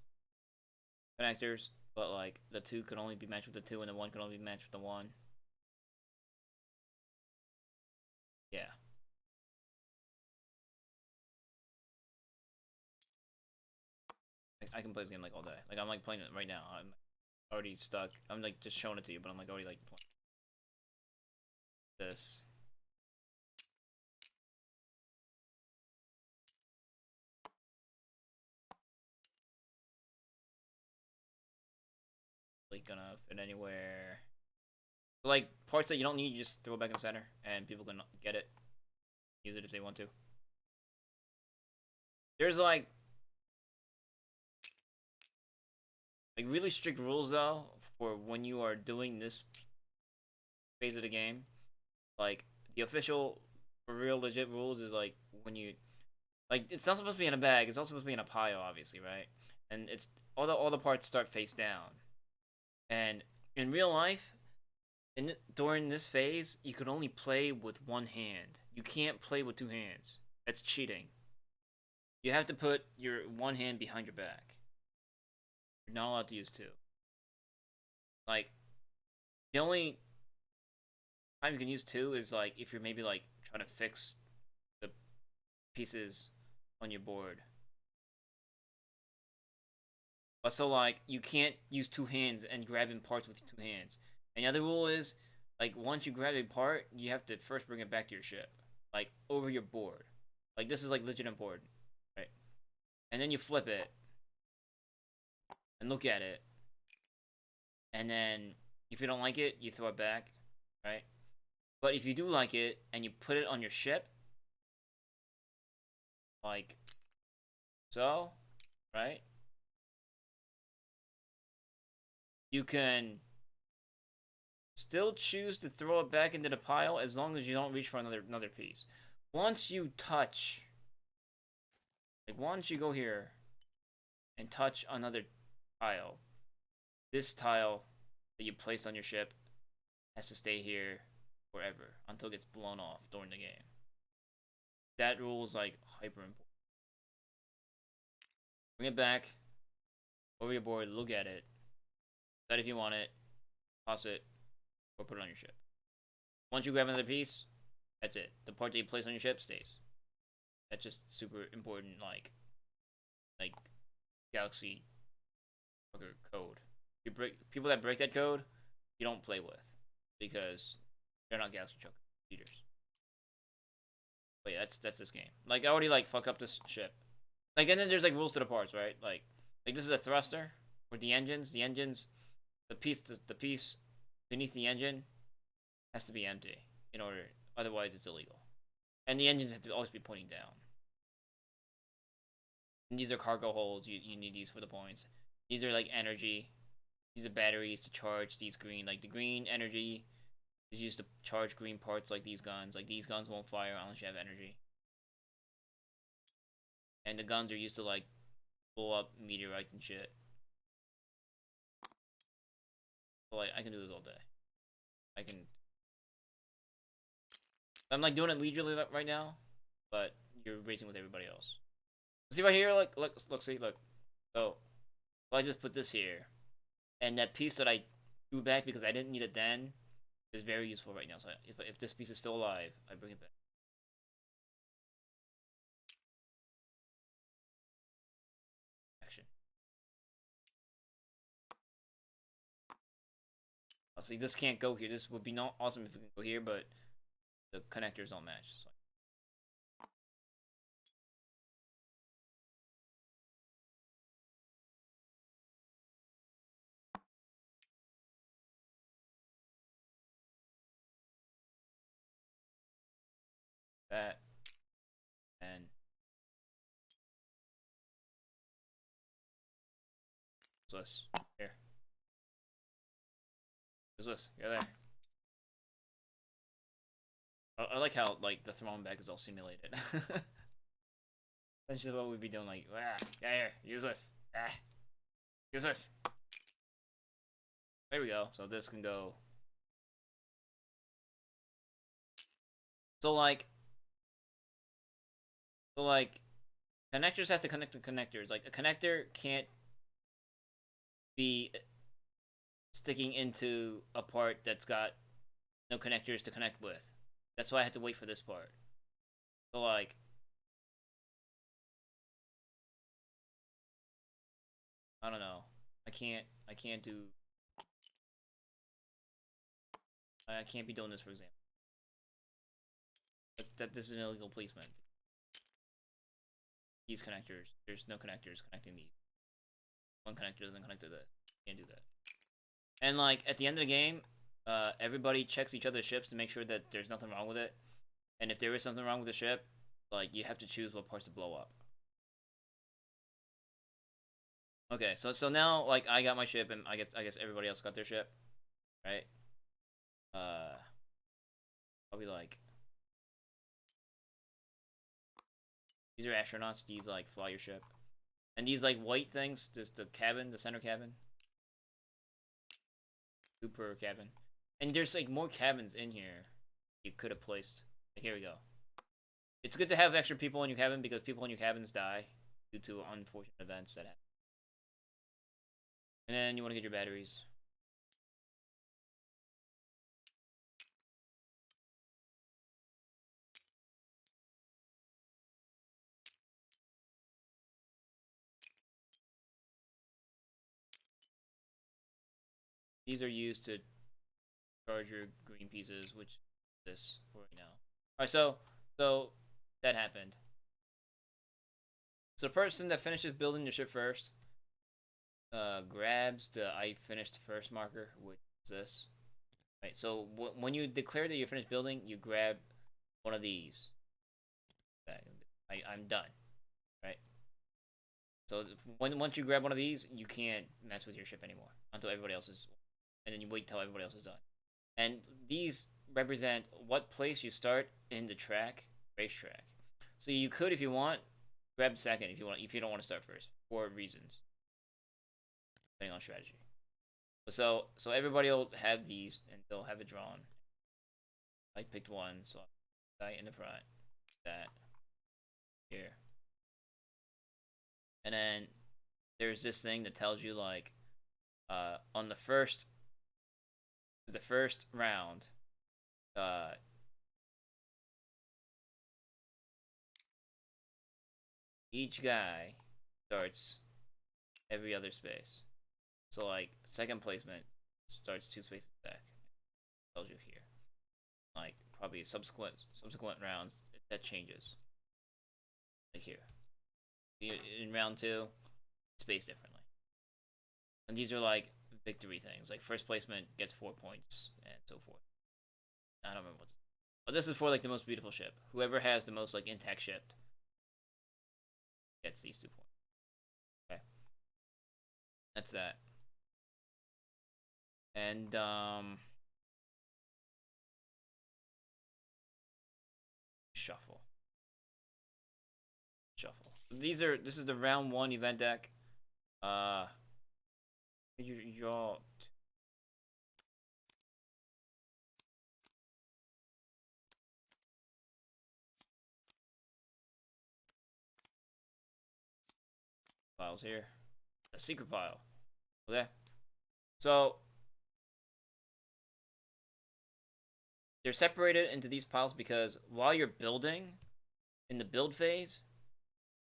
connectors, but like the 2 can only be matched with the 2, and the 1 can only be matched with the 1. Yeah. I can play this game like all day. Like I'm like playing it right now. I'm already stuck. I'm like just showing it to you, but I'm like already like playing this. Like gonna fit anywhere. Like parts that you don't need, you just throw it back in the center, and people can get it, use it if they want to. There's like really strict rules though for when you are doing this phase of the game. Like the official, for real, legit rules is like when you like it's not supposed to be in a bag. It's also supposed to be in a pile, obviously, right? And it's all the parts start face down. And in real life, during this phase, you can only play with one hand. You can't play with two hands. That's cheating. You have to put your one hand behind your back. You're not allowed to use two. Like, the only time you can use two is like if you're maybe like trying to fix the pieces on your board. But so like you can't use two hands and grabbing parts with two hands. And the other rule is like once you grab a part, you have to first bring it back to your ship, like over your board. Like this is like legit important, right? And then you flip it and look at it. And then if you don't like it, you throw it back, right? But if you do like it and you put it on your ship, like so, right? You can still choose to throw it back into the pile as long as you don't reach for another piece. Once you touch, like once you go here and touch another tile, this tile that you placed on your ship has to stay here forever until it gets blown off during the game. That rule is like hyper important. Bring it back over your board, look at it, decide if you want it, toss it, or put it on your ship. Once you grab another piece, that's it. The part that you place on your ship stays. That's just super important, like Galaxy code. People that break that code, you don't play with because they're not Galaxy Trucker leaders. But yeah, that's this game. Like I already like fuck up this ship. Like and then there's like rules to the parts, right? Like this is a thruster with the engines. The piece beneath the engine has to be empty in order. Otherwise, it's illegal. And the engines have to always be pointing down. And these are cargo holds. You need these for the points. These are like energy. These are batteries to charge these green. Like the green energy is used to charge green parts like these guns. Like these guns won't fire unless you have energy. And the guns are used to like blow up meteorites and shit. So like I can do this all day. I'm like doing it leisurely right now, but you're racing with everybody else. See right here, look, see, look. So I just put this here, and that piece that I threw back because I didn't need it then is very useful right now. So if this piece is still alive, I bring it back. Action. Oh, see, this can't go here. This would be not awesome if it can go here, but the connectors don't match. So. That and this here. Who's this? You're there. I like how like the throwing back is all simulated. Essentially, what we'd be doing, like, yeah, here, use this, use this. There we go. So this can go. So like, connectors have to connect to connectors. Like a connector can't be sticking into a part that's got no connectors to connect with. That's why I had to wait for this part. So like, I don't know. I can't be doing this, for example. This is an illegal placement. These connectors, there's no connectors connecting these. One connector doesn't connect to this. Can't do that. And like at the end of the game, everybody checks each other's ships to make sure that there's nothing wrong with it. And if there is something wrong with the ship, like you have to choose what parts to blow up. Okay, so now like I got my ship, and I guess everybody else got their ship, right? Probably like these are astronauts. These like fly your ship, and these like white things. Just the cabin, the center cabin, super cabin, and there's like more cabins in here. You could have placed. Like, here we go. It's good to have extra people in your cabin because people in your cabins die due to unfortunate events that happen. And then you want to get your batteries. These are used to charge your green pieces, which is this for right now. Alright, so that happened. So the person that finishes building the ship first grabs the I finished first marker, which is this. Right, so when you declare that you're finished building, you grab one of these. I'm done. Right? So once you grab one of these, you can't mess with your ship anymore until everybody else is, and then you wait till everybody else is done. And these represent what place you start in the racetrack. So you could, if you want, grab second if you don't want to start first for reasons, depending on strategy. So everybody will have these and they'll have it drawn. I picked one, so guy in the front, that here, and then there's this thing that tells you like on the first round, each guy starts every other space. So like second placement starts 2 spaces back. Tells you here. Like probably subsequent rounds that changes. Like here. In round 2, space differently. And these are like victory things. Like first placement gets 4 points and so forth. I don't remember what this is. But this is for like the most beautiful ship. Whoever has the most like intact ship gets these 2 points. Okay. That's that. And shuffle. This is the round 1 event deck. You draw piles here. A secret pile. Okay. So they're separated into these piles because while you're building, in the build phase,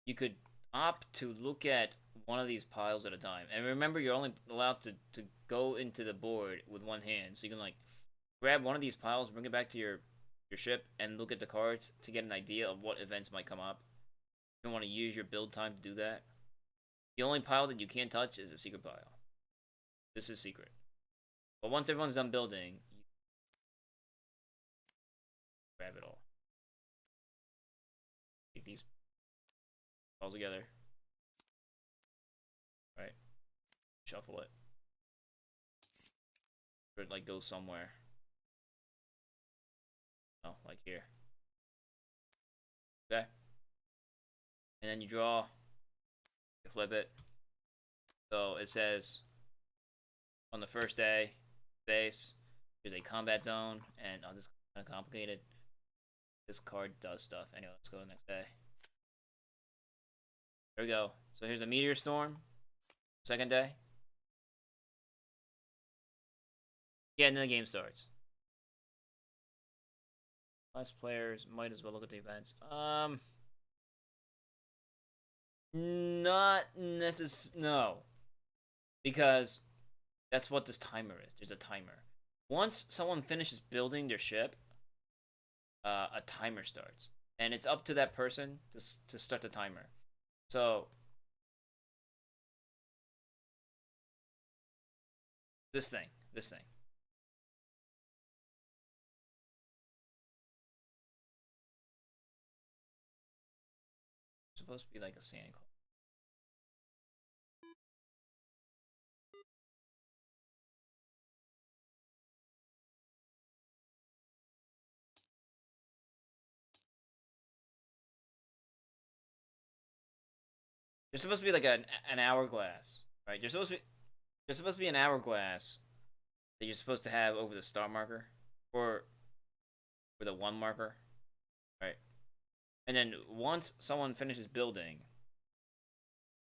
you could opt to look at one of these piles at a time. And remember, you're only allowed to go into the board with one hand. So you can like grab one of these piles, bring it back to your ship, and look at the cards to get an idea of what events might come up. You don't want to use your build time to do that. The only pile that you can't touch is the secret pile. This is secret. But once everyone's done building, you grab it all. Take these all together. Right. Shuffle it. Or it like goes somewhere. Oh, like here. Okay. And then you draw. You flip it. So it says on the first day, base, there's a combat zone, and this is kind of complicated. This card does stuff. Anyway, let's go to the next day. There we go. So here's a meteor storm. Second day. Yeah, and then the game starts. Last players might as well look at the events. Not no. Because that's what this timer is. There's a timer. Once someone finishes building their ship, a timer starts. And it's up to that person to start the timer. So this thing. It's supposed to be like a Santa Claus. There's supposed to be like an hourglass, right? There's supposed to be an hourglass that you're supposed to have over the star marker or the 1 marker, right? And then once someone finishes building,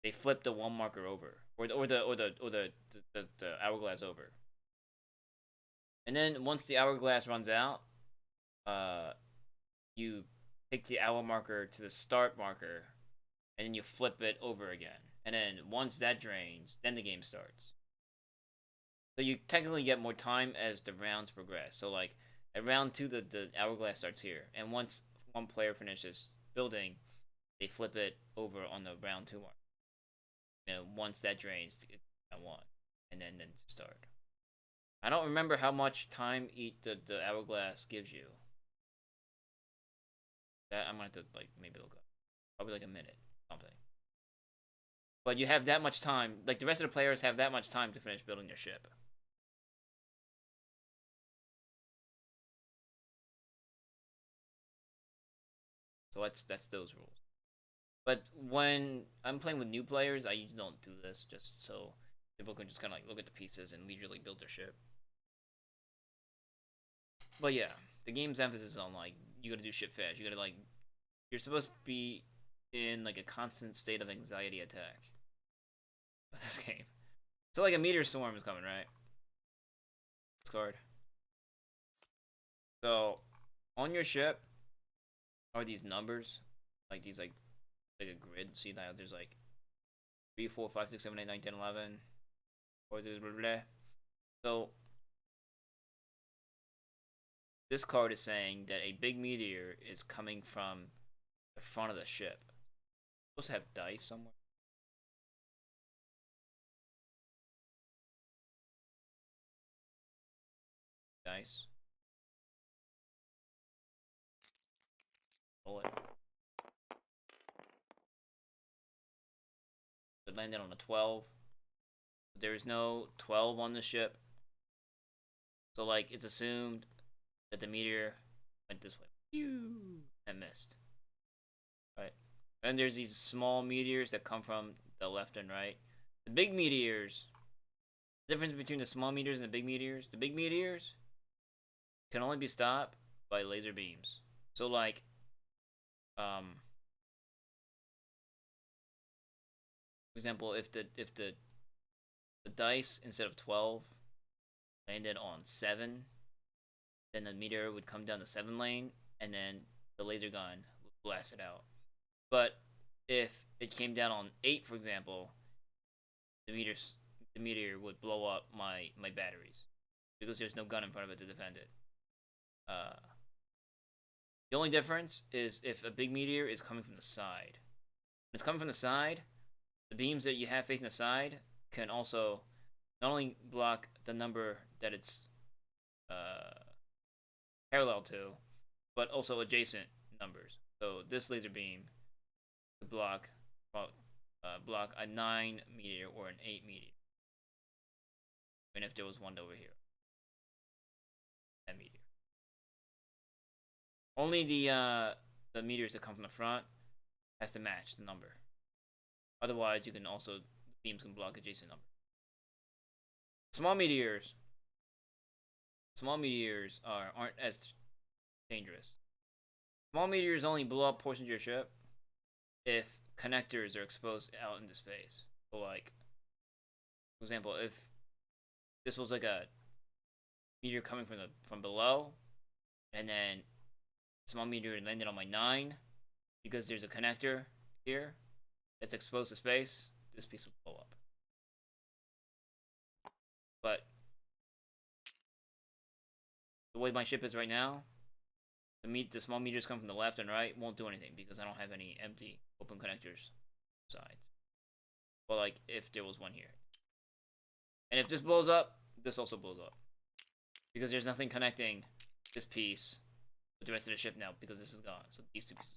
they flip the 1 marker over, or the hourglass over. And then once the hourglass runs out, you take the hour marker to the start marker, and then you flip it over again. And then once that drains, then the game starts. So you technically get more time as the rounds progress. So like at round 2, the hourglass starts here, and once one player finishes building, they flip it over on the round 2 mark. And once that drains, it's round 1, and then start. I don't remember how much time the hourglass gives you. That I'm gonna have to like maybe look up. Probably like a minute, something. But you have that much time. Like the rest of the players have that much time to finish building their ship. So that's those rules. But when I'm playing with new players, I usually don't do this, just so people can just kind of like look at the pieces and leisurely build their ship. But yeah, the game's emphasis on like you gotta do shit fast. You gotta like you're supposed to be in like a constant state of anxiety attack. With this game. So like a meteor storm is coming, right? This card. So on your ship are these numbers, like these like a grid. See now there's like 3, 4, 5, 6, 7, 8, 9, 10, 11. Or is it blah, blah, blah. So this card is saying that a big meteor is coming from the front of the ship. It's supposed to have dice somewhere. Dice. Roll it. It landed on a 12. There is no 12 on the ship. So like it's assumed that the meteor went this way. Pew! And missed. Right. And there's these small meteors that come from the left and right. The big meteors, the difference between the small meteors and the big meteors can only be stopped by laser beams. So like for example, if the dice instead of 12 landed on 7, then the meteor would come down the 7 lane, and then the laser gun would blast it out. But if it came down on 8, for example, the meteor would blow up my batteries because there's no gun in front of it to defend it. The only difference is if a big meteor is coming from the side. When it's coming from the side, the beams that you have facing the side can also not only block the number that it's parallel to, but also adjacent numbers. So this laser beam could block a 9 meteor or an 8 meteor. And if there was one over here, that meteor. Only the meteors that come from the front has to match the number. Otherwise, you can also the beams can block adjacent numbers. Small meteors aren't as dangerous. Small meteors only blow up portions of your ship if connectors are exposed out into space. So like, for example, if this was like a meteor coming from below, and then small meteor landed on my 9, because there's a connector here that's exposed to space, this piece will blow up. But the way my ship is right now, the small meteors come from the left and right won't do anything because I don't have any empty open connectors sides. Well, like if there was one here, and if this blows up, this also blows up because there's nothing connecting this piece with the rest of the ship now because this is gone. So these two pieces.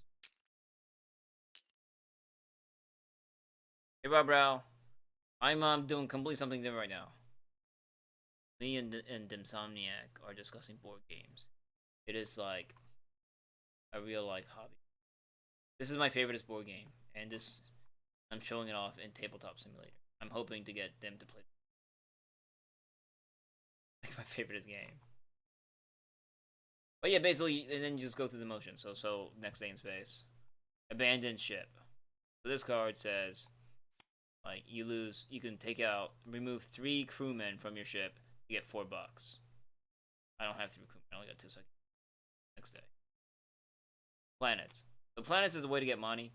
Hey, Rob, I'm doing completely something different right now. Me and Dimsomniac are discussing board games. It is like a real life hobby. This is my favorite board game, and this I'm showing it off in Tabletop Simulator. I'm hoping to get them to play. Like my favorite game. But yeah, basically, and then you just go through the motion. So next day in space, abandoned ship. So this card says, like, you can remove 3 crewmen from your ship. You get $4. I don't have 3 crewmen. I only got 2 seconds. Next day. Planets. The planets is a way to get money.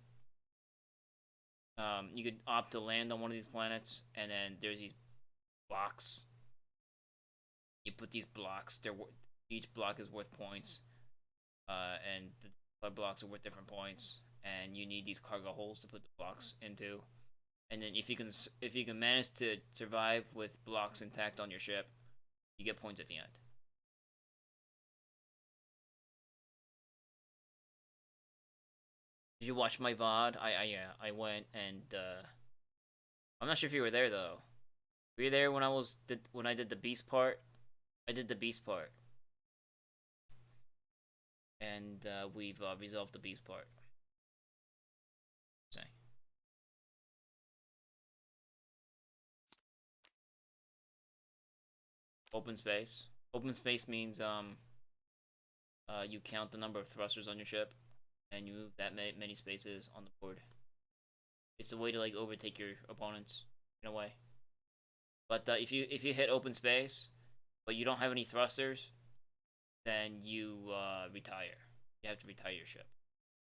You could opt to land on one of these planets, and then there's these blocks. You put these blocks. Each block is worth points, and the other blocks are worth different points. And you need these cargo holes to put the blocks into. And then if you can manage to survive with blocks intact on your ship, you get points at the end. Did you watch my VOD? I went and I'm not sure if you were there though. Were you there when I did the beast part? I did the beast part. And we've resolved the beast part. Say. Open space. Open space means you count the number of thrusters on your ship, and you move that many spaces on the board. It's a way to like overtake your opponents in a way. But if you hit open space, but you don't have any thrusters, then you retire. You have to retire your ship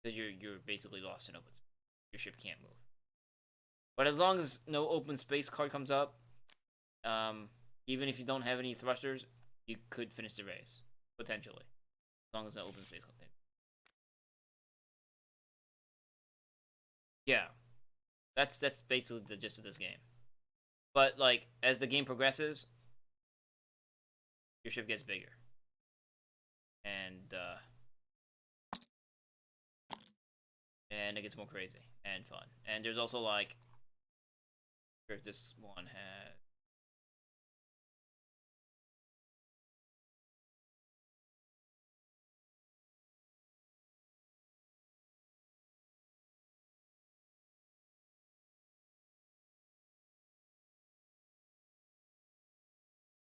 because you're basically lost in open space. Your ship can't move. But as long as no open space card comes up, even if you don't have any thrusters, you could finish the race potentially, as long as no open space comes in. Yeah, that's basically the gist of this game. But like as the game progresses, your ship gets bigger, and it gets more crazy and fun. And there's also like, if this one has.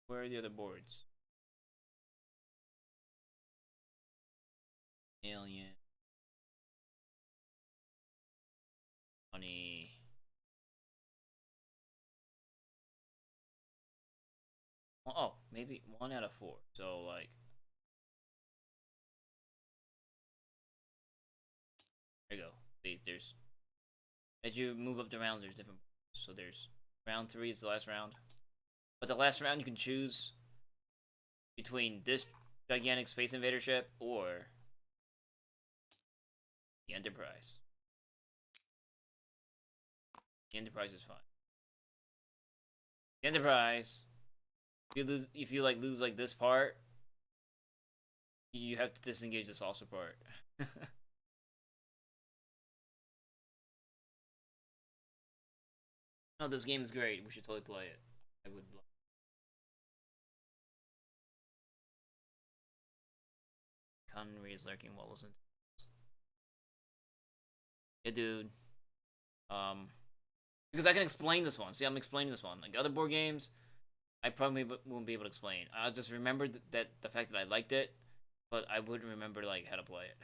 Where are the other boards? Alien. Money. Oh, maybe 1 out of 4. So like, there you go. There's as you move up the rounds, there's different. So there's round 3 is the last round, but the last round you can choose between this gigantic Space Invader ship or the Enterprise. The Enterprise is fine. The Enterprise, if you lose like this part, you have to disengage the saucer part. No, this game is great. We should totally play it. I would. Connery is lurking while listening. Yeah, dude. Because I can explain this one. See, I'm explaining this one. Like other board games, I probably won't be able to explain. I'll just remember that the fact that I liked it, but I wouldn't remember like how to play it.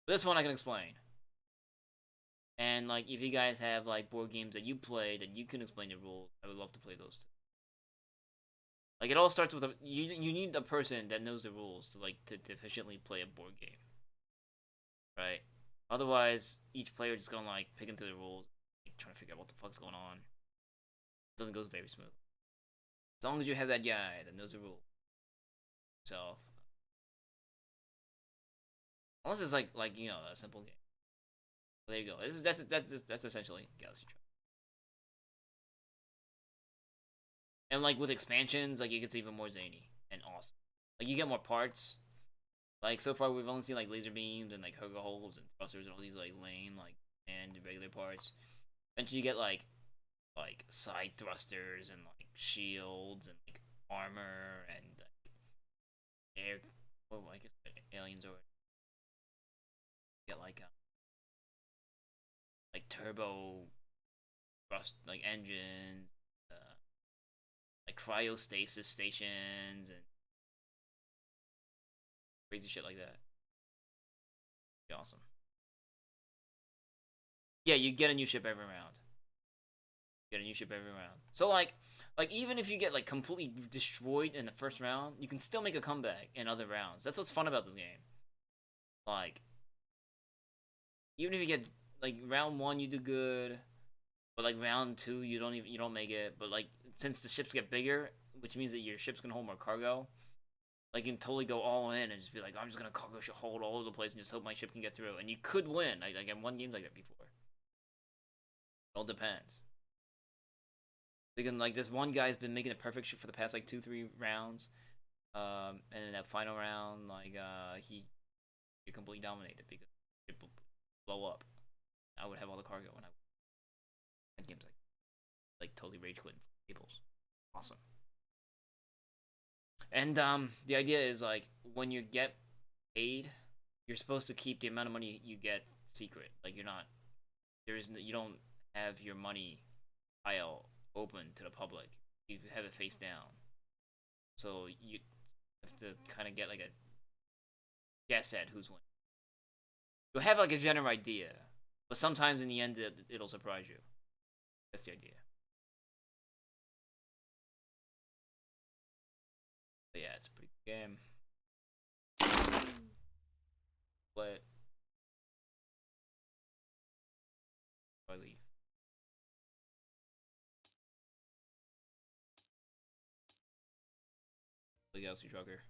But this one I can explain. And like, if you guys have like board games that you play that you can explain the rules, I would love to play those too. Like it all starts with you need a person that knows the rules to like to efficiently play a board game, right? Otherwise, each player just gonna like picking through the rules, like, trying to figure out what the fuck's going on. It doesn't go very smooth. As long as you have that guy that knows the rules. So, unless it's like you know, a simple game. But there you go. That's essentially Galaxy Truck. And like with expansions, like it gets even more zany and awesome. Like you get more parts. Like so far we've only seen like laser beams and like cargo holes and thrusters and all these like lame like and regular parts. Eventually you get like side thrusters and like shields and like armor and like air. Oh, I guess aliens or get like like turbo thrust like engines, like cryostasis stations and crazy shit like that. Be awesome. Yeah, you get a new ship every round. Get a new ship every round. So like even if you get like completely destroyed in the first round, you can still make a comeback in other rounds. That's what's fun about this game. Like even if you get like round 1 you do good, but like round 2 you don't make it, but like since the ships get bigger, which means that your ship's gonna hold more cargo, like you can totally go all in and just be like, I'm just gonna cargo hold all over the place and just hope my ship can get through, and you could win. Like I've won games like that before. It all depends. Because like this one guy's been making a perfect ship for the past like 2-3 rounds, and in that final round, like he completely dominated because it would blow up. I would have all the cargo when I had games like totally rage quitting tables. Awesome. And the idea is like when you get paid, you're supposed to keep the amount of money you get secret. Like you don't have your money pile open to the public. You have it face down. So you have to kind of get like a guess at who's winning. You'll have like a general idea, but sometimes in the end it'll surprise you. That's the idea. But yeah, it's a pretty good game. But I leave. The Galaxy Trucker.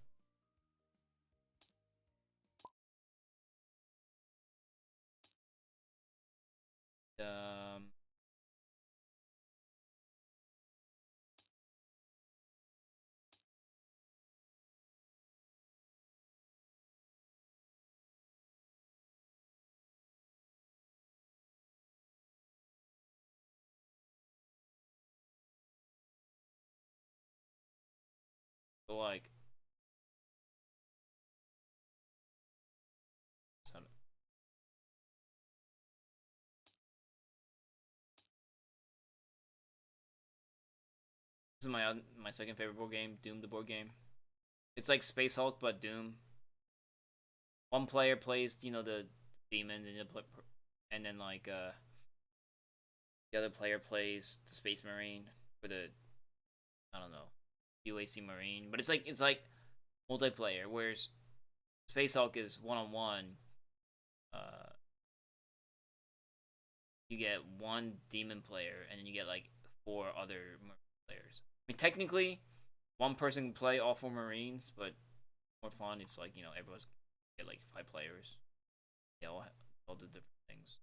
So like this is my second favorite board game, Doom the board game. It's like Space Hulk but Doom. One player plays, the demons, and then like the other player plays the Space Marine or the I don't know UAC Marine. But it's like multiplayer, whereas Space Hulk is 1-on-1. You get one demon player, and then you get like 4 other players. I mean, technically, one person can play all 4 Marines, but more fun if like everyone's get like 5 players. They all do different things.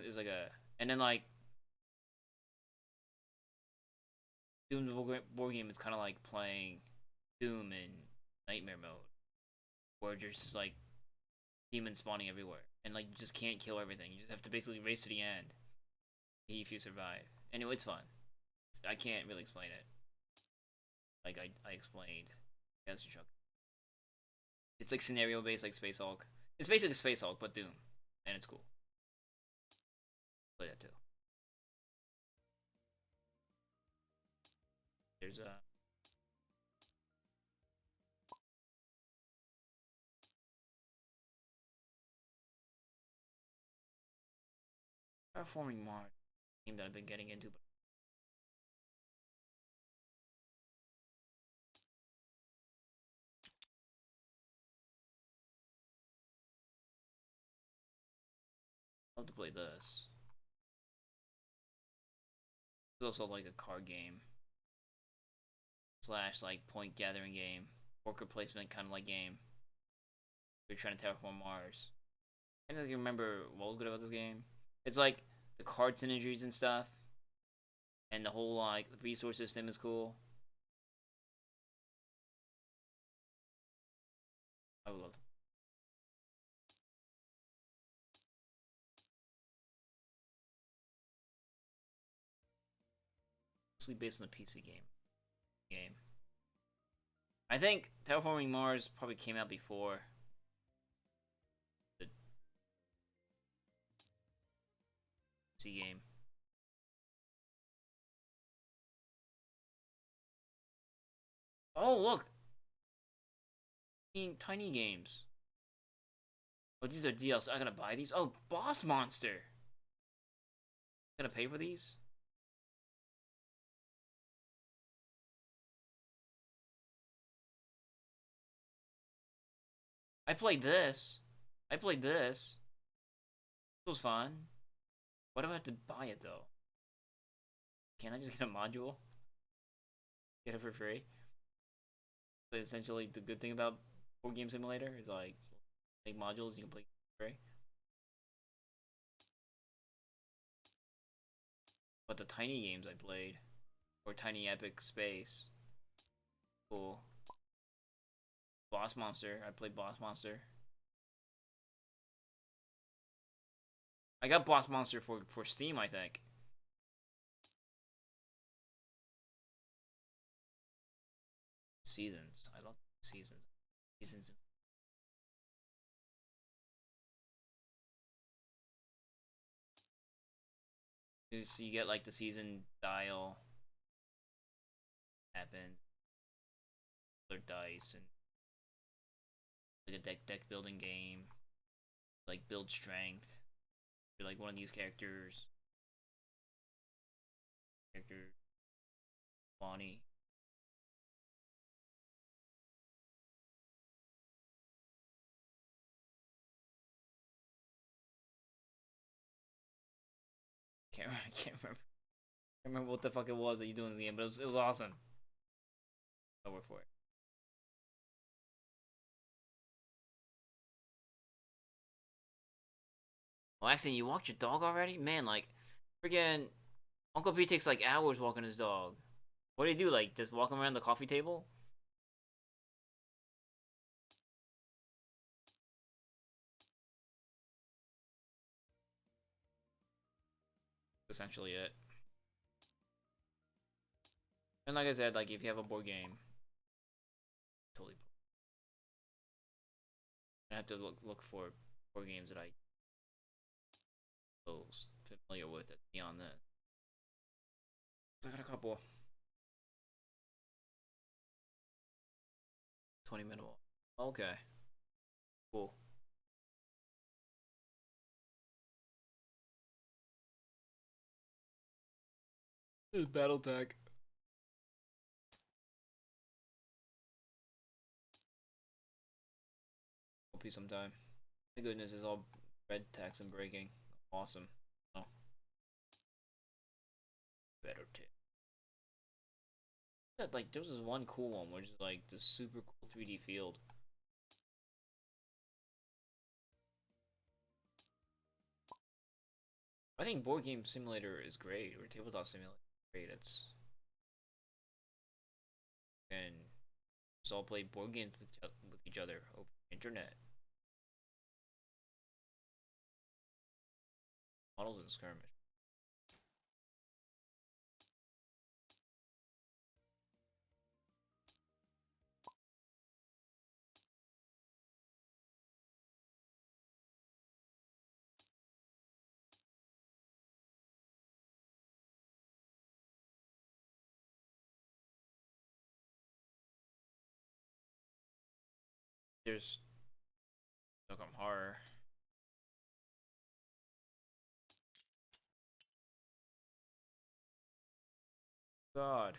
It's like a, and then like Doom the board game is kind of like playing Doom in Nightmare mode, where there's just like demons spawning everywhere, and like you just can't kill everything. You just have to basically race to the end, if you survive. Anyway, it's fun. I can't really explain it. Like I explained, Galaxy Truck. It's like scenario based, like Space Hulk. It's basically Space Hulk but Doom, and it's cool. Play that too. There's a. Terraforming Mars, game that I've been getting into, but I'd love to play this. It's also like a card game / like point gathering game, worker placement kind of like game. You're trying to terraform Mars. I don't remember what was good about this game. It's like the card synergies and stuff, and the whole like resource system is cool. I would love to. Mostly based on the PC game. I think Terraforming Mars probably came out before PC game. Oh, look! Tiny games. Oh, these are DLC. I gotta buy these? Oh, Boss Monster! I gotta pay for these? I played this. It was fun. Why do I have to buy it, though? Can't I just get a module? Get it for free? But essentially, the good thing about Board Game Simulator is, like, make modules you can play for free. But the tiny games I played, or Tiny Epic Space, cool. Boss Monster, I played Boss Monster. I got Boss Monster for Steam, I think. Seasons. I love seasons. Seasons. So you get like the season dial. Happens. Other dice and like a deck building game. Like build strength. You're like one of these characters. Bonnie. I can't remember what the fuck it was that you do in the game, but it was awesome. I'll work for it. Well, actually, you walked your dog already? Man, like, freaking Uncle P takes like hours walking his dog. What do you do? Like, just walk him around the coffee table? Essentially it. And like I said, like if you have a board game, totally. I have to look for board games that I was familiar with it beyond that. I got a couple. 20-minute walk. Okay. Cool. There's Battletech. Hope you sometime. My goodness, is all red text and breaking. Awesome. Oh. Better tip. Like, there was this one cool one, which is like this super cool 3D field. I think Board Game Simulator is great, or Tabletop Simulator is great. It's and just all play board games with each other over the internet. Models and skirmish. There's Stockholm Horror. God.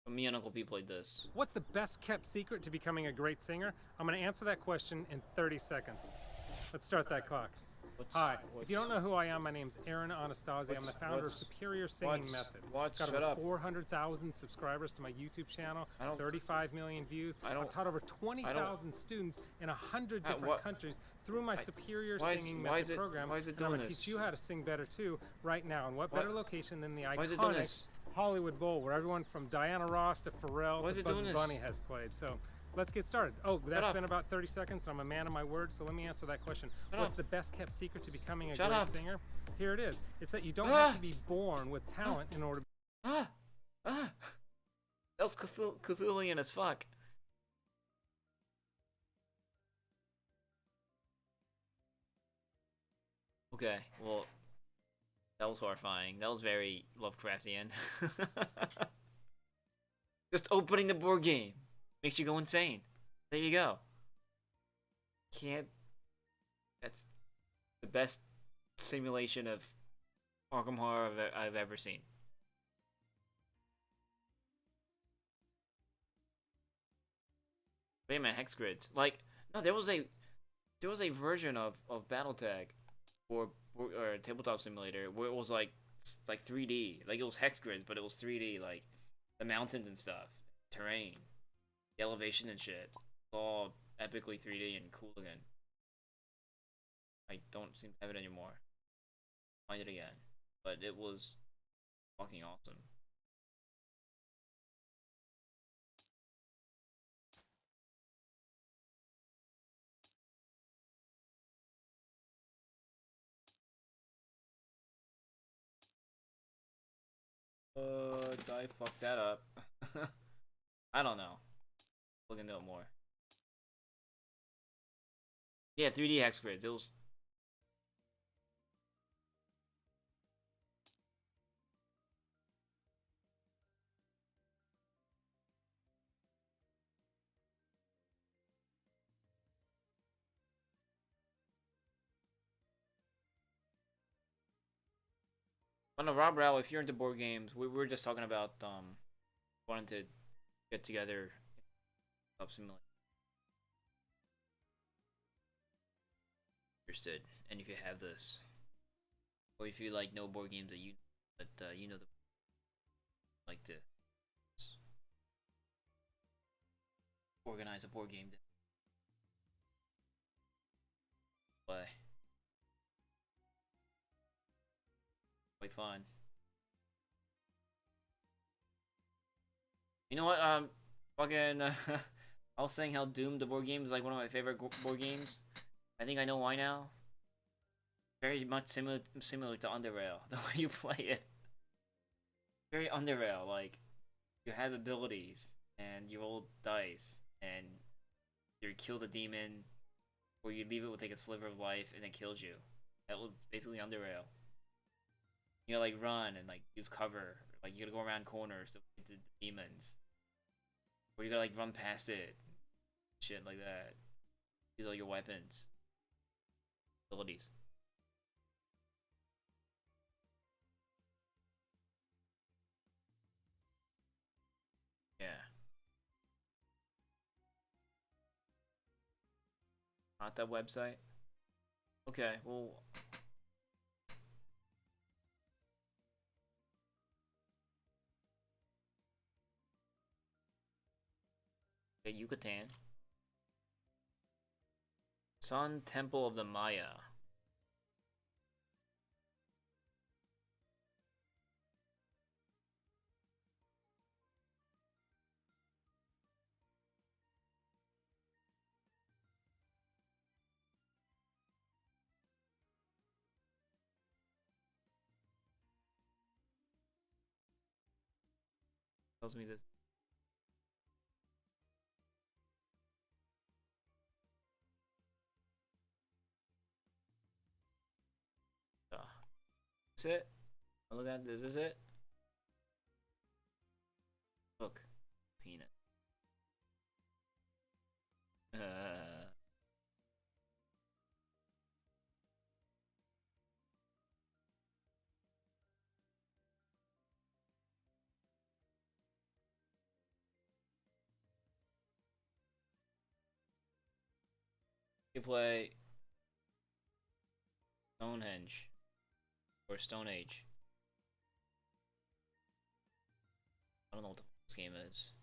Me and Uncle P played this. What's the best kept secret to becoming a great singer? I'm going to answer that question in 30 seconds. Let's start that clock. Hi, if you don't know who I am, my name's Aaron Anastasi. I'm the founder of Superior Singing Method. Got over 400,000 subscribers to my YouTube channel, 35 million views. I've taught over 20,000 students in 100 different countries through my Superior Singing Method program. Why is it and I'm doing going to this? teach you how to sing better too right now. And what better location than the Why is it doing iconic this? Hollywood Bowl, where everyone from Diana Ross to Pharrell to Bugs Bunny has played. So let's get started. Oh, that's been about 30 seconds. I'm a man of my word, so let me answer that question. What's the best kept secret to becoming a great singer? Here it is. It's that you don't have to be born with talent in order. That was Cthulian as fuck. Okay, well, that was horrifying. That was very Lovecraftian. Just opening the board game makes you go insane. There you go. Can't. That's the best simulation of Arkham Horror I've ever seen. Wait a minute, hex grids. Like, no, there was a version of BattleTag or Tabletop Simulator where it was like 3D. Like it was hex grids, but it was 3D. Like the mountains and stuff, terrain, the elevation and shit, all epically 3D and cool again. I don't seem to have it anymore. Find it again, but it was fucking awesome. I fucked that up. I don't know. Look into it more. Yeah, 3D hex grids. It was. Oh no, Rob Rao, if you're into board games, we were just talking about wanting to get together up simulator. Understood. And if you have this, or if you like know board games that you know the like to organize a board game to play. Quite fun. You know what? Fucking. I was saying how Doom the board game is like one of my favorite board games. I think I know why now. Very much similar to Underrail, the way you play it. Very Underrail, like you have abilities and you roll dice and you kill the demon, or you leave it with like a sliver of life and it kills you. That was basically Underrail. You gotta like run and like use cover, like you gotta go around corners to fight the demons, or you gotta like run past it, shit like that. Use all your weapons, abilities. Yeah. Not that website. Okay, well. Okay, Yucatan. Sun Temple of the Maya. Tells me this. Is it? Look at this. Is it? Look, peanut. You play Stonehenge or Stone Age. I don't know what the fuck this game is.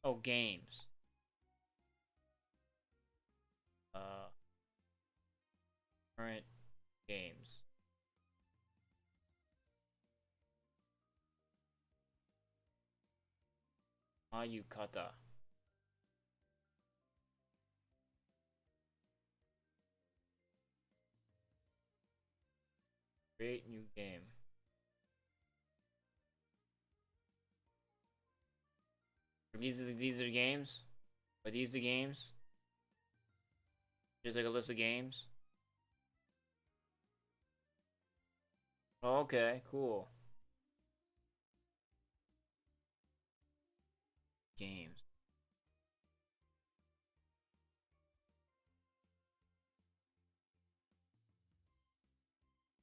Oh, games. Current games. Mayukata. Create new game. These are the games? Are these the games? Just like a list of games? Okay, cool. Games.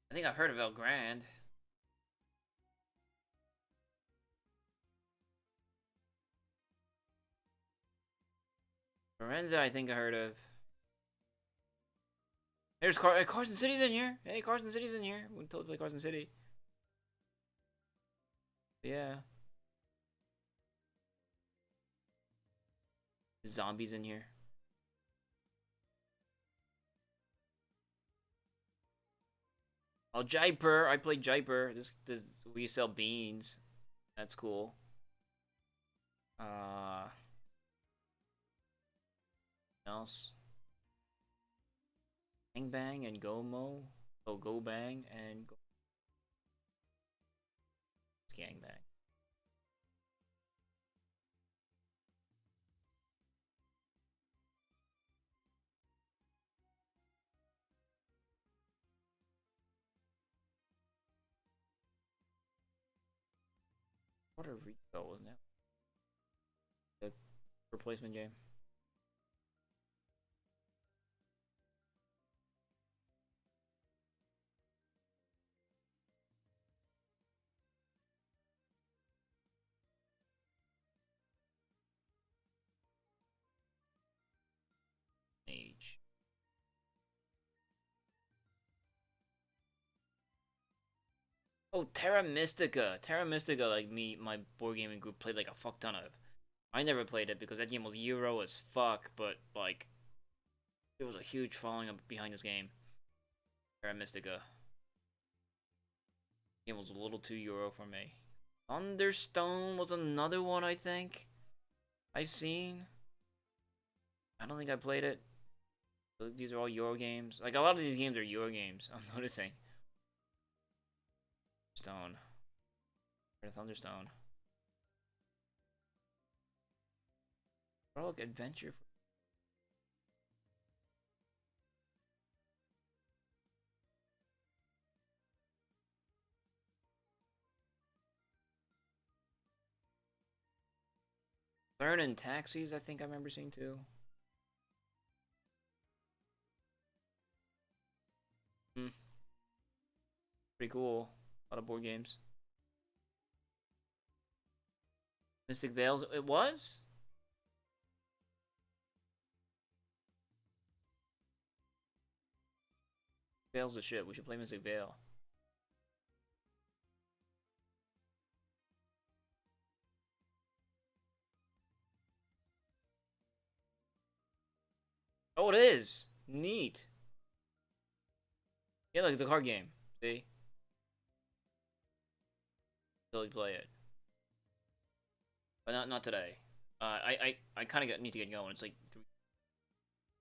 I think I've heard of El Grand. Lorenza, I think I heard of. There's Carson City's in here. Hey, Carson City's in here. We totally play Carson City. Yeah. Zombies in here. Oh, Jaipur. I played Jaipur. This we sell beans. That's cool. Else. Bang Bang and Gomo. Oh, Go Bang and Go. Gang Bang. Puerto Rico, wasn't it? The replacement game. Age. Oh, Terra Mystica. Terra Mystica, like my board gaming group played like a fuck ton of. I never played it because that game was Euro as fuck, but like there was a huge following up behind this game. Terra Mystica. It was a little too Euro for me. Thunderstone was another one I think I've seen. I don't think I played it. These are all Euro games. Like a lot of these games are Euro games. I'm noticing. Stone. Thunderstone. Frolic Adventure. Learn and Taxis, I think I remember seeing too. Pretty cool. A lot of board games. Mystic Vales, it was? Vale's the shit. We should play Mystic Vale. Oh, it is. Neat. Yeah, look, it's a card game. See? Totally play it. But not today. I kind of need to get going. It's like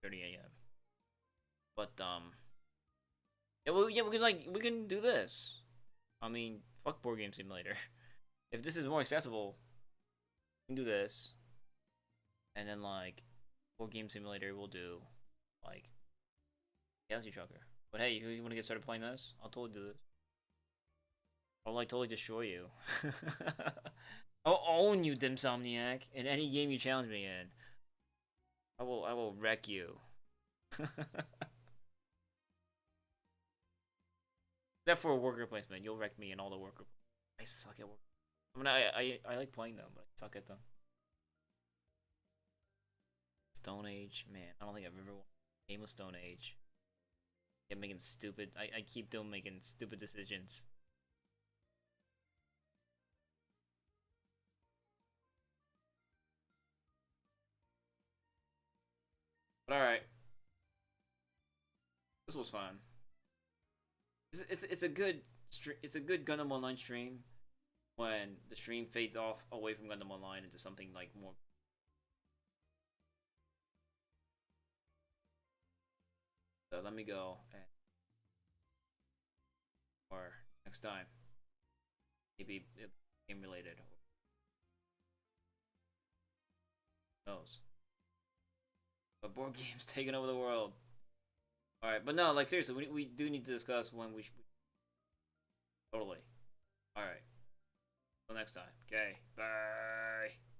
3:30 a.m. But yeah, we can do this. I mean, fuck Board Game Simulator. If this is more accessible, we can do this. And then like Board Game Simulator we'll do like Galaxy Trucker. But hey, you want to get started playing this? I'll totally do this. I'll like totally destroy you. I'll own you, Dimsomniac, in any game you challenge me in. I will wreck you. Except for a worker placement, you'll wreck me in all the worker. I suck at work. I mean, I like playing them, but I suck at them. Stone Age, man, I don't think I've ever won a game of Stone Age. I'm making stupid. I keep making stupid decisions. But all right, this was fun. It's a good Gundam Online stream when the stream fades off away from Gundam Online into something like more. So let me go and or next time. Maybe game related. Who knows? But board games taking over the world. Alright, but no, like seriously, we do need to discuss when we should. Totally. Alright. Till next time. Okay. Bye.